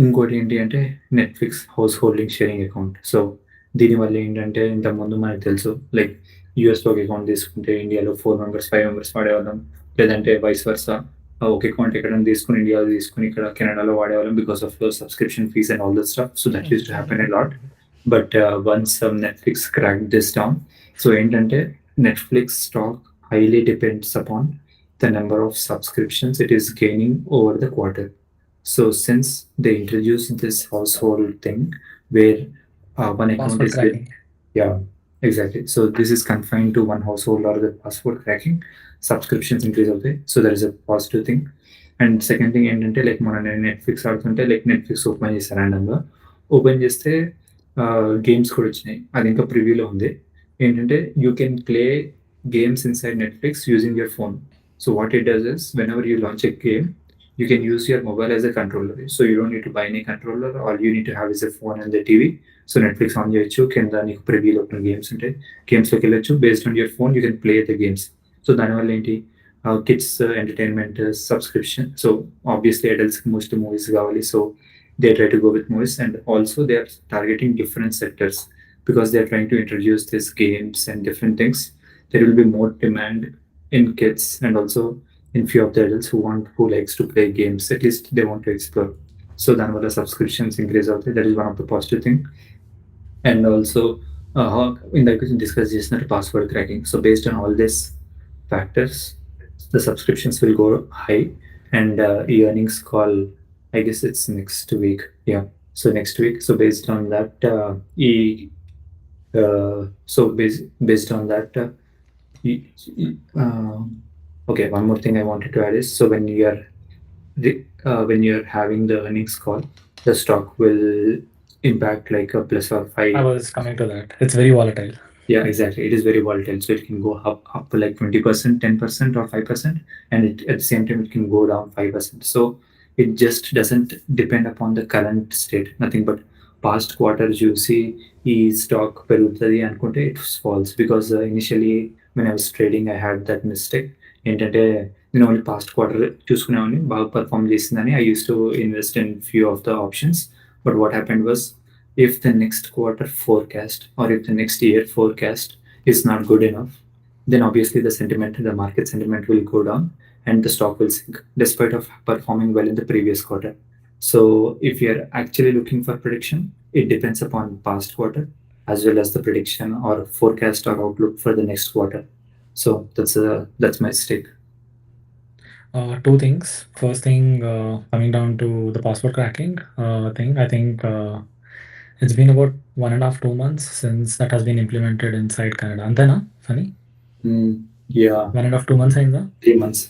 ఇంకోటి ఏంటి అంటే Netflix house holding sharing account. So దీనివల్ల ఏంటంటే ఇంతకుముందు మనకు తెలుసు లైక్ యూఎస్లో ఒక అకౌంట్ తీసుకుంటే ఇండియాలో 4 మెంబర్స్ 5 మెంబర్స్ వాడేవాళ్ళం, లేదంటే వైస్ వర్సా ఒక అకౌంట్ ఎక్కడ తీసుకుని ఇండియాలో తీసుకుని ఇక్కడ కెనడాలో వాడేవాళ్ళం because of subscription fees and all the stuff. So that use to happen a lot. But once Netflix crack this down, so ఏంటంటే Netflix stock highly depends upon the number of subscriptions it is gaining over the quarter. So since they introduced this household thing where one account Password is cracking. yeah, exactly. So this is confined to one household or the password cracking, subscriptions increase అవుతాయి. So that is a positive thing. And second thing ఏంటంటే like మన Netflix ఆడుతుంటే like Netflix open చేస్తే ర్యాండమ్గా open చేస్తే games కూడా వచ్చినాయి. అది ఇంకా ప్రివ్యూలో ఉంది. ఏంటంటే you can play games inside Netflix using your phone. So what it does is whenever you launch a game, you can use your mobile as a controller. So you don't need to buy any controller. All you need to have is a phone and the TV. So Netflix on చేయొచ్చు, కింద నీకు ప్రివ్యూలో ఉన్న games ఉంటాయి, గేమ్స్లోకి వెళ్ళొచ్చు. Based on your phone you can play the games. So దానివల్ల ఏంటి kids entertainment subscription. So obviously అడల్ట్స్కి మోస్ట్ మూవీస్ కావాలి. So they try to go with movies, and also they are targeting different sectors because they are trying to introduce these games and different things. There will be more demand in kids and also in few of the adults who likes to play games. At least they want to explore. So then the subscriptions increase out there. That is one of the positive thing. And also in the question discuss just not password cracking. So based on all these factors, the subscriptions will go high, and earnings call, I guess it's next week. Yeah, so next week. So based on that, based on that. Okay, one more thing I wanted to add is, so when you're having the earnings call, the stock will impact like a plus or 5. I was coming to that. It's very volatile. Yeah, exactly. It is very volatile. So it can go up to like 20%, 10% or 5%, and at the same time it can go down 5%. So it just doesn't depend upon the current state. Nothing but past quarters you see stock perugutadi anukunte it falls, because initially when I was trading I had that mistake. ఏంటంటే నేను only past quarter చూసుకునేవాడిని, బాగా perform చేసిందని I use to invest in few of the options. But what happened was, if the next quarter forecast or if the next year forecast is not good enough, then obviously the market sentiment will go down and the stock will sink despite of performing well in the previous quarter. So if you're actually looking for prediction, it depends upon past quarter as well as the prediction or forecast or outlook for the next quarter. So that's my stake. Two things. First thing, coming down to the password cracking thing, I think it's been about 1.5 2 months since that has been implemented inside Canada. Antena, Phani? Yeah. 1.5 2 months అయిందా? 3 months.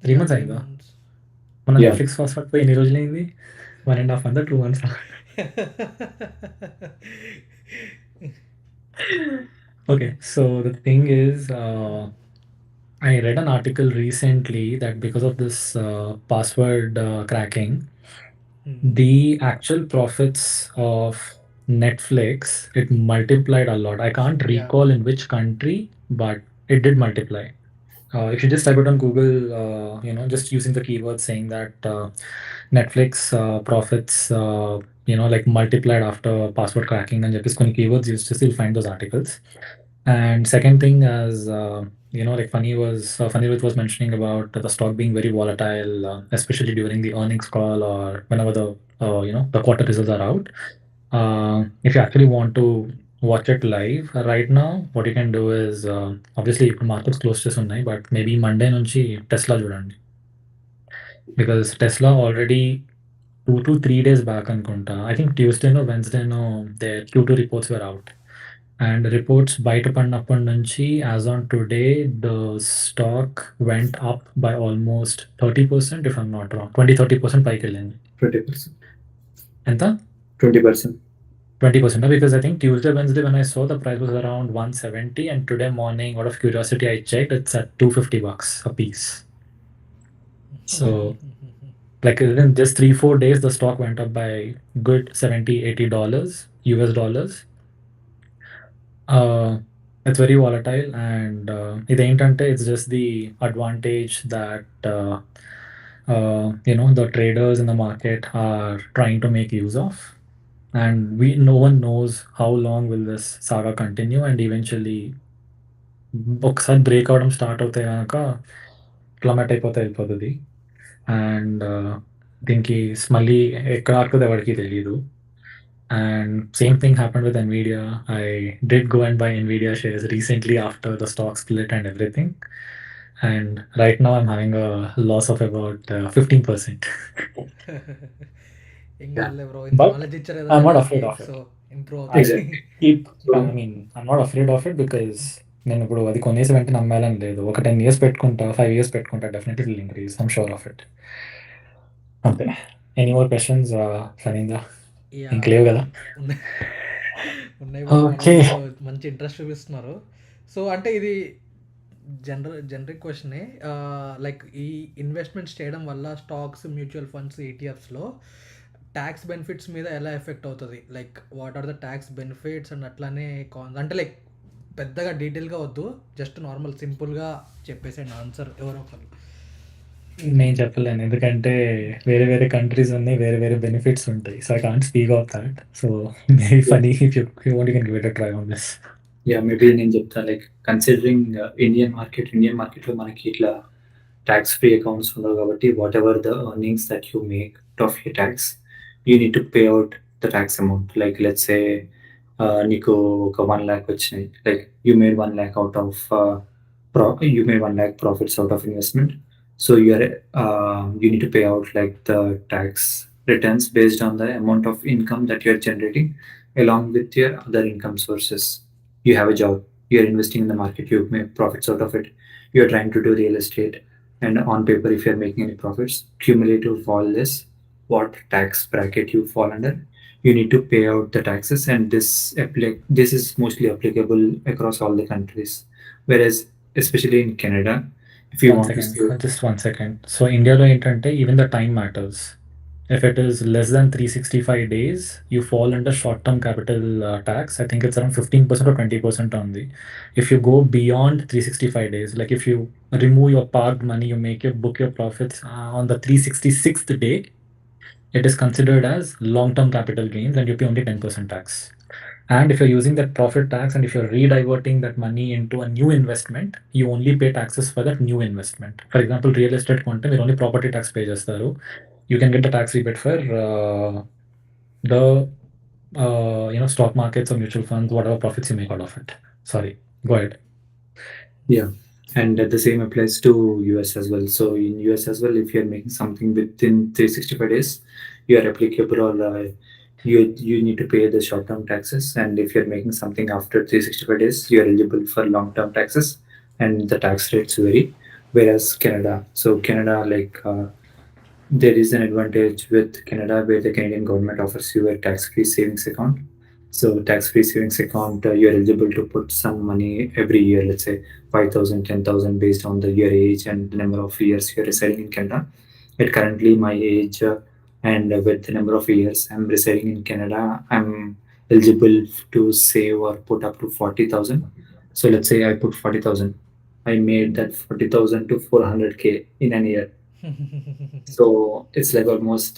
3 months అయిందా? మన Netflix password పోయి ఎన్ని రోజులు అయింది? 1.5 months 2 months? Okay, so the thing is, I read an article recently that because of this password cracking, the actual profits of Netflix, it multiplied a lot. I can't Yeah. recall in which country, but it did multiply. If you just type it on Google, just using the keyword saying that Netflix profits, like multiplied after password cracking and just కొన్ని keywords, you just you'll find those articles. And second thing, as like Funny was mentioning about the stock being very volatile, especially during the earnings call or whenever the quarter results are out. If you actually want to watch it live right now, what you can do is obviously ఇప్పుడు markets close చేసి ఉన్నాయి, but maybe Monday నుంచి Tesla చూడండి. Because Tesla already 2 to 3 days back అనుకుంటా, I think ట్యూస్డేనో వెన్స్డేనో they Q2 reports were out. And reports బయటపడినప్పటి నుంచి as on today the stock went up by almost 30%, if I'm not wrong. 20-30% పైకి వెళ్ళింది. 20%. ఎంత? 20%. 20%, because I think Tuesday, Wednesday, when I saw the price was around 170, and today morning, out of curiosity, I checked, it's at $250 a piece. So, like in just 3-4 days, the stock went up by good $70-80 US dollars. It's very volatile, and ఇదేంటంటే it's just the advantage that the traders in the market are trying to make use of. And no one knows how long will this saga continue, and eventually ఒకసారి break అవడం start అవుతే కనుక plummet అయిపోతే వెళ్ళిపోతుంది. And దీనికి మళ్ళీ ఎక్కడ ఆడుతుంది ఎవరికి తెలియదు. And same thing happened with NVIDIA. I did go and buy NVIDIA shares recently after the stock split and everything. And right now I'm having a loss of about 15%. ఏం Yeah. కాదులే bro, ఇంత But knowledge ఇచ్చారు కదా I'm not జనాలకి, afraid of it. So improve I అవుతుంది. I'm not afraid of it because నేను ఇప్పుడు అది కొనేసి వెంటనే నమ్మాలని లేదు. ఒక 10 years పెట్టుకుంటా, 5 years పెట్టుకుంటా, definitely will increase. I'm sure of it. అంతే. ఎనీ మోర్ క్వశ్చన్స్ ఫనీందా? Yeah. ఇంక లేవు కదా? ఉన్నాయి బ్రో, Okay. మనోళ్ళు మంచి ఇంట్రెస్ట్ చూపిస్తున్నారు. సో అంటే ఇది జనరిక్ క్వశ్చనే. లైక్ ఈ ఇన్వెస్ట్మెంట్స్ చేయడం వల్ల స్టాక్స్, మ్యూచువల్ ఫండ్స్, ETFస్లో ట్యాక్స్ బెనిఫిట్స్ మీద ఎలా ఎఫెక్ట్ అవుతుంది? Like what are the tax benefits and అట్లానే అంటే లైక్ పెద్దగా డీటెయిల్గా వద్దు, జస్ట్ నార్మల్ సింపుల్గా చెప్పేసండి ఆన్సర్ ఎవరో ఒకరు. నేను చెప్పలేను, ఎందుకంటే వేరే వేరే కంట్రీస్ ఉన్నాయి, వేరే వేరే బెనిఫిట్స్ ఉంటాయి. So I can't speak of that. So maybe Phani if you want you can give it a try on this. Maybe నేను చెప్తాను, లైక్ కన్సిడరింగ్ ఇండియన్ మార్కెట్లో మనకి ఇట్లా ట్యాక్స్ ఫ్రీ అకౌంట్స్ ఉండవు కాబట్టి whatever the earnings that you make of you tax, you need to pay out the tax amount. Like let's సే నీకు ఒక 1 lakh వచ్చినాయి, like you made 1 lakh out of you made 1 lakh profits out of investment. So you need to pay out like the tax returns based on the amount of income that you're generating along with your other income sources. You have a job, you're investing in the market, you make profits out of it, you're trying to do real estate, and on paper if you're making any profits, cumulative of all this, what tax bracket you fall under, you need to pay out the taxes. And this is mostly applicable across all the countries, whereas especially in Canada, if you want to save. Just 1 second. So ఇండియాలో ఏంటంటే even the time matters. If it is less than 365 days, you fall under short-term capital tax. I think it's around 15% or 20% only. If you go beyond 365 days, like if you remove your parked money, you book your profits on the 366th day, it is considered as long-term capital gains and you pay only 10% tax. And if you're using that profit tax and if you're rediverting that money into a new investment, you only pay taxes for that new investment. For example, real estate కొంటే మీరు only property tax pay చేస్తారు. You can get the tax rebate for the stock markets or mutual funds, whatever profits you make out of it. Sorry, go ahead. Yeah, and the same applies to US as well. So in US as well, if you're making something within 365 days, you are applicable, or you need to pay the short-term taxes. And if you're making something after 365 days, you are eligible for long-term taxes, and the tax rates vary. Whereas Canada, there is an advantage with Canada where the Canadian government offers you a tax-free savings account. So tax-free savings account, you're eligible to put some money every year, let's say 5,000, 10,000 based on your age and the number of years you're residing in Canada. At currently my age and with the number of years I'm residing in Canada, I'm eligible to save or put up to 40,000. So let's say I put 40,000. I made that 40,000 to 400K in an year. So it's like almost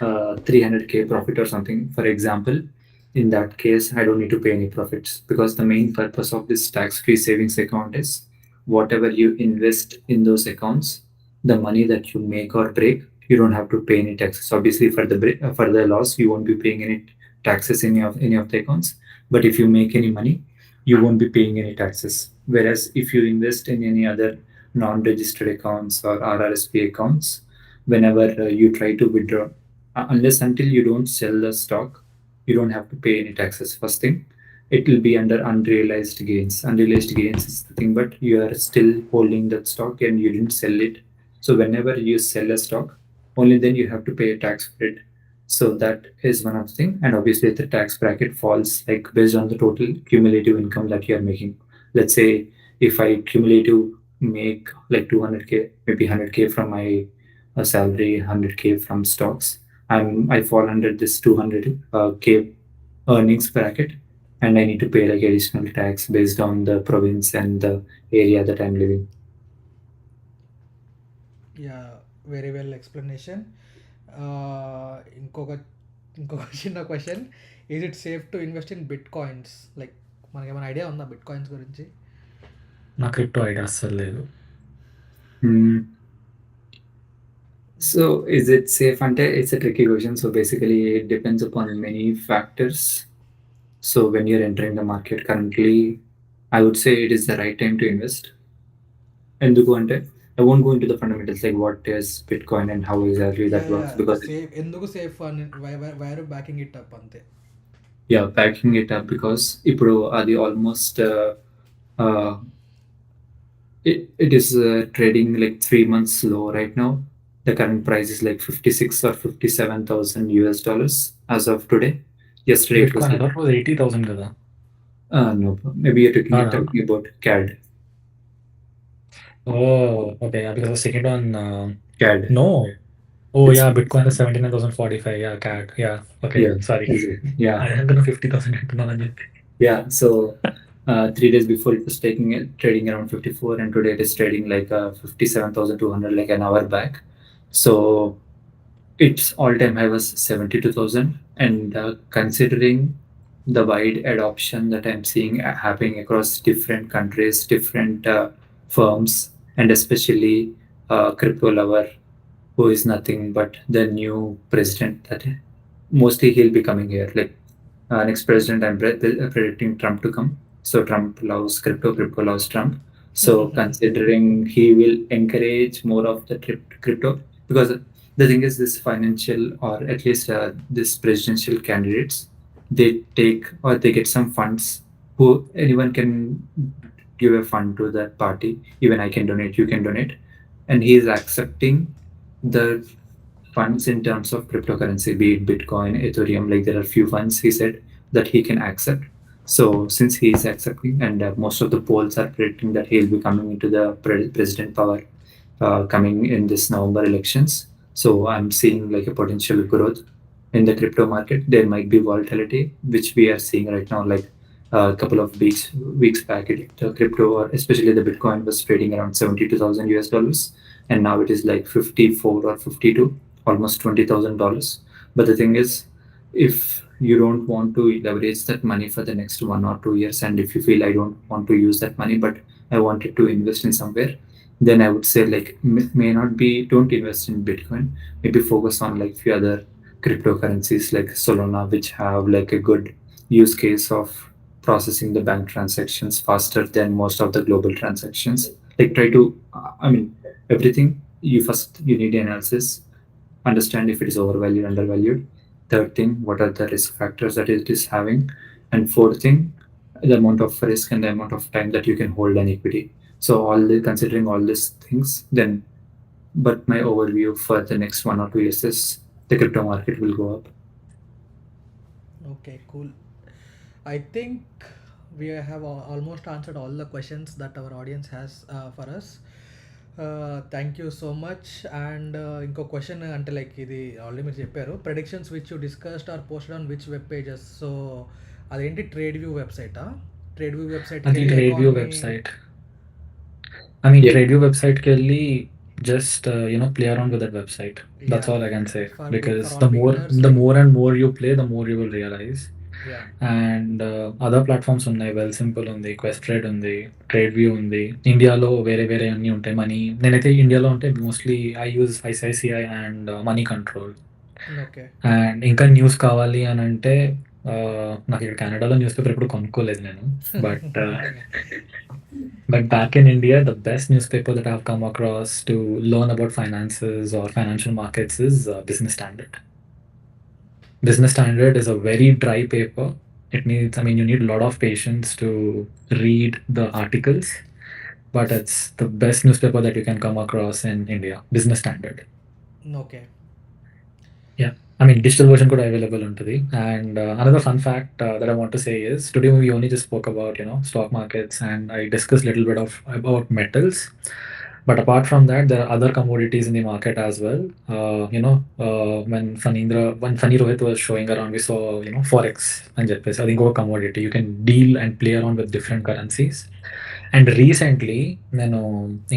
300K profit or something. For example, in that case, I don't need to pay any profits because the main purpose of this tax-free savings account is whatever you invest in those accounts, the money that you make or break, you don't have to pay any taxes. Obviously, for the loss, you won't be paying any taxes in any of the accounts. But if you make any money, you won't be paying any taxes. Whereas if you invest in any other non-registered accounts or RRSP accounts, whenever you try to withdraw, unless until you don't sell the stock, you don't have to pay any taxes. First thing, it will be under unrealized gains. Unrealized gains is the thing, but you are still holding that stock and you didn't sell it. So whenever you sell a stock, only then you have to pay a tax for it. So that is one of the thing. And obviously the tax bracket falls like based on the total cumulative income that you are making. Let's say if I cumulative make like 200K, maybe 100K from my salary, 100K from stocks, I fall under this 200K earnings bracket, and I need to pay like additional tax based on the province and the area that I'm living. Yeah very well explanation. ఇంకొక ఇంకొక చిన్న question, is it safe to invest in bit coins? Like మనకి ఏమైనా idea ఉందా bit coins గురించి? నాకు crypto idea అస్సలు లేదు. So is it safe? Ante it's a tricky question. So basically it depends upon many factors. So when you're entering the market currently, I would say it is the right time to invest. ఎందుకు అంటే I won't go into the fundamentals like what is Bitcoin and how exactly that works because safe ఎందుకు safe అని wire backing it up అంతే. yeah, backing it up because ఇప్పుడు అది almost it is trading like 3 months low right now. The current price is like 56 or 57,000 US dollars as of today. Yesterday it was Bitcoin I thought it was 80,000 కదా. no, maybe you're talking about CAD. Oh, okay. Yeah, because the second one, CAD. no. Oh, It's- yeah, Bitcoin is 79,045. Yeah, CAD. Yeah, okay. Yeah. Sorry. Yeah. I am gonna 50,000 అంటున్నానని చెప్పి. Yeah. So 3 days before it was trading around 54, and today it is trading like 57,200 like an hour back. So its all-time high was 72,000, and considering the wide adoption that I'm seeing happening across different countries, different firms, and especially crypto lover, who is nothing but the new president that mostly he'll be coming here. Like next president, I'm predicting Trump to come. So Trump loves crypto, crypto loves Trump. So considering he will encourage more of the crypto, because the thing is this financial or at least this presidential candidates, they take or they get some funds. Who anyone can give a fund to that party. Even I can donate, you can donate, and he is accepting the funds in terms of cryptocurrency, be it Bitcoin, Ethereum. Like there are few funds he said that he can accept. So since he is accepting, and most of the polls are predicting that he'll be coming into the president power coming in this November elections. So I'm seeing like a potential growth in the crypto market. There might be volatility, which we are seeing right now. Like a couple of weeks back, the crypto or especially the Bitcoin was trading around 72,000 US dollars, and now it is like 54 or 52, almost $20,000. But the thing is, if you don't want to leverage that money for the next 1 or 2 years, and if you feel I don't want to use that money, but I wanted to invest in somewhere, then I would say like may not be, don't invest in Bitcoin. Maybe focus on like few other cryptocurrencies like Solana, which have like a good use case of processing the bank transactions faster than most of the global transactions. Like try to, I mean, everything you need analysis, understand if it is overvalued, undervalued. Third thing, what are the risk factors that it is having, and fourth thing, the amount of risk and the amount of time that you can hold an equity. So considering all these things, then but my overview for the next 1 or 2 years is the crypto market will go up. Okay, cool. I think we have almost answered all the questions that our audience has for us. Thank you so much. And ఇంకో question అంటే like ఇది already మీరు చెప్పారు, predictions which you discussed or posted on which web pages. So అదేంటి, trade view వెబ్సైటా? Trade view వెబ్సైట్కి అది వెళ్ళి trade view economy. Website. I mean, Yeah. TradeView website kelli just play around with that website. That's Yeah, all I can say. for Because all beginners, the like, more and more you play, the more you will realize. yeah, And other platforms ఉన్నాయి, well simple ఉంది, quest trade ఉంది, trade view ఉంది. ఇండియాలో వేరే వేరే అన్నీ ఉంటాయి. నేనైతే ఇండియాలో ఉంటే mostly I use ICICI and money control. Okay. And ఇంకా న్యూస్ కావాలి అని అంటే నాకు ఇక్కడ కెనడాలో న్యూస్ పేపర్ ఎప్పుడు కొనుక్కోలేదు నేను. But back in India, the best newspaper that I've come across to learn about finances or financial markets is Business Standard. Business Standard is a very dry paper. It needs, you need a lot of patience to read the articles, but it's the best newspaper that you can come across in India, Business Standard. Okay. Yeah, digital version could available untadi. And another fun fact that I want to say is today we only just spoke about stock markets, and I discussed a little bit about metals. But apart from that, there are other commodities in the market as well. When Phani Rohith was showing around, we saw forex and చెప్పేసి అది ఇంకొక commodity. You can deal and play around with different currencies. And recently నేను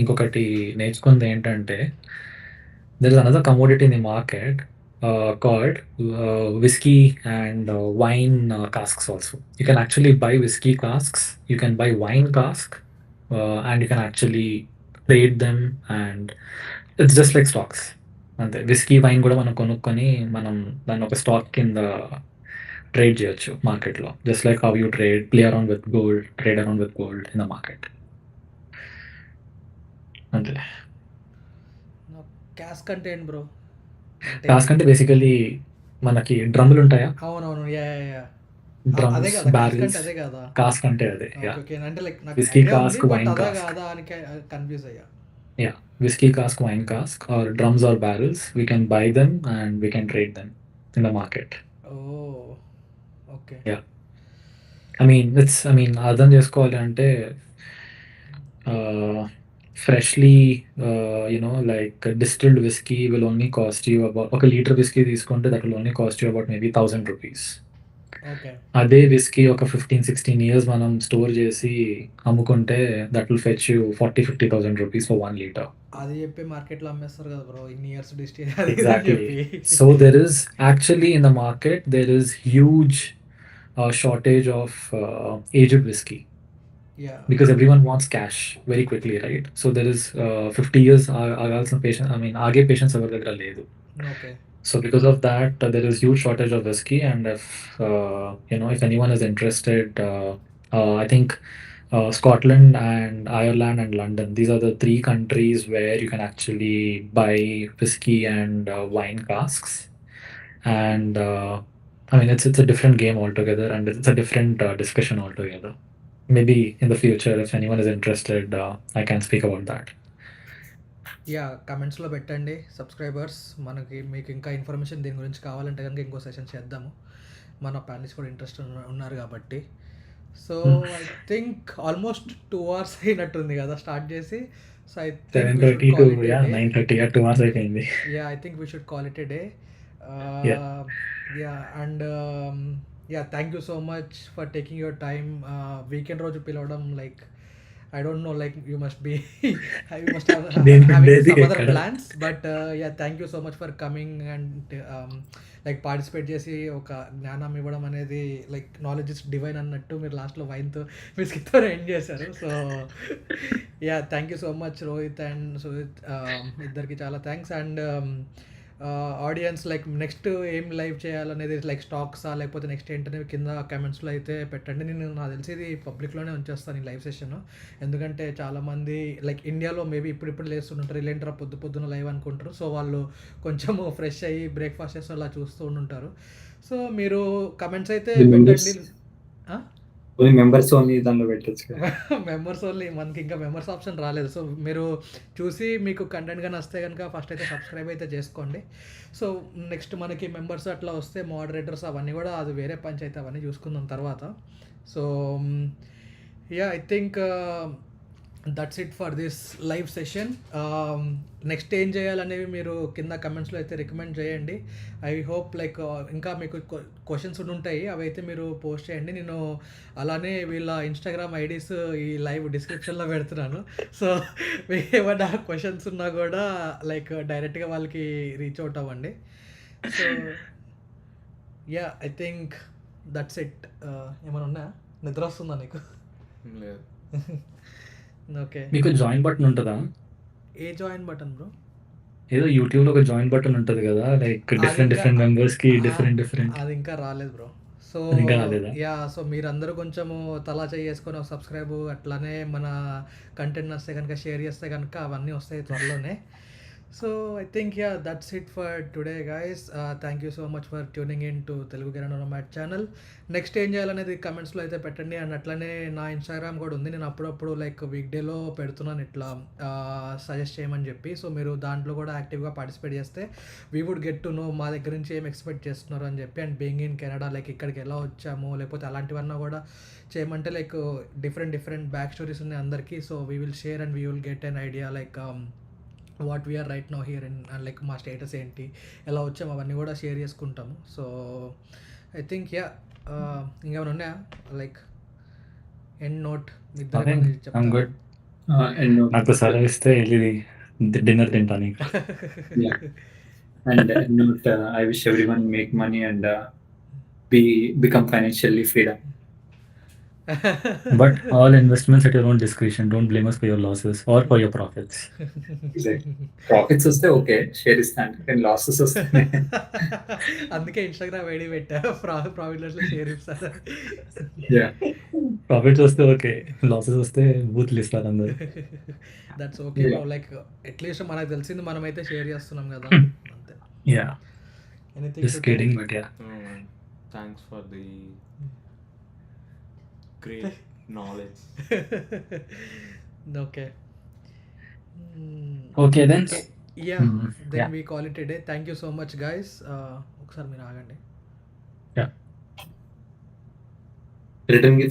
ఇంకొకటి నేర్చుకుంది ఏంటంటే, there is another commodity in the market called whiskey and wine casks also. You can actually buy whiskey casks, you can buy wine cask, and you can actually trade them, and it's just like stocks. అంతే, whisky wine కూడా మనం కొనుక్కొని మనం దాన్ని ఒక stock కింద trade చేయొచ్చు మార్కెట్లో. Just like how you trade around with gold in the market. అంతే. క్యాస్క్ అంటే ఏంటి బ్రో? కాస్క్ అంటే బేసికలీ మనకి డ్రమ్ములు ఉంటాయా, అవునవును, యా యా యా. అదే డ్రమ్స్, కదా క్యాస్క్ బ్యారెల్స్. అంటే, అదే కదా. కాస్క్ అంటే అదే. Okay okay. అంటే లైక్ నాకు విస్కీ ఐడియా ఉంది, కాస్క్, బట్ వైన్ అదా కాస్క్. కాదా అని కన్ఫ్యూజ్ అయ్యా. Yeah, whiskey cask, wine cask, or drums or barrels. We can buy them and we can trade them in the market. Oh okay. Yeah, అర్థం చేసుకోవాలి అంటే freshly like distilled whiskey will only cost you about, ఒక litre whiskey తీసుకుంటే that will only cost you about maybe 1,000 rupees. Okay. అదే whisky ఒక 15-16 years మనం store చేసి అమ్ముకుంటే that will fetch you 40,000-50,000 rupees for 1 liter. అది చెప్పి మార్కెట్లో అమ్మేస్తారు కదా బ్రో, ఇన్ని ఇయర్స్ డిస్టిల్ అది ఇది అని Exactly. చెప్పి. So there is actually in the market there is huge shortage of aged whiskey yeah because everyone wants cash very quickly, right? So there is 50 years ఆగాల్సిన patience, ఆగే patience ఎవరి దగ్గర లేదు. Okay. So because of that, there is huge shortage of whiskey, and if anyone is interested, I think Scotland and Ireland and London, these are the 3 countries where you can actually buy whiskey and wine casks. And it's a different game altogether, and it's a different discussion altogether. Maybe in the future, if anyone is interested, I can speak about that. Yeah, కమెంట్స్లో పెట్టండి subscribers. మనకి మీకు ఇంకా information దీని గురించి కావాలంటే కనుక ఇంకో సెషన్ చేద్దాము. మన ప్యానలిస్ట్ కూడా ఇంట్రెస్ట్ ఉన్నారు కాబట్టి. So I think almost 2 hours అయినట్టుంది కదా స్టార్ట్ చేసి. So I think 7:30 to 9:30, 2 hours అయిపోయింది. Yeah, I think we should call it a day. Yeah, and yeah, thank you so much for taking your time. Weekend రోజు పిలవడం, like I don't know, like you must be you must have having some other plans, but yeah, thank you so much for coming and like participate చేసి ఒక జ్ఞానం ఇవ్వడం అనేది, like knowledge is divine అన్నట్టు మీరు లాస్ట్లో వైన్తో బిస్కెట్తో ఎండ్ చేశారు. So yeah, thank you so much Rohit and Sujith, ఇద్దరికి చాలా thanks. And audience like next ఏం లైవ్ చేయాలనేది, లైక్ స్టాక్సా లేకపోతే నెక్స్ట్ ఏంటనేవి కింద కమెంట్స్లో అయితే పెట్టండి. నేను నాకు తెలిసి ఇది పబ్లిక్లోనే ఉంచేస్తాను ఈ లైవ్ సెషన్, ఎందుకంటే చాలామంది లైక్ ఇండియాలో మేబీ ఇప్పుడు లేస్తుంటారు, ఇలాంటి పొద్దున లైవ్ అనుకుంటారు. సో వాళ్ళు కొంచెము ఫ్రెష్ అయ్యి బ్రేక్ఫాస్ట్ చేస్తూ అలా చూస్తూ ఉంటారు. సో మీరు కమెంట్స్ అయితే పెట్టండి. మెంబర్స్ ఓన్లీ దానిలో పెట్టచ్చు. మెంబర్స్ ఓన్లీ, మనకి ఇంకా మెంబర్స్ ఆప్షన్ రాలేదు. సో మీరు చూసి మీకు కంటెంట్ కానీ వస్తే కనుక ఫస్ట్ అయితే సబ్స్క్రైబ్ అయితే చేసుకోండి. సో నెక్స్ట్ మనకి మెంబర్స్ అట్లా వస్తే మోడరేటర్స్ అవన్నీ కూడా అది వేరే పంచాయతీ, అవన్నీ చూసుకుందాం తర్వాత. So yeah, I think that's it for this live session. Next ఏం చేయాలనేవి మీరు కింద కమెంట్స్లో అయితే రికమెండ్ చేయండి. ఐ హోప్ లైక్ ఇంకా మీకు క్వశ్చన్స్ ఉంటాయి, అవి అయితే మీరు పోస్ట్ చేయండి. నేను అలానే వీళ్ళ ఇన్స్టాగ్రామ్ ఐడీస్ ఈ లైవ్ డిస్క్రిప్షన్లో పెడుతున్నాను. సో మీకు ఏమైనా క్వశ్చన్స్ ఉన్నా కూడా లైక్ డైరెక్ట్గా వాళ్ళకి రీచ్ అవుట్ అవ్వండి. So yeah, I think that's it. ఏమైనా ఉన్నాయా? నిద్ర వస్తుందా నీకు? లేదు. ఓకే. మీకు జాయిన్ బటన్ ఉంటుందా? ఏ జాయిన్ బటన్ బ్రో? ఏదో యూట్యూబ్లో ఒక జాయిన్ బటన్ ఉంటుంది కదా, లైక్ అది డిఫరెంట్ ఇంకా డిఫరెంట్ మెంబర్స్కి ఆ, డిఫరెంట్ అది ఇంకా రాలేదు బ్రో. సో అది ఇంకా రాలేదా? యా, సో మీరందరూ కొంచెము తలా చేసుకొని ఒక సబ్స్క్రైబ్, అట్లానే మన కంటెంట్ వస్తే కనుక షేర్ చేస్తే కనుక అవన్నీ వస్తాయి త్వరలోనే. So I think yeah, that's it for today guys. Thank you so much for tuning in to Telugu mat channel. Next ఏం చేయాలనేది కమెంట్స్లో అయితే పెట్టండి. అండ్ అట్లనే నా ఇన్స్టాగ్రామ్ కూడా ఉంది, నేను అప్పుడప్పుడు లైక్ వీక్ డేలో పెడుతున్నాను ఇట్లా సజెస్ట్ చేయమని చెప్పి. సో మీరు దాంట్లో కూడా యాక్టివ్గా పార్టిసిపేట్ చేస్తే we would get to know మా దగ్గర నుంచి ఏం ఎక్స్పెక్ట్ చేస్తున్నారు అని చెప్పి. And being in Canada, like ఇక్కడికి ఎలా వచ్చాము, లేకపోతే అలాంటివన్నా కూడా చేయమంటే లైక్ డిఫరెంట్ బ్యాక్ స్టోరీస్ ఉన్నాయి అందరికీ. So we will share and we will get an idea like what we're right now here in, like మా స్టేటస్ ఏంటి, ఎలా వచ్చాము, అవన్నీ కూడా షేర్ చేసుకుంటాము. సో ఐ థింక్ యా, ఇంకేమైనా ఉన్నాయా లైక్ ఎండ్ నోట్ అదే ఐమ్ చెప్తాను. గుడ్. And నాకు సెలవు ఇస్తే వెళ్ళి డిన్నర్ తింటాను ఇంకా. yeah, and note, I wish everyone make money and become financially freedom. But all investments at your own discretion. Don't blame us for your losses or for your profits. Exactly. Profits వస్తే okay, share ఇస్తాను, కానీ losses వస్తే అందుకే Instagram ID పెట్టా, ప్రాఫిట్లెస్లో share ఇస్తారు. yeah. Profits వస్తే okay, losses వస్తే బూత్లు ఇస్తారు అందరు. That's okay Yeah. Like at least మనకు తెలిసింది మనమైతే షేర్ చేస్తున్నాం కదా, అంతే. Yeah, anything just kidding, but yeah. Thanks for the great knowledge. Okay. Okay then. Yeah, then Yeah. We call it day. Thank you so much guys. ఒకసారి మీరు ఆగండి. Yeah. Return